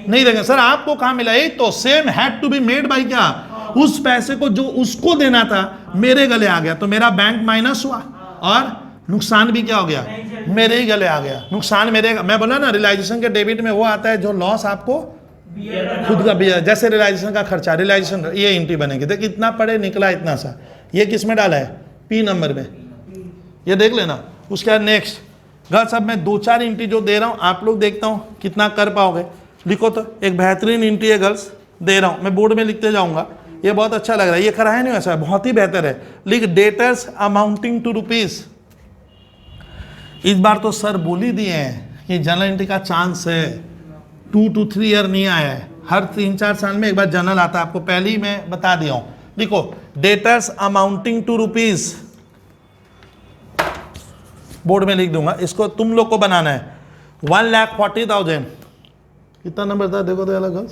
नहीं देंगे। सर आपको कहाँ मिला, ये तो same had to be made by क्या, उस पैसे को जो उसको देना था मेरे गले आ गया, तो मेरा बैंक माइनस हुआ और नुकसान भी क्या हो गया, मेरे ही गले आ गया। नुकसान मेरे, मैं बोला ना रियलाइजेशन के डेबिट में वो आता है जो लॉस आपको खुद का भी, जैसे रियलाइजेशन का खर्चा, रियलाइजेशन ये एंट्री बनेगी। देख इतना पढ़े निकला इतना सा, ये किस में डाला है, पी नंबर में, ये देख लेना। उसके बाद नेक्स्ट गर्ल्स, अब मैं 2-4 एंट्री जो दे रहा हूँ आप लोग देखता हूँ कितना कर पाओगे। लिखो तो, एक बेहतरीन एंट्री है गर्ल्स दे रहा हूँ, मैं बोर्ड में लिखते जाऊँगा, ये बहुत अच्छा लग रहा है, ये कराया नहीं वैसा, बहुत ही बेहतर है। लिख डेटर्स अमाउंटिंग टू रुपीज। इस बार तो सर बोल ही दिए हैं कि जनरल एंट्री का चांस है 2 to 3 ईयर नहीं आया है, हर 3-4 साल में एक बार जनरल आता है, आपको पहले ही मैं बता दिया हूं। देखो debtors amounting to rupees, board में लिख दूंगा, इसको तुम लोग को बनाना है। 1,40,000 कितना नंबर था देखो तो अलग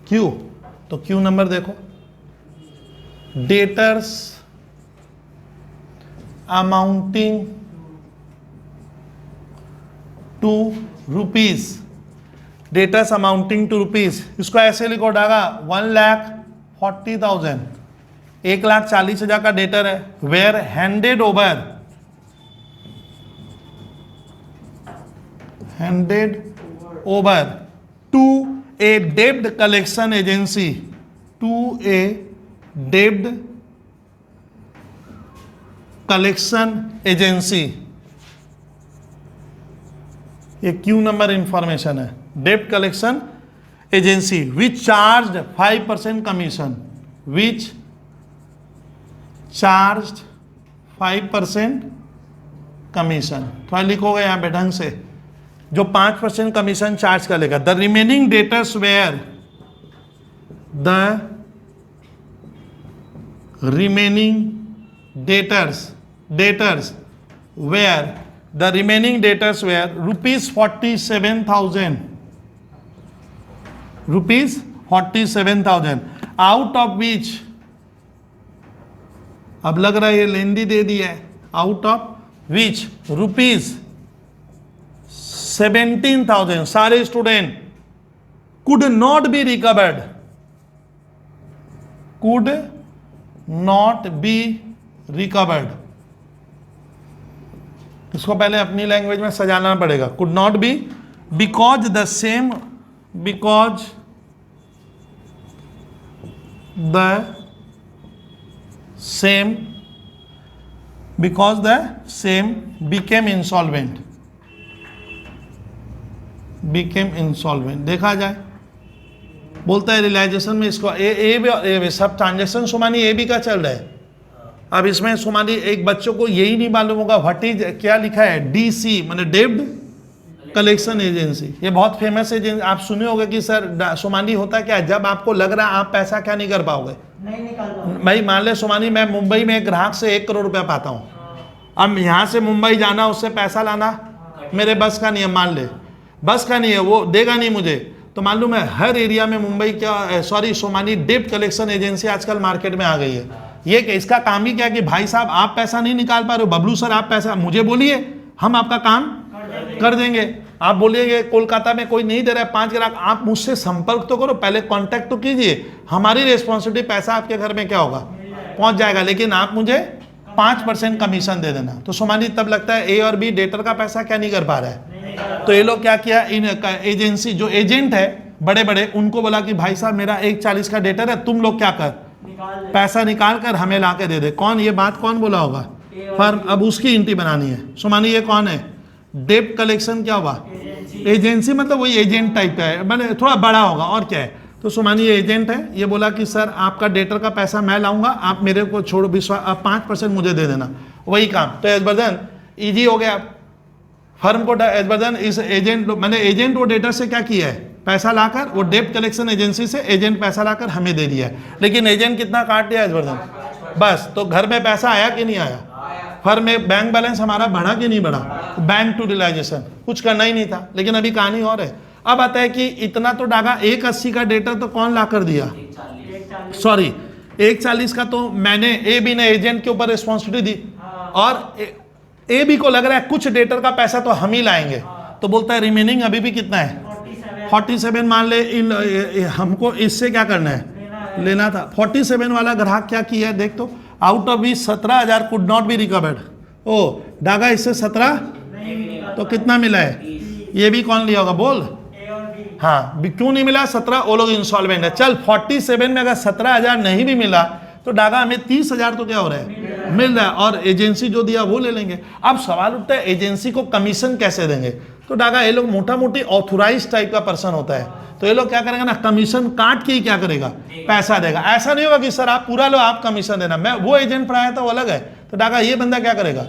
क्यू, तो क्यू नंबर देखो, debtors amounting to rupees, debtors amounting to rupees, इसको ऐसे लिखो डागा 1,40,000, 1,40,000 का डेटर है, वेयर हैंडेड ओवर टू ए डेब्ट कलेक्शन एजेंसी, टू ए डेब्ट कलेक्शन एजेंसी, ये क्यू नंबर इंफॉर्मेशन है, डेब्ट collection agency which charge 5% commission, which charge 5% commission, थोड़ा लिखोगे यहाँ पे ढंग से, जो 5% कमीशन चार्ज कर लेगा। The remaining debtors were, the remaining debtors were, the remaining debtors were rupees 47,000, rupees 47,000, out of which, अब लग रहा है ये लेंदी दे दिया है, out of which rupees 17,000 सारे student could not be recovered, could not be recovered, इसको पहले अपनी लैंग्वेज में सजाना पड़ेगा। Could not B because the same became insolvent, देखा जाए, बोलता है रियलाइजेशन में इसको ए सब ट्रांजेक्शन सुमानी ए बी का चल रहा है। अब इसमें सुमानी एक बच्चों को यही नहीं मालूम होगा व्हाट इज, क्या लिखा है, डीसी माने डेब्ट कलेक्शन एजेंसी, ये बहुत फेमस एजेंसी, आप सुने होंगे कि सर सुमानी होता क्या है, जब आपको लग रहा है आप पैसा क्या नहीं कर पाओगे, नहीं निकाल पाओगे। भाई मान ले सुमानी मैं मुंबई में एक ग्राहक से 1 करोड़ रुपया पाता हूँ, अब यहाँ से मुंबई जाना, उससे पैसा लाना मेरे बस का नहीं है, मान ले बस का नहीं है, वो देगा नहीं मुझे, तो मालूम है हर एरिया में मुंबई क्या सोमानी डेब्ट कलेक्शन एजेंसी आजकल मार्केट में आ गई है। ये इसका काम ही क्या है कि भाई साहब आप पैसा नहीं निकाल पा रहे हो, बबलू सर आप पैसा मुझे बोलिए, हम आपका काम कर देंगे। आप बोलिएगे कोलकाता में कोई नहीं दे रहा है 5 ग्राहक, आप मुझसे संपर्क तो करो, पहले कांटेक्ट तो कीजिए, हमारी रिस्पॉन्सिबिलिटी, पैसा आपके घर में क्या होगा पहुंच जाएगा, लेकिन आप मुझे 5% कमीशन दे देना। तो सोमानी तब लगता है ए और बी डेटर का पैसा क्या नहीं कर पा रहा है, तो ये लोग क्या किया, इन एजेंसी जो एजेंट है बड़े बड़े, उनको बोला कि भाई साहब मेरा 1,40 का डेटर है, तुम लोग क्या कर पैसा निकाल कर हमें ला के दे दे। कौन, ये बात कौन बोला होगा, फर्म। अब उसकी एंट्री बनानी है। सोमानी ये कौन है, डेब्ट कलेक्शन क्या हुआ, एजेंसी, मतलब वही एजेंट टाइप का है, मैंने थोड़ा बड़ा होगा और क्या है। तो सोमानी ये एजेंट है, ये बोला कि सर आपका डेटर का पैसा मैं लाऊंगा, आप मेरे को छोड़ विश्वास, आप 5% मुझे दे देना, वही काम। तो एजबर्दन ईजी हो गया फर्म को, एजबर्दन इस एजेंट, मैंने एजेंट वो डेटर से क्या किया है, पैसा लाकर, वो डेब्ट कलेक्शन एजेंसी से एजेंट पैसा लाकर हमें दे दिया है, लेकिन एजेंट कितना काट दिया एजबर्दन, बस। तो घर में पैसा आया कि नहीं आया, फर्म में बैंक बैलेंस हमारा बढ़ा कि नहीं बढ़ा, बैंक टू रियलाइजेशन कुछ करना ही नहीं था। लेकिन अभी कहानी और है, अब आता है कि इतना तो डागा 1,80 का डेटर तो कौन ला कर दिया, सॉरी 1,40 का तो मैंने, ए बी ने एजेंट के ऊपर रिस्पॉन्सिबिलिटी दी, और ए बी को लग रहा है कुछ डेटर का पैसा तो हम ही लाएंगे, तो बोलता है रिमेनिंग अभी भी कितना है 47 मान ले, हमको इससे क्या करना है, लेना था। 47 वाला ग्राहक क्या किया है देख, तो out of 17,000 could not be recovered, ओ डागा इससे 17, तो कितना मिला है, ये भी कौन लिया होगा बोल, हाँ क्यों नहीं मिला 17, वो लोग इंसॉल्वेंट है। चल 47 में अगर 17,000 नहीं भी मिला तो डागा हमें 30,000 तो क्या हो रहा है मिल रहा है, और एजेंसी जो दिया वो ले लेंगे। अब सवाल उठता है एजेंसी को कमीशन कैसे देंगे, तो डागा ये लोग मोटा मोटी ऑथोराइज टाइप का पर्सन होता है, तो ये लोग क्या करेंगे ना, कमीशन काट के ही क्या करेगा, पैसा देगा। ऐसा नहीं होगा कि सर आप पूरा लो आप कमीशन देना, मैं वो एजेंट पढ़ाया था वो अलग है, तो डागा ये बंदा क्या करेगा,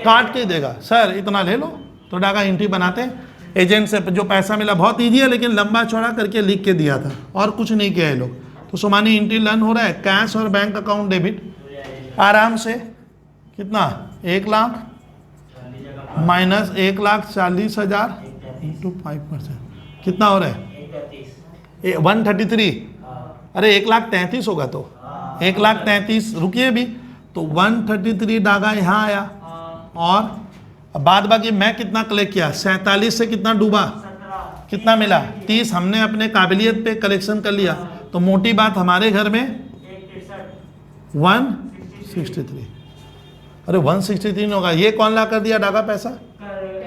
काट के देगा, सर इतना ले लो। तो डागा एंट्री बनाते एजेंट से जो पैसा मिला बहुत ईजी है, लेकिन लंबा चौड़ा करके लिख के दिया था और कुछ नहीं किया है लोग। तो सोमानी एंट्री लर्न हो रहा है, कैश और बैंक अकाउंट डेबिट आराम से कितना 1 लाख माइनस 1,40,000 इंटू 5% कितना हो रहा है 133। अरे 1,33,000 होगा तो 1,33,000 रुकिए भी, तो 133 डागा यहाँ आया और बाद बाकी मैं कितना कलेक्ट किया 47 से कितना डूबा कितना मिला 30। हमने अपने काबिलियत पे कलेक्शन कर लिया, तो मोटी बात हमारे घर में 163। अरे 163 होगा, ये कौन ला कर दिया डागा पैसा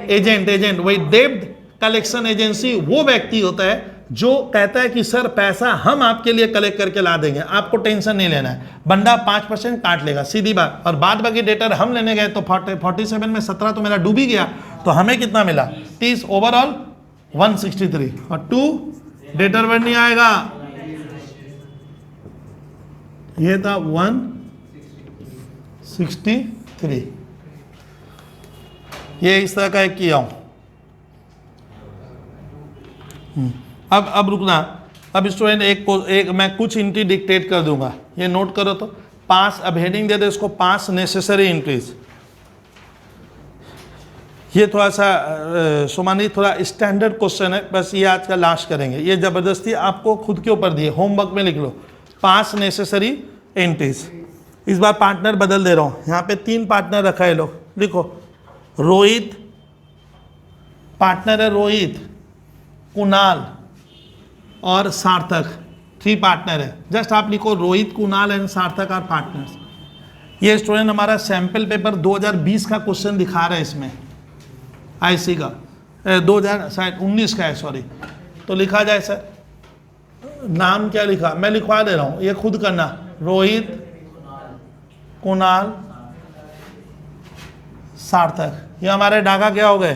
एजेंट। वही डेब्ट कलेक्शन एजेंसी वो व्यक्ति होता है जो कहता है कि सर पैसा हम आपके लिए कलेक्ट करके ला देंगे, आपको टेंशन नहीं लेना है, बंदा 5% काट लेगा, सीधी बात। और बाद बाकी डेटर हम लेने गए तो 47 में 17 तो मेरा डूब ही गया, तो हमें कितना मिला 30, ओवरऑल 163। और 2 डेटर वर्ड नहीं आएगा, ये था 163। ये इस तरह का एक किया हूं। अब रुकना, अब स्टूडेंट एक मैं कुछ एंट्री डिक्टेट कर दूंगा, ये नोट करो। तो 5, अब हेडिंग दे दे इसको 5 नेसेसरी एंट्रीज। ये थोड़ा सा सोमानी थोड़ा स्टैंडर्ड क्वेश्चन है, बस ये आज का लास्ट करेंगे। ये जबरदस्ती आपको खुद के ऊपर दिए, होमवर्क में लिख लो 5 नेसेसरी एंट्रीज। इस बार पार्टनर बदल दे रहा हूँ, यहाँ पे 3 पार्टनर रखा है लोग, देखो रोहित पार्टनर है, रोहित कुणाल और सार्थक 3 पार्टनर है। जस्ट आप लिखो रोहित कुणाल एंड सार्थक आर पार्टनर्स। ये स्टूडेंट हमारा सैंपल पेपर 2020 का क्वेश्चन दिखा रहा है इसमें, आईसी का 2019 का है, सॉरी। तो लिखा जाए सर, नाम क्या लिखा, मैं लिखवा दे रहा हूँ, ये खुद करना, रोहित कुणाल सार्थक, ये हमारे डागा क्या हो गए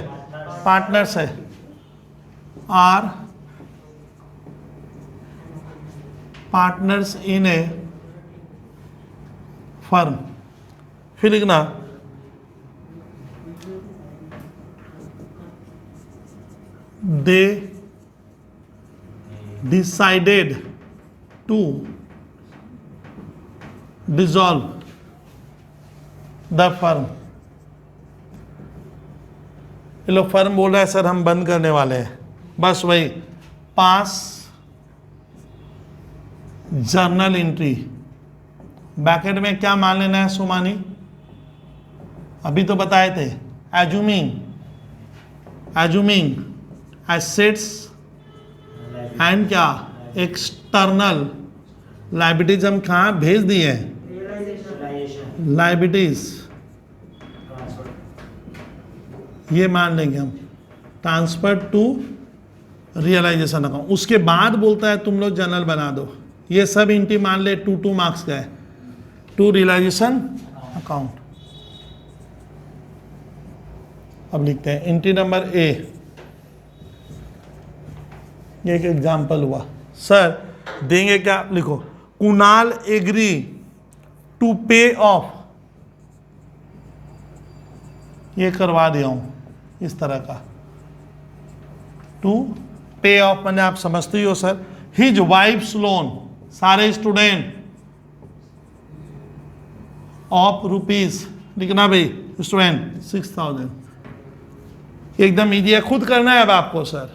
पार्टनर्स है, are partners in a firm. फिर लिखना they decided to dissolve the firm. ये लोग फर्म बोल रहा है सर हम बंद करने वाले हैं, बस वही 5 जर्नल एंट्री। ब्रैकेट में क्या मान लेना है सोमानी, अभी तो बताए थे, एज्यूमिंग एसेट्स एंड क्या एक्सटर्नल लायबिलिटीज हम कहाँ भेज दिए हैं, लायबिलिटीज ये मान लेंगे हम, ट्रांसफर टू रियलाइजेशन अकाउंट। उसके बाद बोलता है तुम लोग जर्नल बना दो, ये सब एंट्री मान ले 2 मार्क्स का है, टू रियलाइजेशन अकाउंट। अब लिखते हैं एंट्री नंबर ए, ये एक एग्जाम्पल हुआ सर, देंगे क्या, लिखो कुणाल एग्री टू पे ऑफ, ये करवा दिया हूं इस तरह का, टू पे ऑफ मैंने आप समझते ही हो सर, हिज वाइफ्स लोन, सारे स्टूडेंट ऑफ रुपीज लिखना भाई स्टूडेंट 6,000। एकदम इजी है, खुद करना है अब आपको सर,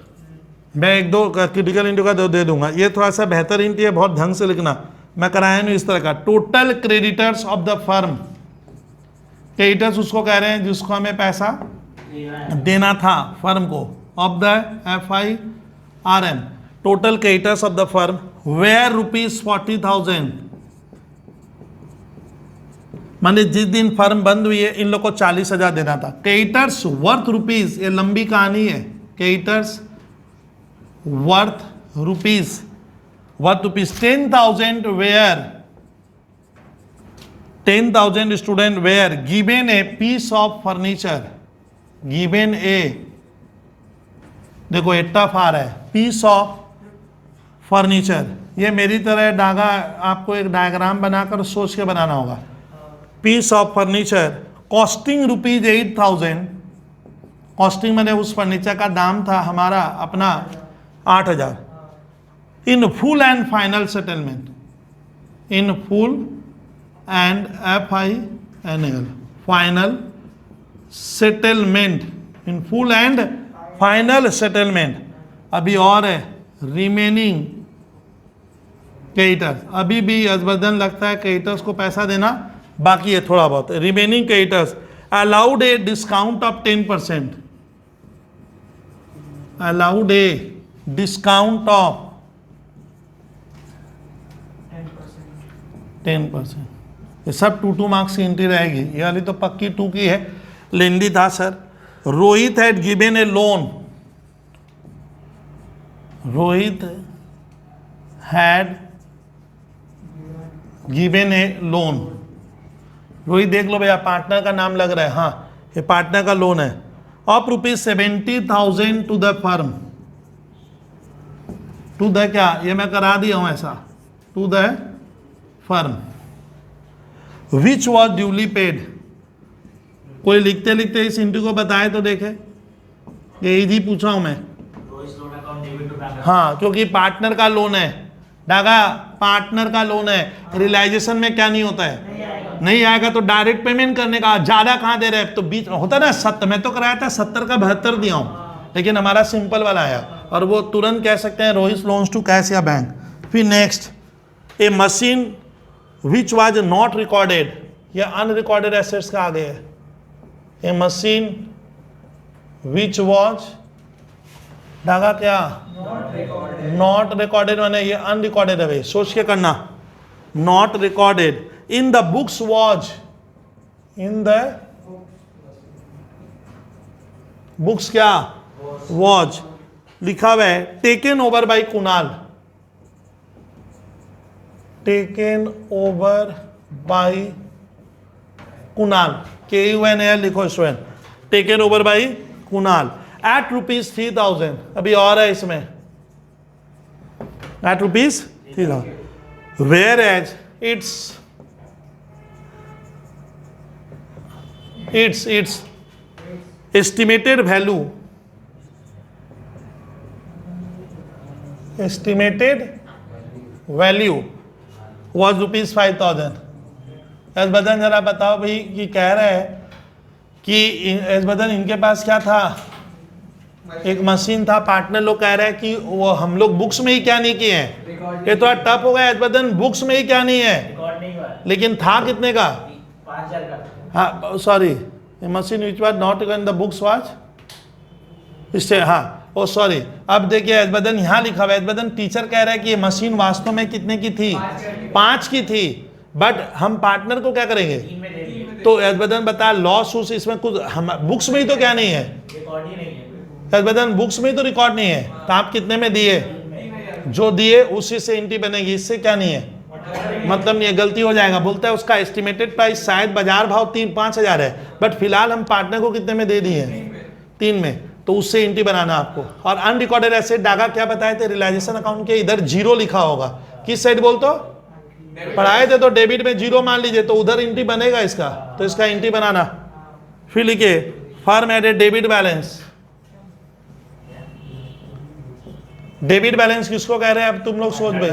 मैं 1-2 क्रिटिकल इंटू का दे दूंगा, ये थोड़ा सा बेहतर इंटू है, बहुत ढंग से लिखना, मैं कराया नहीं इस तरह का। Total creditors of the firm, creditors उसको कह रहे हैं जिसको हमें पैसा देना था फर्म को, of the FIRM, total creditors of the firm were ₹40,000, माने जिस दिन फर्म बंद हुई है इन लोग को 40,000 देना था। क्रेडिटर्स वर्थ रुपीज, ये लंबी कहानी है, creditors worth rupees 10,000 were 10,000 student were given a piece of furniture, given a, देखो टफ आ रहा है, पीस ऑफ फर्नीचर, ये मेरी तरह डागा आपको एक डायग्राम बनाकर सोच के बनाना होगा। Piece of furniture costing ₹8,000, costing मैंने उस फर्नीचर का दाम था हमारा अपना 8,000 in full and final settlement, in full and FINL final settlement, in full and final settlement. अभी और है रिमेनिंग क्रेडिटर्स, अभी भी अजबदन लगता है क्रेडिटर्स को पैसा देना बाकी है थोड़ा बहुत। Remaining creditors allowed a discount of 10%, allowed a discount of 10%। ये सब 2 मार्क्स की एंट्री रहेगी, ये वाली तो पक्की 2 की है, लेंदी था sir. Rohit had given A loan, Rohit had given A loan, Rohit देख लो भैया पार्टनर का नाम लग रहा है, हाँ ये पार्टनर का लोन है, of ₹70,000 to the firm, to the क्या, ये मैं करा दिया हूं ऐसा, to the firm, which was duly paid. कोई लिखते लिखते इस इंटू को बताए तो देखे, ये इजी पूछा हूं मैं। हाँ क्योंकि पार्टनर का लोन है, डागा पार्टनर का लोन है, रियलाइजेशन में क्या नहीं होता है, नहीं आएगा तो डायरेक्ट पेमेंट करने का, ज्यादा कहाँ दे रहे हैं तो बीच होता ना 70, मैं तो कराया था 70 का 72 दिया हूँ, लेकिन हमारा सिंपल वाला आया और वो तुरंत कह सकते हैं रोहित लोन्स टू कैश या बैंक। फिर next, A machine which was not recorded, या अनरिकॉर्डेड एसेट्स का आगे है, ए मशीन विच वॉज धागा क्या नॉट रिकॉर्डेड, माने ये अनरिकॉर्डेड है भाई, सोच के करना, not recorded in the books was, in the books क्या वॉज लिखा हुआ है, taken over by Kunal, taken over by Kunal, KUNAL लिखो student, taken over by Kunal at ₹3,000। अभी और है इसमें, at ₹3,000, whereas its estimated value, was ₹5,000। एस बदन जरा बताओ भाई कि कह रहे हैं कि एस बदन इनके पास क्या था, एक मशीन था, पार्टनर लोग कह रहे हैं कि वो हम लोग बुक्स में ही क्या नहीं किए हैं, ये थोड़ा टफ हो गया, एस बदन बुक्स में ही क्या नहीं है, लेकिन था कितने का, 5,000 का, हाँ sorry, machine which was not in the books was इससे, हाँ ओ सॉरी। अब देखिए एजबदन यहाँ लिखा हुआ है, एजबदन टीचर कह रहा है कि ये मशीन वास्तव में कितने की थी, 5 की थी, बट हम पार्टनर को क्या करेंगे, तो एजबदन बता लॉस उस इसमें कुछ हम बुक्स में ही तो क्या नहीं है, रिकॉर्ड ही नहीं है, एजबदन बुक्स में ही तो रिकॉर्ड नहीं है, तो आप कितने में दिए, जो दिए उसी से एंट्री बनेगी, इससे क्या नहीं है मतलब नहीं है, गलती हो जाएगा। बोलता है उसका एस्टिमेटेड प्राइस शायद बाजार भाव 5,000 है, बट फिलहाल हम पार्टनर को कितने में दे दिए हैं, 3 में, तो उससे एंट्री बनाना आपको। और अनरिकॉर्डेड एसेट डागा क्या बताए थे, रियलाइजेशन अकाउंट के इधर 0 लिखा होगा, किस साइड बोल तो पढ़ाए थे, तो डेबिट में 0 मान लीजिए, तो उधर एंट्री बनेगा इसका, तो इसका एंट्री बनाना। फिर लिखिए firm added debit balance, debit balance किसको कह रहे हैं अब तुम लोग सोच भाई,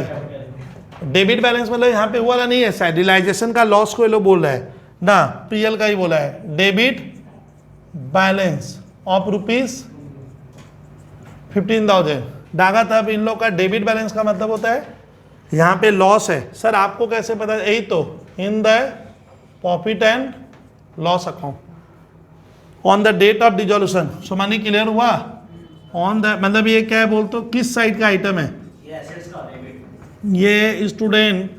डेबिट बैलेंस मतलब यहाँ पे वाला नहीं है शायद, रियलाइजेशन का लॉस को ये लोग बोल रहा है ना, PL का ही बोला है, डेबिट बैलेंस ऑफ ₹15,000 डागा। तब इन लोग का डेबिट बैलेंस का मतलब होता है यहाँ पे लॉस है। सर आपको कैसे पता, यही तो in the profit and loss account on the date of dissolution. So मानी क्लियर हुआ, ऑन द मतलब ये क्या है बोल तो किस साइड का आइटम है, ये एसेट्स का डेबिट, ये स्टूडेंट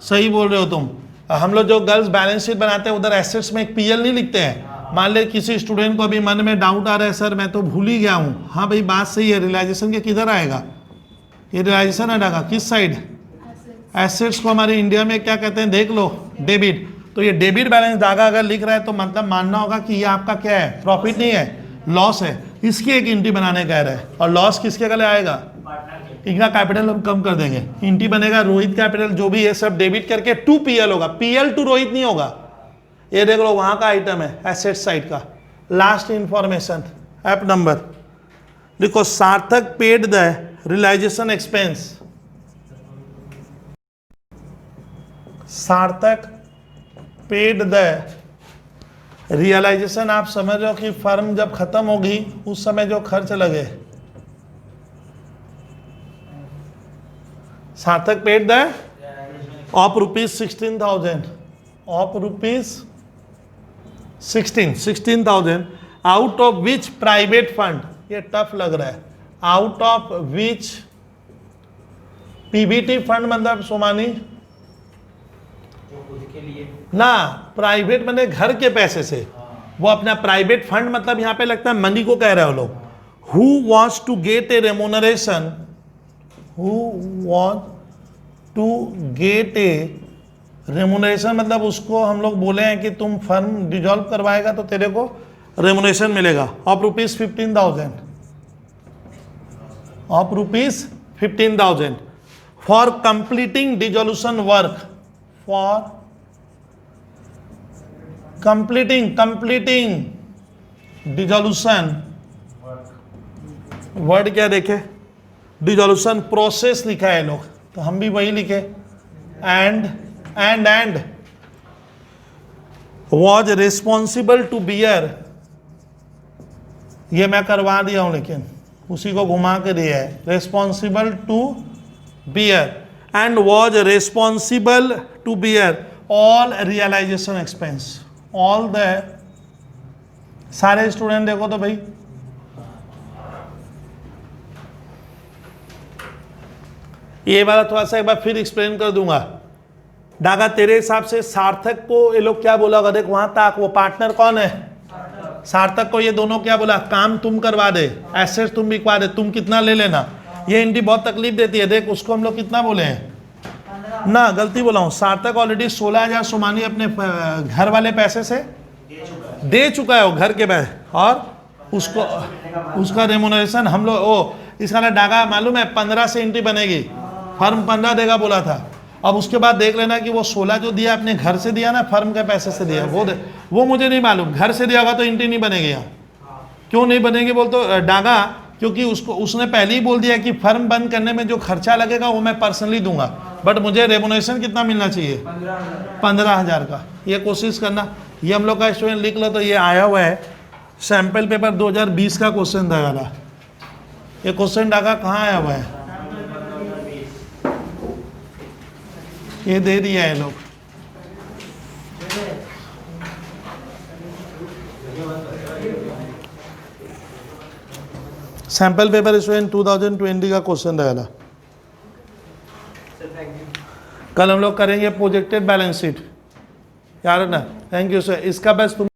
सही बोल रहे हो तुम। हम लोग जो गर्ल्स बैलेंस शीट बनाते हैं उधर एसेट्स में एक PL नहीं लिखते हैं। मान ले किसी स्टूडेंट को अभी मन में डाउट आ रहा है, सर मैं तो भूल ही गया हूँ, हाँ भाई बात सही है, रियलाइजेशन के किधर आएगा, ये रियलाइजेशन आएगा किस साइड, एसेट्स को हमारे इंडिया में क्या कहते हैं देख लो, डेबिट। तो ये डेबिट बैलेंस धागा अगर लिख रहा है तो मतलब मानना होगा कि ये आपका क्या है, प्रॉफिट नहीं है, लॉस है, इसकी एक एंट्री बनाने कह रहा है। और लॉस किसके गले आएगा, इनका कैपिटल हम कम कर देंगे, एंट्री बनेगा रोहित कैपिटल, जो भी है सब डेबिट करके टू PL होगा, PL टू रोहित नहीं होगा। ये देख लो वहां का आइटम है एसेट साइड का, लास्ट इंफॉर्मेशन ऐप नंबर देखो, सार्थक पेड द रियलाइजेशन एक्सपेंस, सार्थक पेड द रियलाइजेशन, आप समझ रहे हो कि फर्म जब खत्म होगी उस समय जो खर्च लगे, सार्थक paid the of ₹16,000, of ₹16,000 out of which private fund, ये टफ लग रहा है, out of which PBT fund मतलब सोमानी वो खुद के लिए ना, प्राइवेट मतलब घर के पैसे से, वो अपना प्राइवेट फंड मतलब यहां पे लगता है मनी को कह रहे हो लोग। Who wants to get a remuneration, who want to get a remuneration मतलब उसको हम लोग बोले हैं कि तुम फर्म डिजॉल्व करवाएगा तो तेरे को रेमोनरेशन मिलेगा of ₹15,000, of ₹15,000 for completing dissolution work, for completing dissolution word क्या देखे, डिजोल्यूशन प्रोसेस लिखा है लोग, तो हम भी वही लिखे, and was responsible to bear, ये मैं करवा दिया हूं लेकिन उसी को घुमा के दिया है, responsible to bear and was responsible to bear all realisation expense, all the, सारे स्टूडेंट देखो तो भाई, ये वाला थोड़ा सा एक बार फिर एक्सप्लेन कर दूंगा। डागा तेरे हिसाब से सार्थक को ये लोग क्या बोला होगा, देख वहां तक, वो पार्टनर कौन है, सार्थक को ये दोनों क्या बोला, काम तुम करवा दे, एसेट्स तुम बिकवा दे, तुम कितना ले लेना, ये इंडी बहुत तकलीफ देती है, देख उसको हम लोग कितना बोले हैं ना, गलती बोला हूँ, सार्थक ऑलरेडी 16,000 सोमानी अपने घर वाले पैसे से दे चुका है, वो घर के पैसे, और उसको उसका रेमोनरेशन हम लोग, ओ इसका डागा मालूम है 15 से एंट्री बनेगी, फर्म 15 देगा बोला था, अब उसके बाद देख लेना कि वो 16 जो दिया अपने घर से दिया ना, फर्म के पैसे से दिया, वो मुझे नहीं मालूम, घर से दिया होगा तो एंट्री नहीं बनेगी यहाँ, क्यों नहीं बनेगी बोल तो डागा, क्योंकि उसने पहले ही बोल दिया कि फर्म बंद करने में जो खर्चा लगेगा वो मैं पर्सनली दूंगा, बट मुझे रेमोनेशन कितना मिलना चाहिए, 15,000 का, ये कोशिश करना। ये हम लोग का स्टूडेंट लिख लो, तो ये आया हुआ है सैंपल पेपर 2020 का क्वेश्चन था वाला, ये क्वेश्चन डागा कहाँ आया हुआ है, ये दे दिया है लोग, सैंपल पेपर स्टूडेंट 2020 का क्वेश्चन रहेगा। कल हम लोग करेंगे प्रोजेक्टेड बैलेंस शीट, यार ना, थैंक यू सर, इसका बस तुम